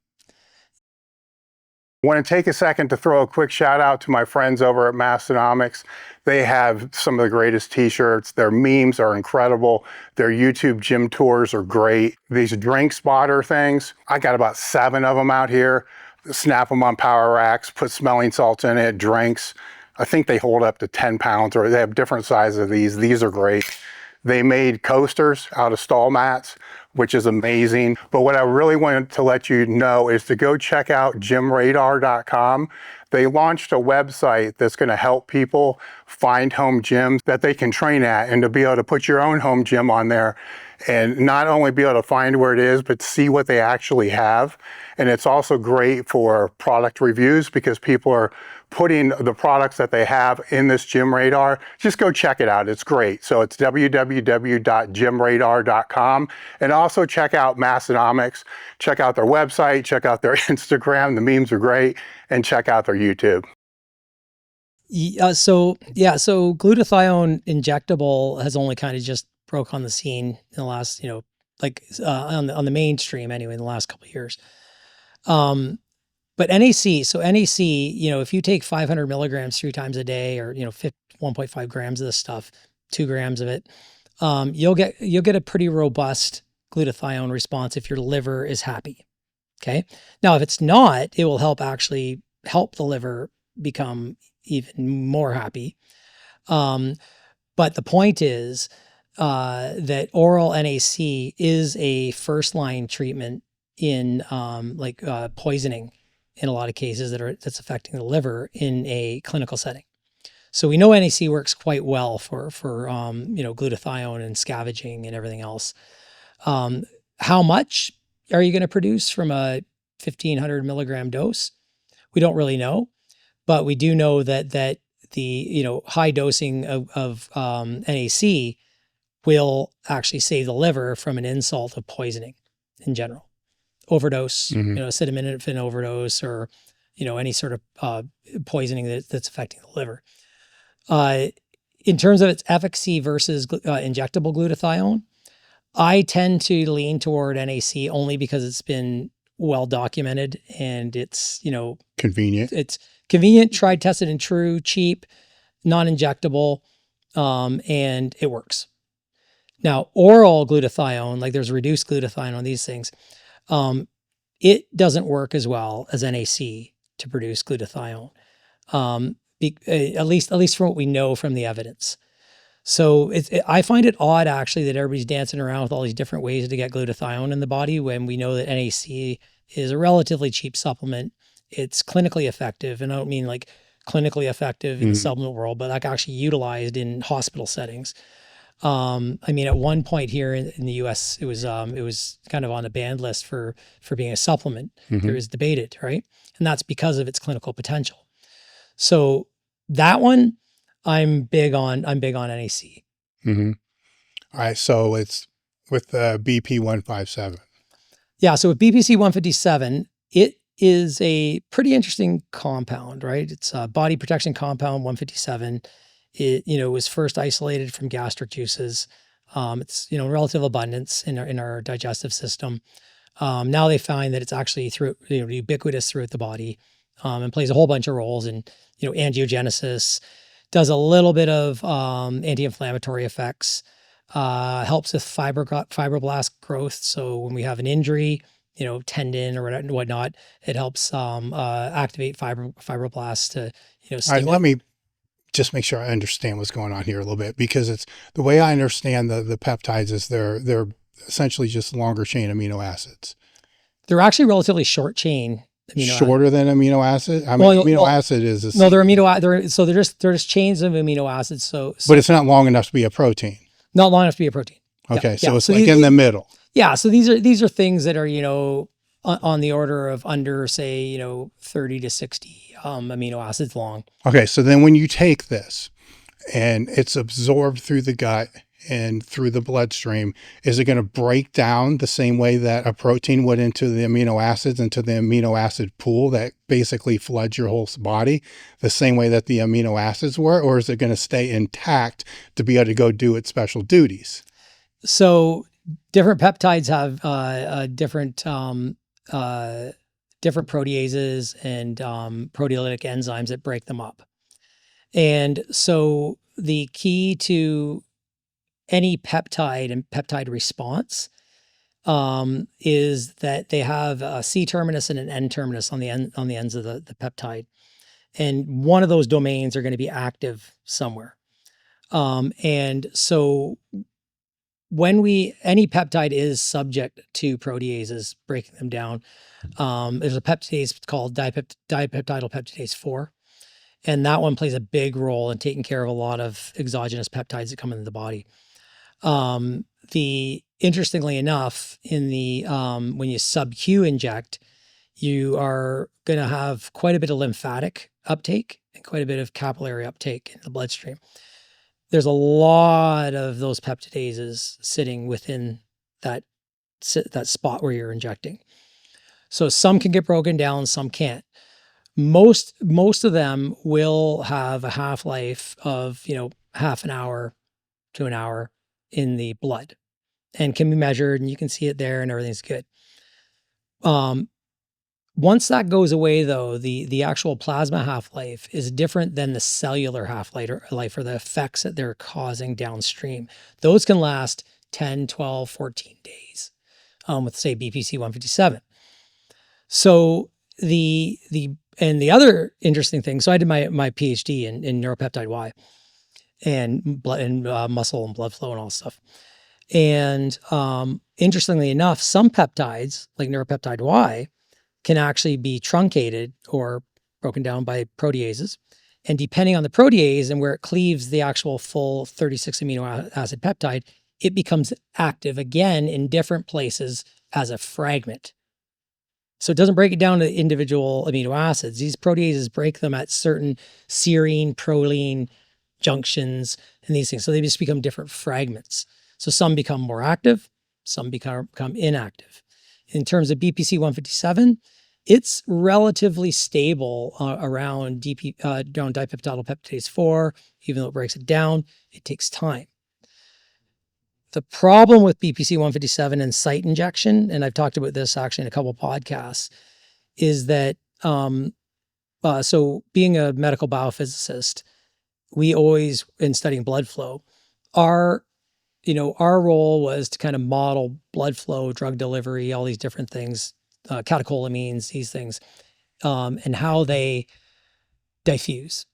I want to take a second to throw a quick shout out to my friends over at Mastonomics. They have some of the greatest t-shirts. Their memes are incredible. Their YouTube gym tours are great. These drink spotter things, I got about 7 of them out here. Snap them on power racks, put smelling salts in it, drinks. I think they hold up to 10 pounds, or they have different sizes of these. These are great. They made coasters out of stall mats, which is amazing. But what I really wanted to let you know is to go check out gymradar.com. They launched a website that's going to help people find home gyms that they can train at, and to be able to put your own home gym on there and not only be able to find where it is, but see what they actually have. And it's also great for product reviews, because people are putting the products that they have in this Gym Radar. Just go check it out. It's great. So it's www.gymradar.com. And also check out Mastonomics. Check out their website, check out their Instagram. The memes are great. And check out their YouTube. So glutathione injectable has only kind of just broke on the scene in the last, like on the mainstream anyway, in the last couple of years. But NAC, if you take 500 milligrams 3 times a day, or 1.5 grams of this stuff, 2 grams of it, you'll get a pretty robust glutathione response if your liver is happy. Okay. Now, if it's not, it will help the liver become even more happy. But the point is that oral NAC is a first line treatment in poisoning in a lot of cases that's affecting the liver in a clinical setting. So we know NAC works quite well for glutathione and scavenging and everything else. How much are you going to produce from a 1,500 milligram dose? We don't really know, but we do know that the high dosing of NAC will actually save the liver from an insult of poisoning in general. Overdose, acetaminophen overdose, or any sort of poisoning that's affecting the liver. In terms of its efficacy versus injectable glutathione, I tend to lean toward NAC only because it's been well documented and it's convenient. It's convenient, tried, tested, and true, cheap, non-injectable, and it works. Now, oral glutathione, like there's reduced glutathione on these things, it doesn't work as well as NAC to produce glutathione, at least from what we know from the evidence. So I find it odd actually that everybody's dancing around with all these different ways to get glutathione in the body when we know that NAC is a relatively cheap supplement. It's clinically effective, and I don't mean like clinically effective in the supplement world, but like actually utilized in hospital settings. At one point here in the US, it was kind of on a banned list for being a supplement. It was debated, right? And that's because of its clinical potential. So that one, I'm big on NAC. All right, so it's with the BP157. Yeah. So with BPC 157, it is a pretty interesting compound, right? It's a body protection compound 157. It, was first isolated from gastric juices. It's, relative abundance in our digestive system. Now they find that it's actually ubiquitous throughout the body, and plays a whole bunch of roles in, angiogenesis, does a little bit of anti-inflammatory effects, helps with fibroblast growth. So when we have an injury, tendon or whatnot, it helps activate fibroblasts to, All right, stimulate. let me just make sure I understand what's going on here a little bit, because it's the way I understand the peptides is they're essentially just longer chain amino acids. They're actually relatively short chain Shorter than amino acid. Acid is a no, they're just chains of amino acids. So but it's not long enough to be a protein. Not long enough to be a protein. Okay, so it's like in the middle. Yeah, so these are things that are on the order of under, say, 30 to 60 amino acids long. Okay, so then when you take this and it's absorbed through the gut and through the bloodstream, is it going to break down the same way that a protein would into the amino acids, into the amino acid pool that basically floods your whole body, the same way that the amino acids were? Or is it going to stay intact to be able to go do its special duties? So different peptides have different proteases and proteolytic enzymes that break them up. And so the key to any peptide and peptide response is that they have a C terminus and an N terminus on the ends of the peptide. And one of those domains are going to be active somewhere. And so when any peptide is subject to proteases breaking them down, there's a peptidase called dipeptidyl peptidase 4. And that one plays a big role in taking care of a lot of exogenous peptides that come into the body. Interestingly enough, in the when you sub-Q inject, you are going to have quite a bit of lymphatic uptake and quite a bit of capillary uptake in the bloodstream. There's a lot of those peptidases sitting within that spot where you're injecting. So some can get broken down, some can't. Most of them will have a half-life of, half an hour to an hour in the blood, and can be measured, and you can see it there, and everything's good. Once that goes away, though, the actual plasma half-life is different than the cellular half-life or the effects that they're causing downstream. Those can last 10, 12, 14 days with, say, BPC 157. So the other interesting thing, so I did my PhD in neuropeptide Y and blood and muscle and blood flow and all this stuff. And interestingly enough, some peptides, like neuropeptide Y, can actually be truncated or broken down by proteases. And depending on the protease and where it cleaves the actual full 36 amino acid peptide, it becomes active again in different places as a fragment. So it doesn't break it down to individual amino acids. These proteases break them at certain serine, proline junctions and these things. So they just become different fragments. So some become more active, some become inactive. In terms of BPC 157, it's relatively stable around dipeptidyl peptidase 4. Even though it breaks it down, it takes time. The problem with BPC 157 and site injection, and I've talked about this actually in a couple of podcasts, is that so being a medical biophysicist, we always, in studying blood flow, our role was to kind of model blood flow, drug delivery, all these different things, catecholamines, these things, and how they diffuse.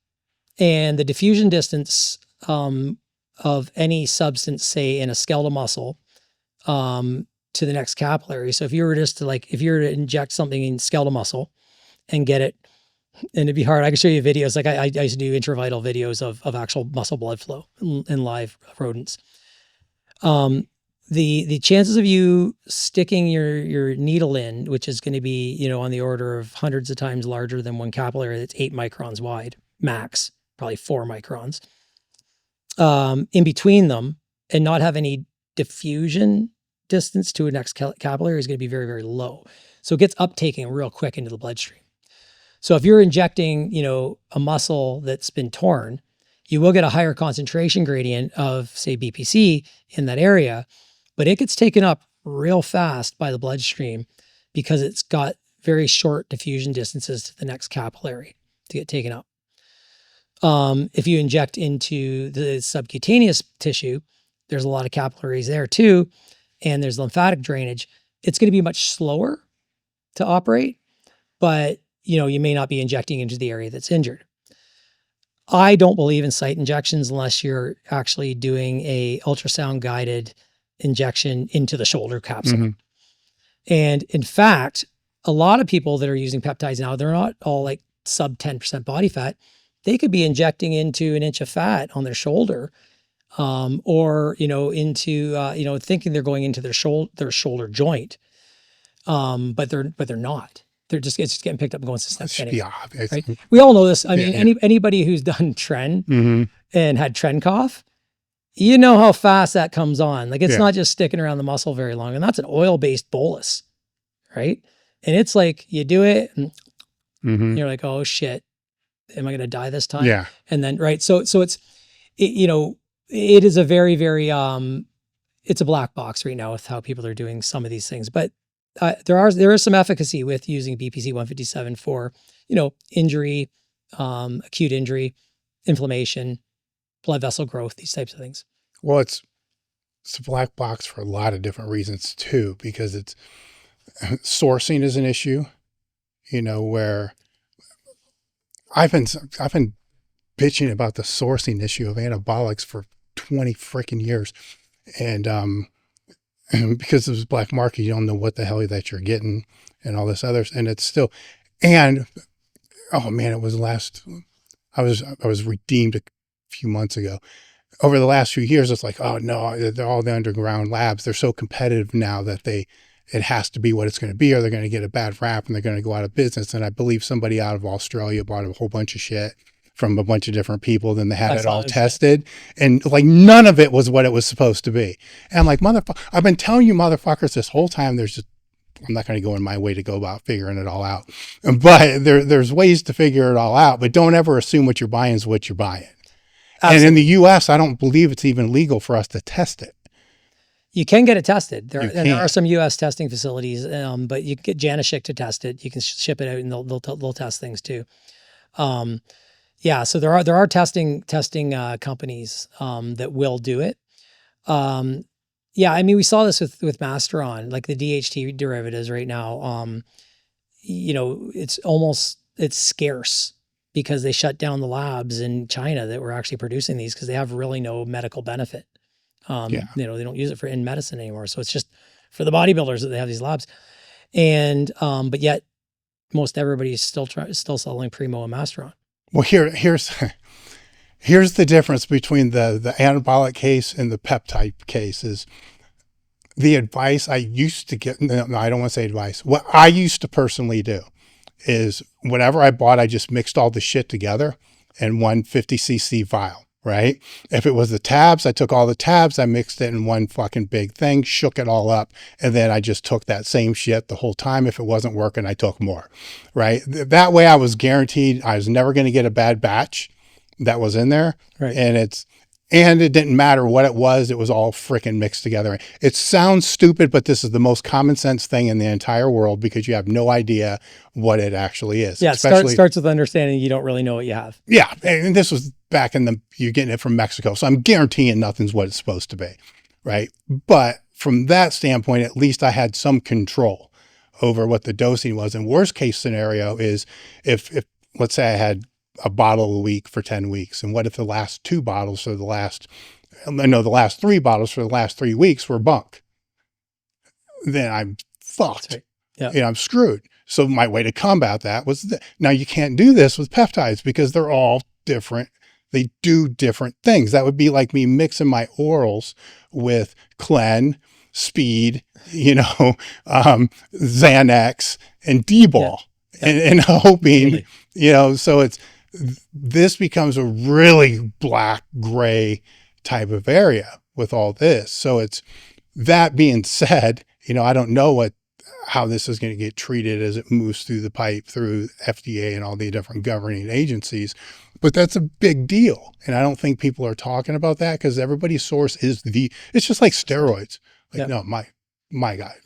And the diffusion distance of any substance, say in a skeletal muscle, to the next capillary. So if you were to inject something in skeletal muscle and get it, and it'd be hard. I can show you videos. Like I used to do intravital videos of actual muscle blood flow in live rodents. The chances of you sticking your needle in, which is going to be, on the order of hundreds of times larger than one capillary that's 8 microns wide, max, probably 4 microns. In between them, and not have any diffusion distance to a next capillary is going to be very, very low. So it gets uptaken real quick into the bloodstream. So if you're injecting, you know, a muscle that's been torn, you will get a higher concentration gradient of, say, BPC in that area, but it gets taken up real fast by the bloodstream because it's got very short diffusion distances to the next capillary to get taken up. If you inject into the subcutaneous tissue, there's a lot of capillaries there too, and there's lymphatic drainage. It's going to be much slower to operate, but you know, you may not be injecting into the area that's injured. I don't believe in site injections unless you're actually doing a ultrasound guided injection into the shoulder capsule. Mm-hmm. And in fact, a lot of people that are using peptides now, they're not all like sub 10% body fat. They could be injecting into an inch of fat on their shoulder, or, you know, into, you know, thinking they're going into their shoulder joint. But they're not. It's just getting picked up and going systemic. Yeah, right? We all know this. I mean, yeah. anybody who's done tren Mm-hmm. and had tren cough, you know how fast that comes on. Like it's Yeah. not just sticking around the muscle very long. And that's an oil-based bolus, right? And it's like you do it and Mm-hmm. you're like, oh shit, am I going to die this time? Yeah. And then, right. So it's, you know, it is a very, very, it's a black box right now with how people are doing some of these things, but there is some efficacy with using BPC 157 for, you know, injury, acute injury, inflammation, blood vessel growth, these types of things. Well, it's a black box for a lot of different reasons too, because it's sourcing is an issue, you know, where I've been bitching about the sourcing issue of anabolics for 20 freaking years. And, because of this black market, you don't know what the hell that you're getting and all this other, and it's still, and oh man, it was I was redeemed a few months ago. Over the last few years, it's like, oh no, they're all the underground labs. They're so competitive now that it has to be what it's going to be, or they're going to get a bad rap and they're going to go out of business. And I believe somebody out of Australia bought a whole bunch of shit from a bunch of different people. Then they had it all tested, and like none of it was what it was supposed to be. And I'm like, motherfucker, I've been telling you motherfuckers this whole time. I'm not going to go in my way to go about figuring it all out, but there's ways to figure it all out, but don't ever assume what you're buying is what you're buying. Absolutely. And in the US, I don't believe it's even legal for us to test it. You can get it tested. There are some US testing facilities, but you can get Janishik to test it. You can ship it out and they'll test things too. Yeah, so there are testing companies that will do it. Yeah, I mean, we saw this with Masteron, like the DHT derivatives right now. You know, it's scarce because they shut down the labs in China that were actually producing these because they have really no medical benefit. You know, they don't use it in medicine anymore. So it's just for the bodybuilders that they have these labs. And but yet most everybody's still selling Primo and Masteron. Well, here's the difference between the anabolic case and the peptide case is the advice I used to get. No, I don't want to say advice. What I used to personally do is whatever I bought, I just mixed all the shit together in one 50cc vial, right? If it was the tabs, I took all the tabs, I mixed it in one fucking big thing, shook it all up, and then I just took that same shit the whole time. If it wasn't working, I took more, right? That way I was guaranteed I was never going to get a bad batch that was in there. Right. And it didn't matter what it was all freaking mixed together. It sounds stupid, but this is the most common sense thing in the entire world because you have no idea what it actually is. Yeah, it starts with understanding you don't really know what you have. Yeah, and this was back you're getting it from Mexico, so I'm guaranteeing nothing's what it's supposed to be, right? But from that standpoint, at least I had some control over what the dosing was. And worst case scenario is if let's say I had a bottle a week for 10 weeks. And what if the last 2 bottles or the last 3 bottles for the last 3 weeks were bunk? Then I'm fucked. Right. Yeah. You know, I'm screwed. So my way to combat that was now you can't do this with peptides because they're all different. They do different things. That would be like me mixing my orals with Clen, Speed, you know, Xanax and D-ball and hoping, really? You know, so this becomes a really black, gray type of area with all this. So it's, that being said, I don't know how this is going to get treated as it moves through the pipe through FDA and all the different governing agencies, but that's a big deal. And I don't think people are talking about that because everybody's source is it's just like steroids. Like, no, my guy's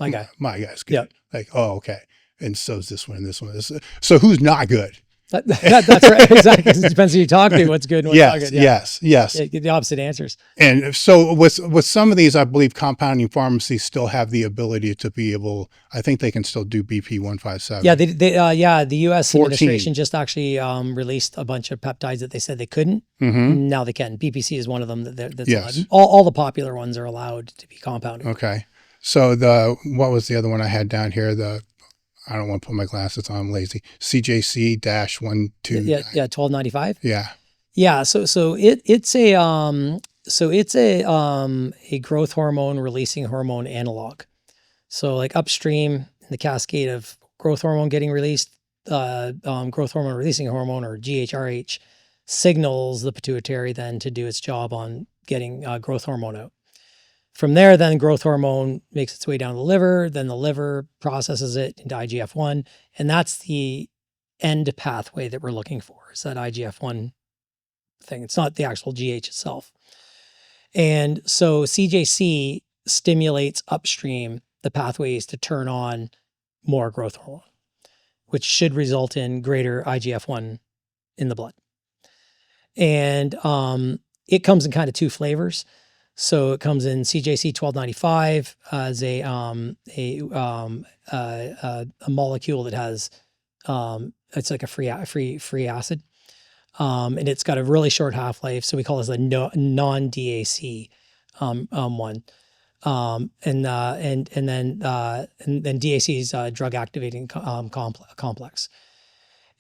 good. Yep. Like, oh, okay. And so is this one and this one. So who's not good? That's right. Exactly. It depends who you talk to, what's good and what's not good. Yeah. Yes. Yeah, get the opposite answers. And so with some of these, I believe compounding pharmacies still have the ability to be able, I think they can still do BP 157. Yeah, the U.S. 14. administration just actually released a bunch of peptides that they said they couldn't. Mm-hmm. Now they can. BPC is one of them that's Yes. allowed. All the popular ones are allowed to be compounded. Okay. So what was the other one I had down here? I don't want to put my glasses on, I'm lazy. CJC-12. Yeah, 1295. Yeah. Yeah, so it's a growth hormone releasing hormone analog. So like upstream in the cascade of growth hormone getting released, growth hormone releasing hormone, or GHRH, signals the pituitary then to do its job on getting growth hormone out. From there, then growth hormone makes its way down to the liver, then the liver processes it into IGF-1, and that's the end pathway that we're looking for, is that IGF-1 thing. It's not the actual GH itself. And so CJC stimulates upstream the pathways to turn on more growth hormone, which should result in greater IGF-1 in the blood. And it comes in kind of two flavors. So it comes in CJC 1295 as a molecule that has it's like a free acid, and it's got a really short half-life. So we call this a non-DAC one, and then DAC is drug activating complex.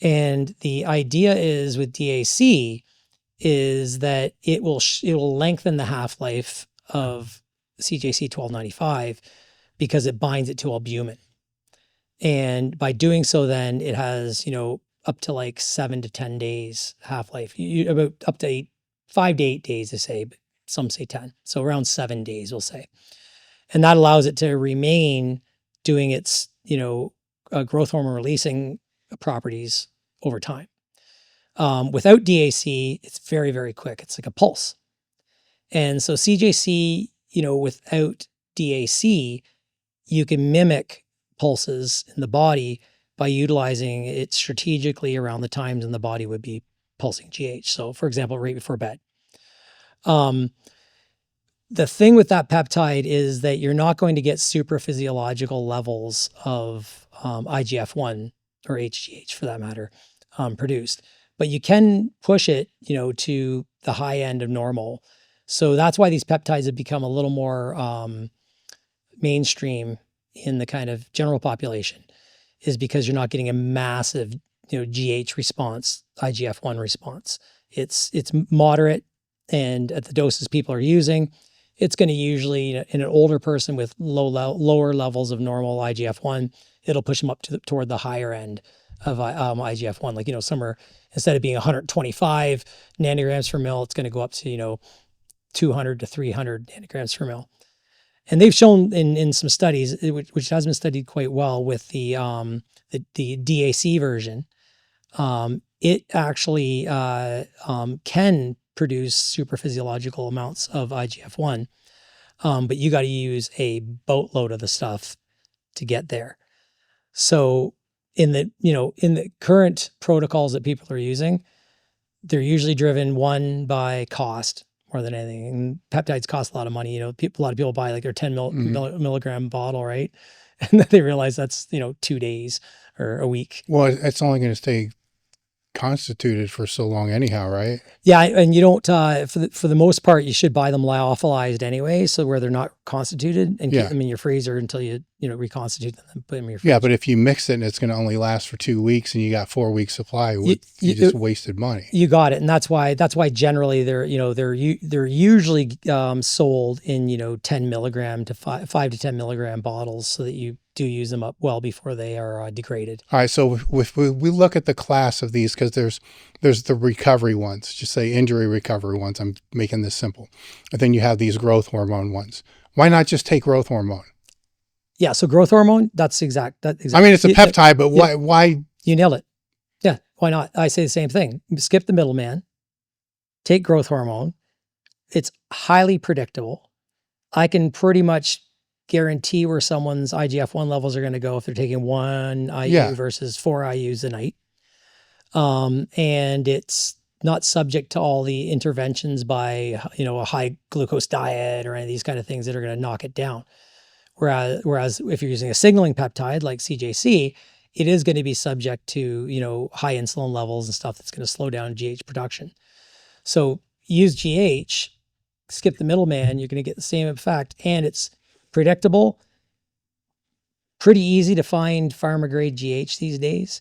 And the idea is with DAC is that it will lengthen the half-life of CJC 1295 because it binds it to albumin. And by doing so, then it has, up to like 7 to 10 days half-life, about up to 5 to 8 days, they say, but some say 10. So around 7 days, we'll say. And that allows it to remain doing its, growth hormone releasing properties over time. Without DAC, it's very, very quick. It's like a pulse. And so CJC, without DAC, you can mimic pulses in the body by utilizing it strategically around the times when the body would be pulsing GH. So for example, right before bed. The thing with that peptide is that you're not going to get super physiological levels of IGF-1 or HGH for that matter produced. But you can push it, to the high end of normal. So that's why these peptides have become a little more mainstream in the kind of general population, is because you're not getting a massive, GH response, IGF-1 response. It's moderate, and at the doses people are using, it's going to usually, in an older person with lower levels of normal IGF-1, it'll push them up toward the higher end of IGF-1. Like, somewhere, instead of being 125 nanograms per mil, it's going to go up to, 200 to 300 nanograms per mil. And they've shown in some studies, which has been studied quite well with the DAC version, it actually can produce super physiological amounts of IGF-1, but you got to use a boatload of the stuff to get there. So in the current protocols that people are using, they're usually driven by cost more than anything. And peptides cost a lot of money. A lot of people buy like their 10 milligram bottle, right? And then they realize that's 2 days or a week. Well, it's only going to stay constituted for so long anyhow, right? Yeah, and you don't for the most part you should buy them lyophilized anyway, so where they're not constituted, and keep them in your freezer until you reconstitute them and put them in your fridge. Yeah, but if you mix it and it's going to only last for 2 weeks and you got 4 weeks supply, you just wasted money. You got it. And that's why generally they're usually sold in, 10 milligram to 5 to 10 milligram bottles so that you do use them up well before they are degraded. All right. So if we look at the class of these, because there's the recovery ones, just say injury recovery ones. I'm making this simple. And then you have these growth hormone ones. Why not just take growth hormone? Yeah. So growth hormone, that's exact. I mean, it's a peptide, but why? You nailed it. Yeah. Why not? I say the same thing. Skip the middleman, take growth hormone. It's highly predictable. I can pretty much guarantee where someone's IGF-1 levels are going to go if they're taking 1 IU versus 4 IUs a night. And it's not subject to all the interventions by, a high glucose diet or any of these kind of things that are going to knock it down. Whereas if you're using a signaling peptide like CJC, it is going to be subject to, high insulin levels and stuff that's going to slow down GH production. So use GH, skip the middleman, you're going to get the same effect, and it's predictable, pretty easy to find pharma grade GH these days,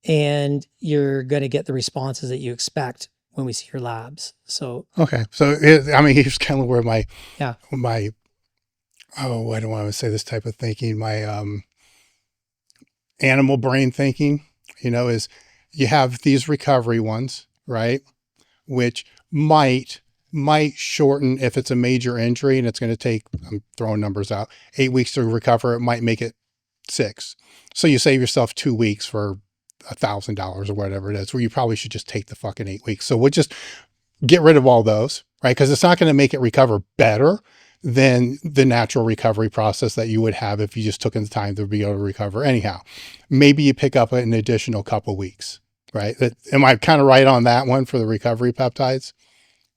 and you're going to get the responses that you expect when we see your labs. So okay, so here's kind of where my I don't want to say this type of thinking, my animal brain thinking, is you have these recovery ones, right, which might shorten if it's a major injury and it's going to take, I'm throwing numbers out, 8 weeks to recover. It might make it 6. So you save yourself 2 weeks for $1,000 or whatever it is, where you probably should just take the fucking 8 weeks. So we'll just get rid of all those, right? Because it's not going to make it recover better than the natural recovery process that you would have if you just took the time to be able to recover. Anyhow, maybe you pick up an additional couple weeks, right? Am I kind of right on that one for the recovery peptides?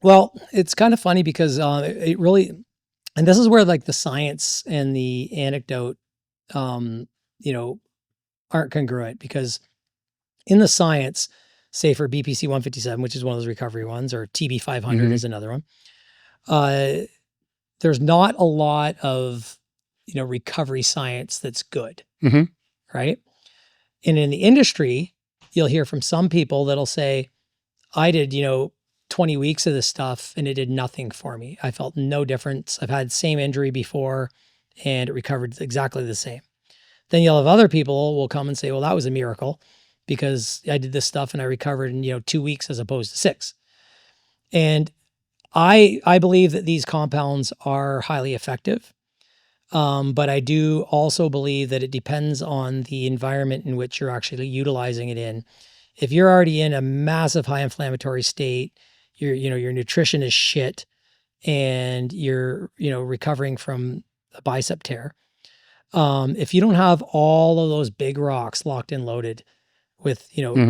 Well, it's kind of funny because it really, and this is where like the science and the anecdote, aren't congruent, because in the science, say for BPC 157, which is one of those recovery ones, or TB 500 is another one, there's not a lot of, recovery science that's good, right? And in the industry, you'll hear from some people that'll say, I did, 20 weeks of this stuff and it did nothing for me. I felt no difference. I've had the same injury before and it recovered exactly the same. Then you'll have other people will come and say, well, that was a miracle because I did this stuff and I recovered in, 2 weeks as opposed to 6. And I believe that these compounds are highly effective. But I do also believe that it depends on the environment in which you're actually utilizing it in. If you're already in a massive high inflammatory state, your nutrition is shit, and you're, recovering from a bicep tear. If you don't have all of those big rocks locked and loaded with,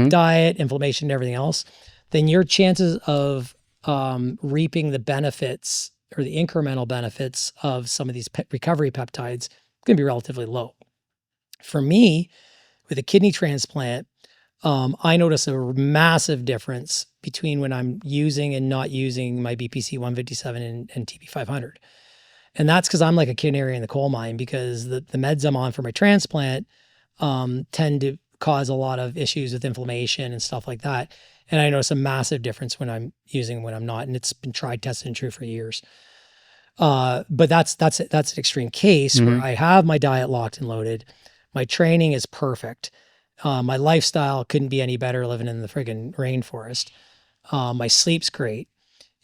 diet, inflammation, and everything else, then your chances of reaping the benefits or the incremental benefits of some of these recovery peptides going to be relatively low. For me, with a kidney transplant, I notice a massive difference between when I'm using and not using my BPC 157 and TB 500. And that's because I'm like a canary in the coal mine, because the meds I'm on for my transplant tend to cause a lot of issues with inflammation and stuff like that. And I notice a massive difference when I'm using and when I'm not. And it's been tried, tested, and true for years. But that's an extreme case where I have my diet locked and loaded. My training is perfect. My lifestyle couldn't be any better living in the friggin' rainforest. My sleep's great.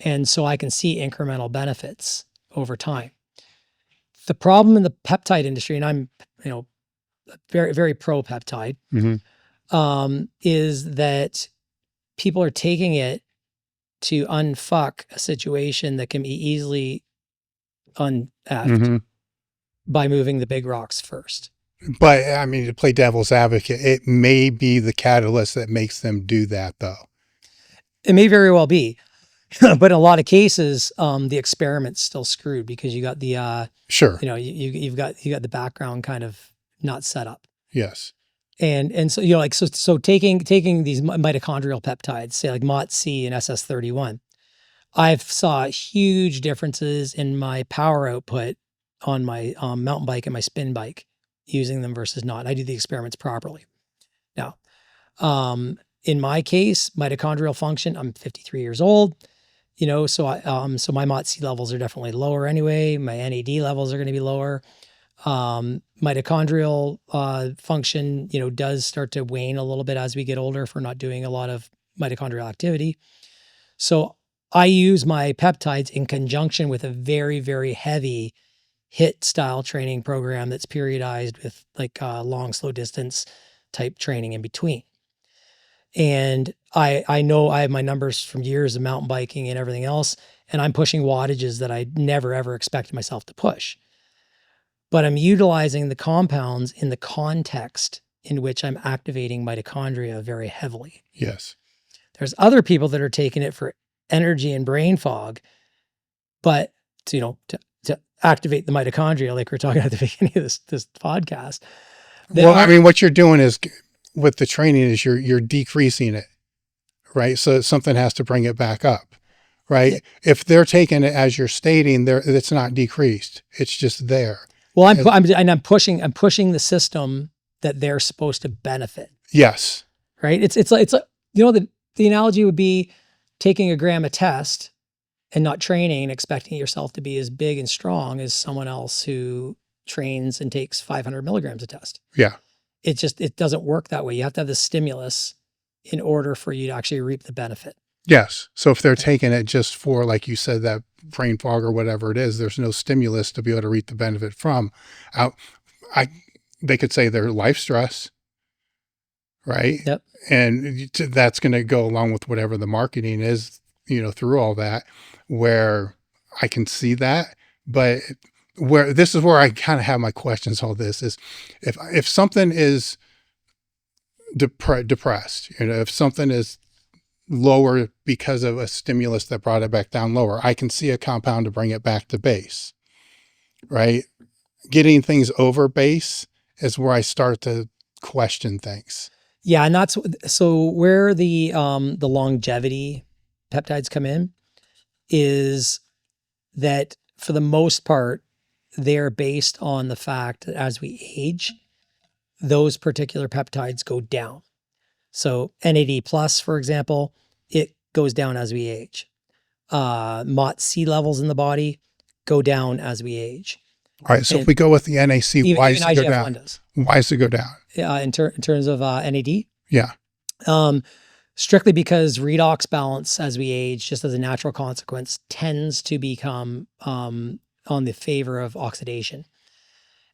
And so I can see incremental benefits over time. The problem in the peptide industry, and I'm, very, very pro peptide, is that people are taking it to unfuck a situation that can be easily uneffed by moving the big rocks first. But to play devil's advocate, it may be the catalyst that makes them do that, though. It may very well be, but in a lot of cases, the experiment's still screwed because you got the sure, you've got the background kind of not set up. Yes, and so so taking these mitochondrial peptides, say like MOTC and SS31, I've saw huge differences in my power output on my mountain bike and my spin bike, using them versus not. I do the experiments properly. Now, in my case, mitochondrial function, I'm 53 years old, so so my MOTC levels are definitely lower anyway. My NAD levels are going to be lower. Mitochondrial function, does start to wane a little bit as we get older if we're not doing a lot of mitochondrial activity. So I use my peptides in conjunction with a very, very heavy HIIT style training program that's periodized with like long, slow distance type training in between. And I know I have my numbers from years of mountain biking and everything else, and I'm pushing wattages that I never ever expected myself to push. But I'm utilizing the compounds in the context in which I'm activating mitochondria very heavily. Yes. There's other people that are taking it for energy and brain fog, but to activate the mitochondria, like we're talking at the beginning of this podcast. Well, I mean, what you're doing is with the training is you're decreasing it, right? So something has to bring it back up, right? Yeah. If they're taking it as you're stating, it's not decreased; it's just there. Well, I'm pushing the system that they're supposed to benefit. Yes. Right. It's like the analogy would be taking a gram of test and not training and expecting yourself to be as big and strong as someone else who trains and takes 500 milligrams of test. Yeah. It doesn't work that way. You have to have the stimulus in order for you to actually reap the benefit. Yes. So if they're taking it just for, like you said, that brain fog or whatever it is, there's no stimulus to be able to reap the benefit from. They could say their life stress, right? Yep. And that's going to go along with whatever the marketing is, through all that, where I can see that. But this is where I kind of have my questions. All this is if something is depressed, if something is lower because of a stimulus that brought it back down lower, I can see a compound to bring it back to base, right? Getting things over base is where I start to question things. Yeah. And that's so where the longevity peptides come in is that for the most part, they're based on the fact that as we age, those particular peptides go down. So NAD plus, for example, it goes down as we age. MOTC levels in the body go down as we age. All right. So if we go with the NAC, why does it go down? Why does it go down? In terms of NAD? Yeah. Strictly because redox balance as we age, just as a natural consequence, tends to become on the favor of oxidation.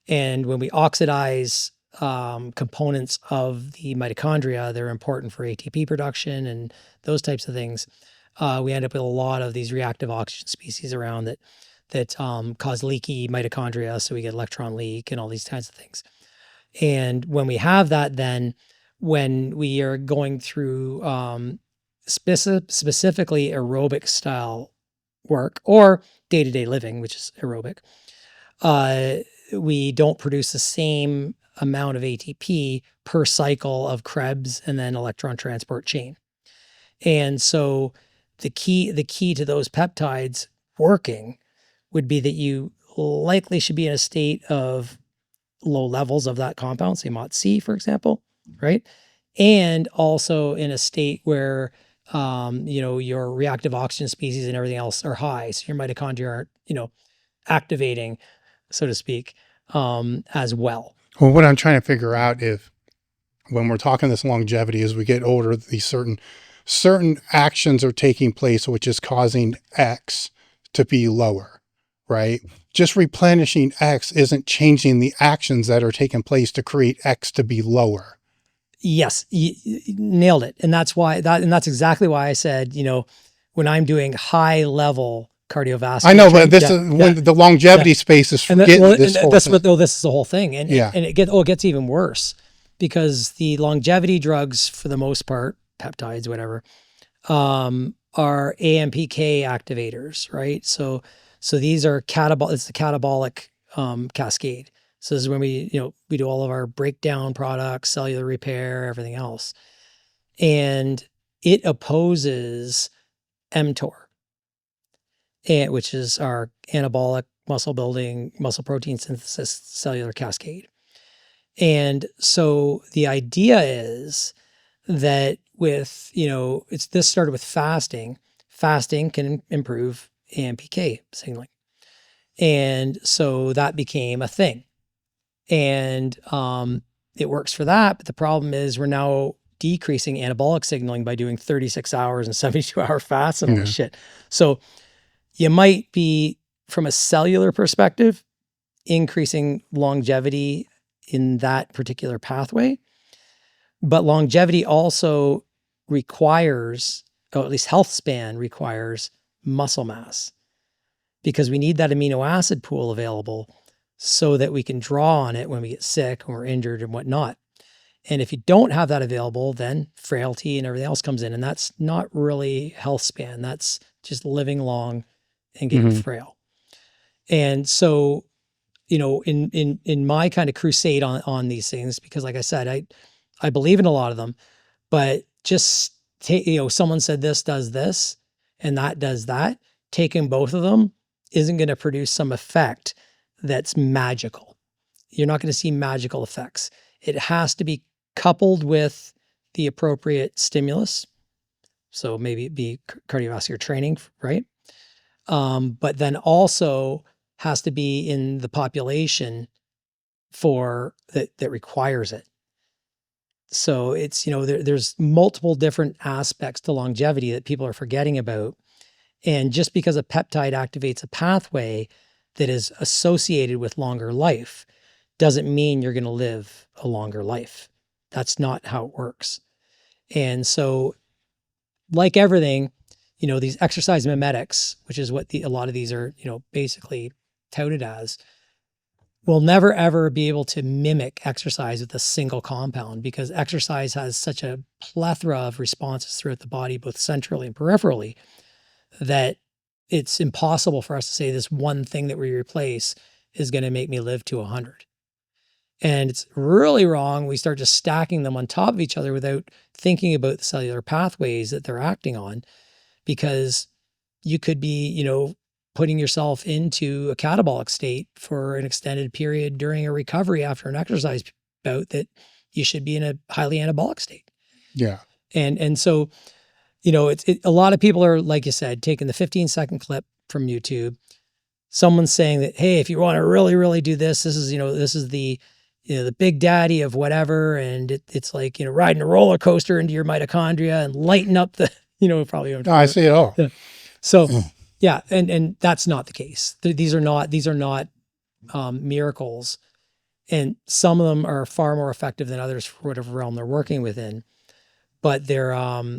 And when we oxidize components of the mitochondria, they're important for ATP production and those types of things. We end up with a lot of these reactive oxygen species around that cause leaky mitochondria. So we get electron leak and all these kinds of things. And when we have that, then when we are going through specifically aerobic style work or day-to-day living, which is aerobic, we don't produce the same amount of ATP per cycle of Krebs and then electron transport chain. And so the key to those peptides working would be that you likely should be in a state of low levels of that compound, say MOTC, for example, right? And also in a state where, your reactive oxygen species and everything else are high. So your mitochondria aren't, activating, so to speak, as well. Well, what I'm trying to figure out if when we're talking this longevity, as we get older, these certain actions are taking place, which is causing X to be lower, right? Just replenishing X isn't changing the actions that are taking place to create X to be lower. Yes, you nailed it. And that's exactly why I said, when I'm doing high level cardiovascular. I know, but this is when the longevity space is this is the whole thing. And it gets even worse because the longevity drugs, for the most part, peptides, whatever, are AMPK activators, right? So these are it's the catabolic cascade. So this is when we do all of our breakdown products, cellular repair, everything else. And it opposes mTOR. and which is our anabolic muscle building, muscle protein synthesis cellular cascade. And so the idea is that with, this started with fasting. Fasting can improve AMPK signaling. And so that became a thing. And it works for that. But the problem is we're now decreasing anabolic signaling by doing 36 hours and 72-hour fasts and all this shit. So you might be, from a cellular perspective, increasing longevity in that particular pathway. But longevity also requires, or at least health span requires, muscle mass, because we need that amino acid pool available so that we can draw on it when we get sick, when we're injured and whatnot. And if you don't have that available, then frailty and everything else comes in. And that's not really health span. That's just living long and getting frail. And so, in my kind of crusade on these things, because like I said, I believe in a lot of them, but just take, someone said this does this and that does that. Taking both of them isn't going to produce some effect that's magical. You're not going to see magical effects. It has to be coupled with the appropriate stimulus. So maybe it be cardiovascular training, right? But then also has to be in the population for that requires it. So it's, there's multiple different aspects to longevity that people are forgetting about. And just because a peptide activates a pathway that is associated with longer life doesn't mean you're going to live a longer life. That's not how it works. And so, like everything, these exercise mimetics, which is what a lot of these are, basically touted as, will never ever be able to mimic exercise with a single compound, because exercise has such a plethora of responses throughout the body, both centrally and peripherally, that it's impossible for us to say this one thing that we replace is going to make me live to 100. And it's really wrong. We start just stacking them on top of each other without thinking about the cellular pathways that they're acting on, because you could be, putting yourself into a catabolic state for an extended period during a recovery after an exercise bout that you should be in a highly anabolic state. Yeah. And so, a lot of people are, like you said, taking the 15-second clip from YouTube. Someone's saying that, hey, if you want to really, really do this, this is the, the big daddy of whatever. And it's like, riding a roller coaster into your mitochondria and lighten up the, probably. No, I see it all. Yeah. So yeah. And that's not the case. These are not miracles. And some of them are far more effective than others for whatever realm they're working within. But they're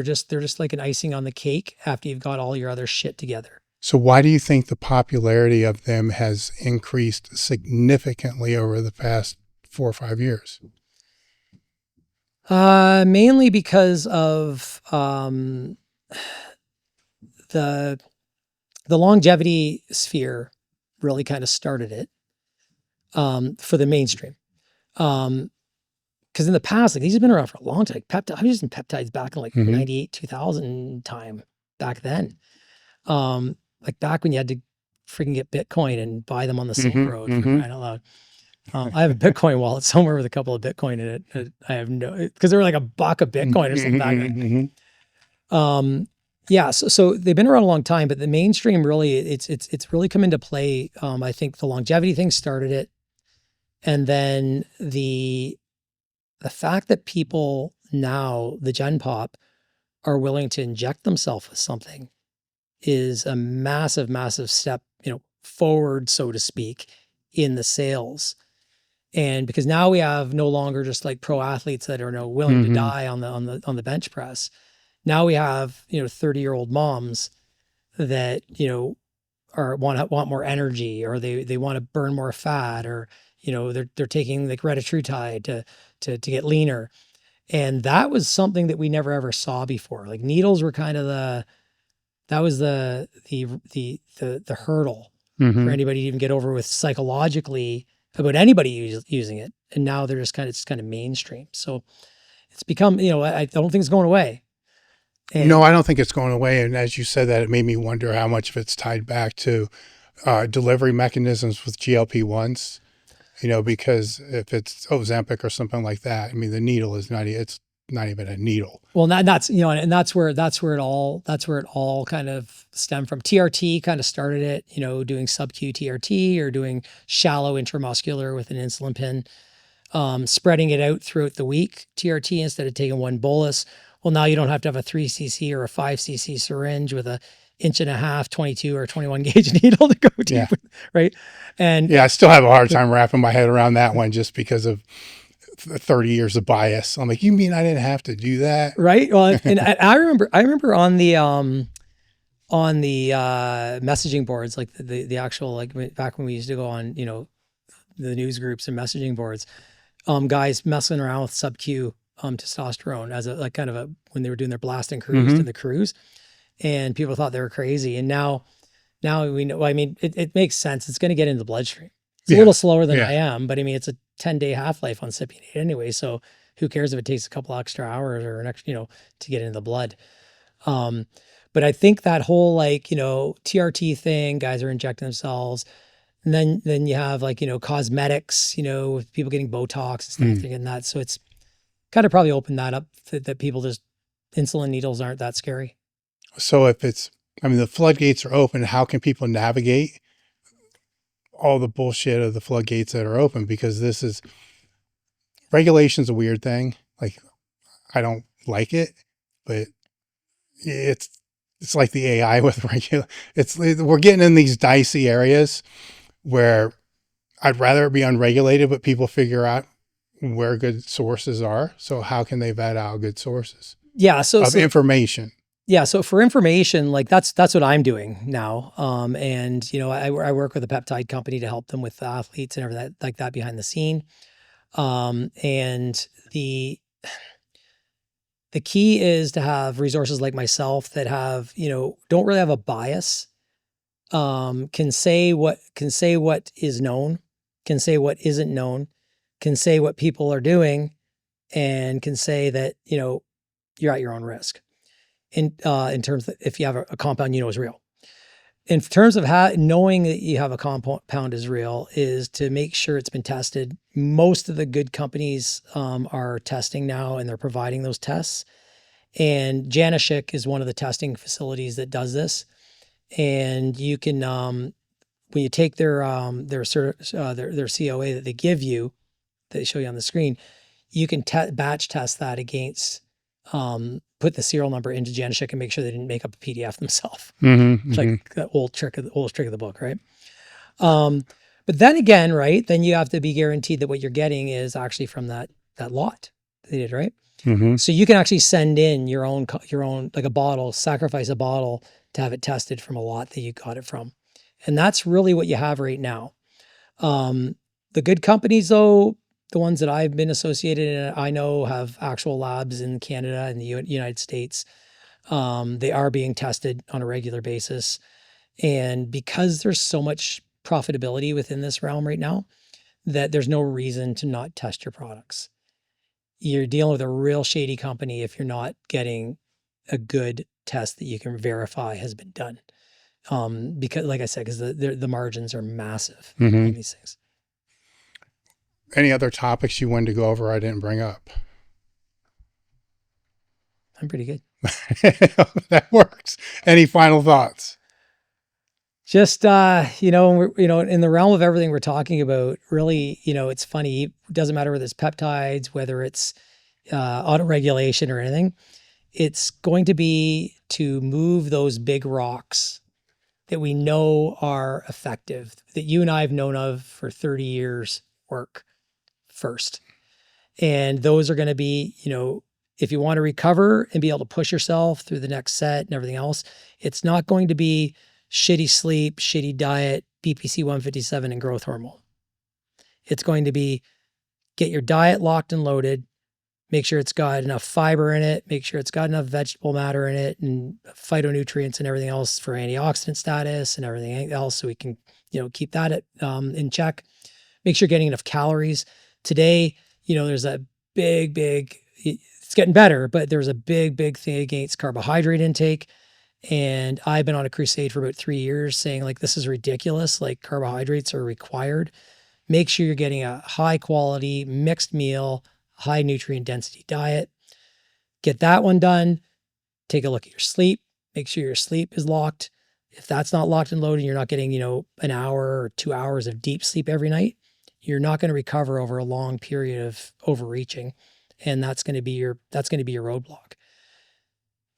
just like an icing on the cake after you've got all your other shit together. So why do you think the popularity of them has increased significantly over the past 4 or 5 years? Mainly because of the longevity sphere really kind of started it for the mainstream. Because in the past, like, these have been around for a long time. I was using peptides back in like 98, 2000 time back then. Like back when you had to freaking get Bitcoin and buy them on the Silk Road, for crying out loud. I have a Bitcoin wallet somewhere with a couple of Bitcoin in it. I have because they were like $1 a Bitcoin or something back then. Yeah, so they've been around a long time, but the mainstream really, it's really come into play. I think the longevity thing started it, and then the fact that people now, the Gen Pop, are willing to inject themselves with something is a massive, massive step, forward, so to speak, in the sales. And because now we have no longer just like pro athletes that are willing to die on the bench press. Now we have 30-year-old moms that want more energy, or they want to burn more fat, or they're taking like retatrutide to get leaner. And that was something that we never ever saw before. Like needles were kind of the hurdle for anybody to even get over with psychologically about anybody using it. And now they're just it's kind of mainstream. So it's become, I don't think it's going away. And No, I don't think it's going away. And as you said that, it made me wonder how much of it's tied back to delivery mechanisms with GLP-1s, because if it's Ozempic or something like that, I mean, the needle is it's not even a needle. well, that's, and that's where it all kind of stemmed from. TRT kind of started it, doing sub-Q TRT or doing shallow intramuscular with an insulin pen, spreading it out throughout the week, TRT, instead of taking one bolus. Well, now you don't have to have a 3cc or a 5cc syringe with a 1.5 inch, 22 or 21 gauge needle to go deep, Yeah. right? And Yeah, I still have a hard time wrapping my head around that one just because of 30 years of bias. I'm like, you mean I didn't have to do that? right. Well, and I remember on the messaging boards, like the actual, like back when we used to go on, the news groups and messaging boards, guys messing around with sub-Q testosterone as a, like, kind of a, when they were doing their blasting cruise to the cruise, and people thought they were crazy. And now we know, I mean, it makes sense. It's going to get into the bloodstream. It's a little slower than I am, but I mean, it's a 10-day half-life on cypionate anyway. So who cares if it takes a couple extra hours or an extra, to get into the blood. But I think that whole, like, TRT thing, guys are injecting themselves. And then you have, like, cosmetics, with people getting Botox and stuff, they're getting that. So it's kind of probably opened that up that people just, insulin needles aren't that scary. So if the floodgates are open, how can people navigate all the bullshit of the floodgates that are open? Because regulation's a weird thing. Like, I don't like it, but it's like the AI with we're getting in these dicey areas where I'd rather it be unregulated, but people figure out where good sources are. So how can they vet out good sources? Yeah. So information. Yeah. So for information, like that's what I'm doing now. And I work with a peptide company to help them with the athletes and everything like that behind the scene. And the key is to have resources like myself that have, don't really have a bias, can say what is known, can say what isn't known, can say what people are doing, and can say that, you're at your own risk in terms of if you have a compound, is real. In terms of knowing that you have a compound is real is to make sure it's been tested. Most of the good companies are testing now, and they're providing those tests. And Janashik is one of the testing facilities that does this. And you can, when you take their COA that they give you, that they show you on the screen, you can batch test that against, put the serial number into Janashik and make sure they didn't make up a PDF themselves. It's like the old trick of the book, right? But then again, right, then you have to be guaranteed that what you're getting is actually from that lot they did, right? So you can actually send in your own, like a bottle, sacrifice a bottle to have it tested from a lot that you got it from. And that's really what you have right now. The good companies, though, the ones that I've been associated in, I know have actual labs in Canada and the United States. They are being tested on a regular basis. And because there's so much profitability within this realm right now, that there's no reason to not test your products. You're dealing with a real shady company if you're not getting a good test that you can verify has been done. Because, like I said, because the margins are massive on these things. Any other topics you wanted to go over I didn't bring up? I'm pretty good. That works. Any final thoughts? Just, in the realm of everything we're talking about, really, it's funny. It doesn't matter whether it's peptides, whether it's autoregulation or anything. It's going to be to move those big rocks that we know are effective, that you and I have known of for 30 years work first. And those are going to be, if you want to recover and be able to push yourself through the next set and everything else, it's not going to be shitty sleep, shitty diet, BPC 157 and growth hormone. It's going to be get your diet locked and loaded, make sure it's got enough fiber in it, make sure it's got enough vegetable matter in it and phytonutrients and everything else for antioxidant status and everything else. So we can, keep that in check. Make sure you're getting enough calories. Today, there's a big it's getting better, but there's a big thing against carbohydrate intake. And I've been on a crusade for about 3 years saying like, this is ridiculous. Like carbohydrates are required. Make sure you're getting a high quality mixed meal, high nutrient density diet. Get that one done. Take a look at your sleep. Make sure your sleep is locked. If that's not locked and loaded, you're not getting, an hour or 2 hours of deep sleep every night, you're not going to recover over a long period of overreaching. And that's going to be your roadblock.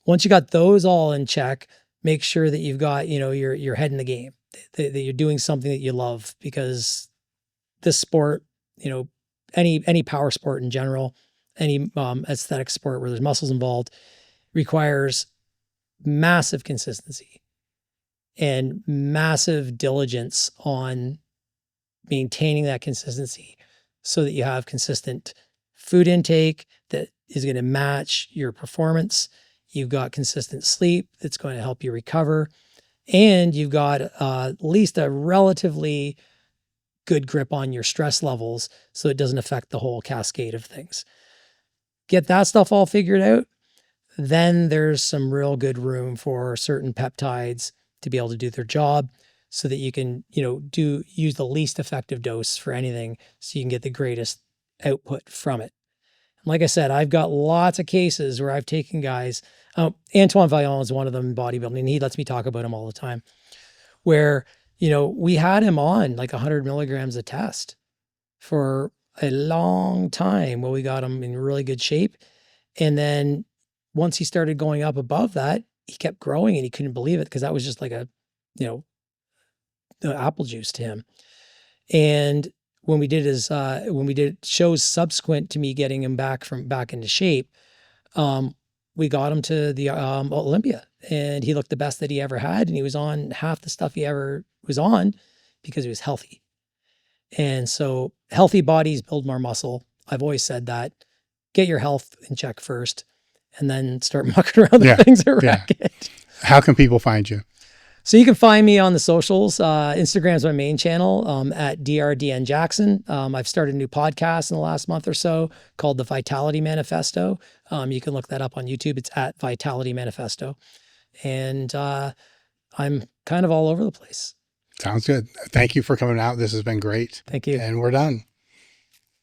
Once you got those all in check, make sure that you've got, your head in the game, that you're doing something that you love, because this sport, any power sport in general, any aesthetic sport where there's muscles involved, requires massive consistency and massive diligence on maintaining that consistency so that you have consistent food intake that is going to match your performance. You've got consistent sleep that's going to help you recover. And you've got at least a relatively good grip on your stress levels so it doesn't affect the whole cascade of things. Get that stuff all figured out. Then there's some real good room for certain peptides to be able to do their job so that you can, use the least effective dose for anything so you can get the greatest output from it. Like I said, I've got lots of cases where I've taken guys, Antoine Vaillant is one of them in bodybuilding, and he lets me talk about him all the time, where, we had him on like 100 milligrams a test for a long time while we got him in really good shape. And then once he started going up above that, he kept growing and he couldn't believe it because that was just like the apple juice to him. And when we did shows subsequent to me getting him back into shape, we got him to the Olympia, and he looked the best that he ever had. And he was on half the stuff he ever was on because he was healthy. And so healthy bodies build more muscle. I've always said that. Get your health in check first and then start mucking around the things that wreck it. How can people find you? So you can find me on the socials. Instagram's my main channel at Dwayne Jackson. I've started a new podcast in the last month or so called The Vitality Manifesto. You can look that up on YouTube. It's at Vitality Manifesto. And I'm kind of all over the place. Sounds good. Thank you for coming out. This has been great. Thank you. And we're done.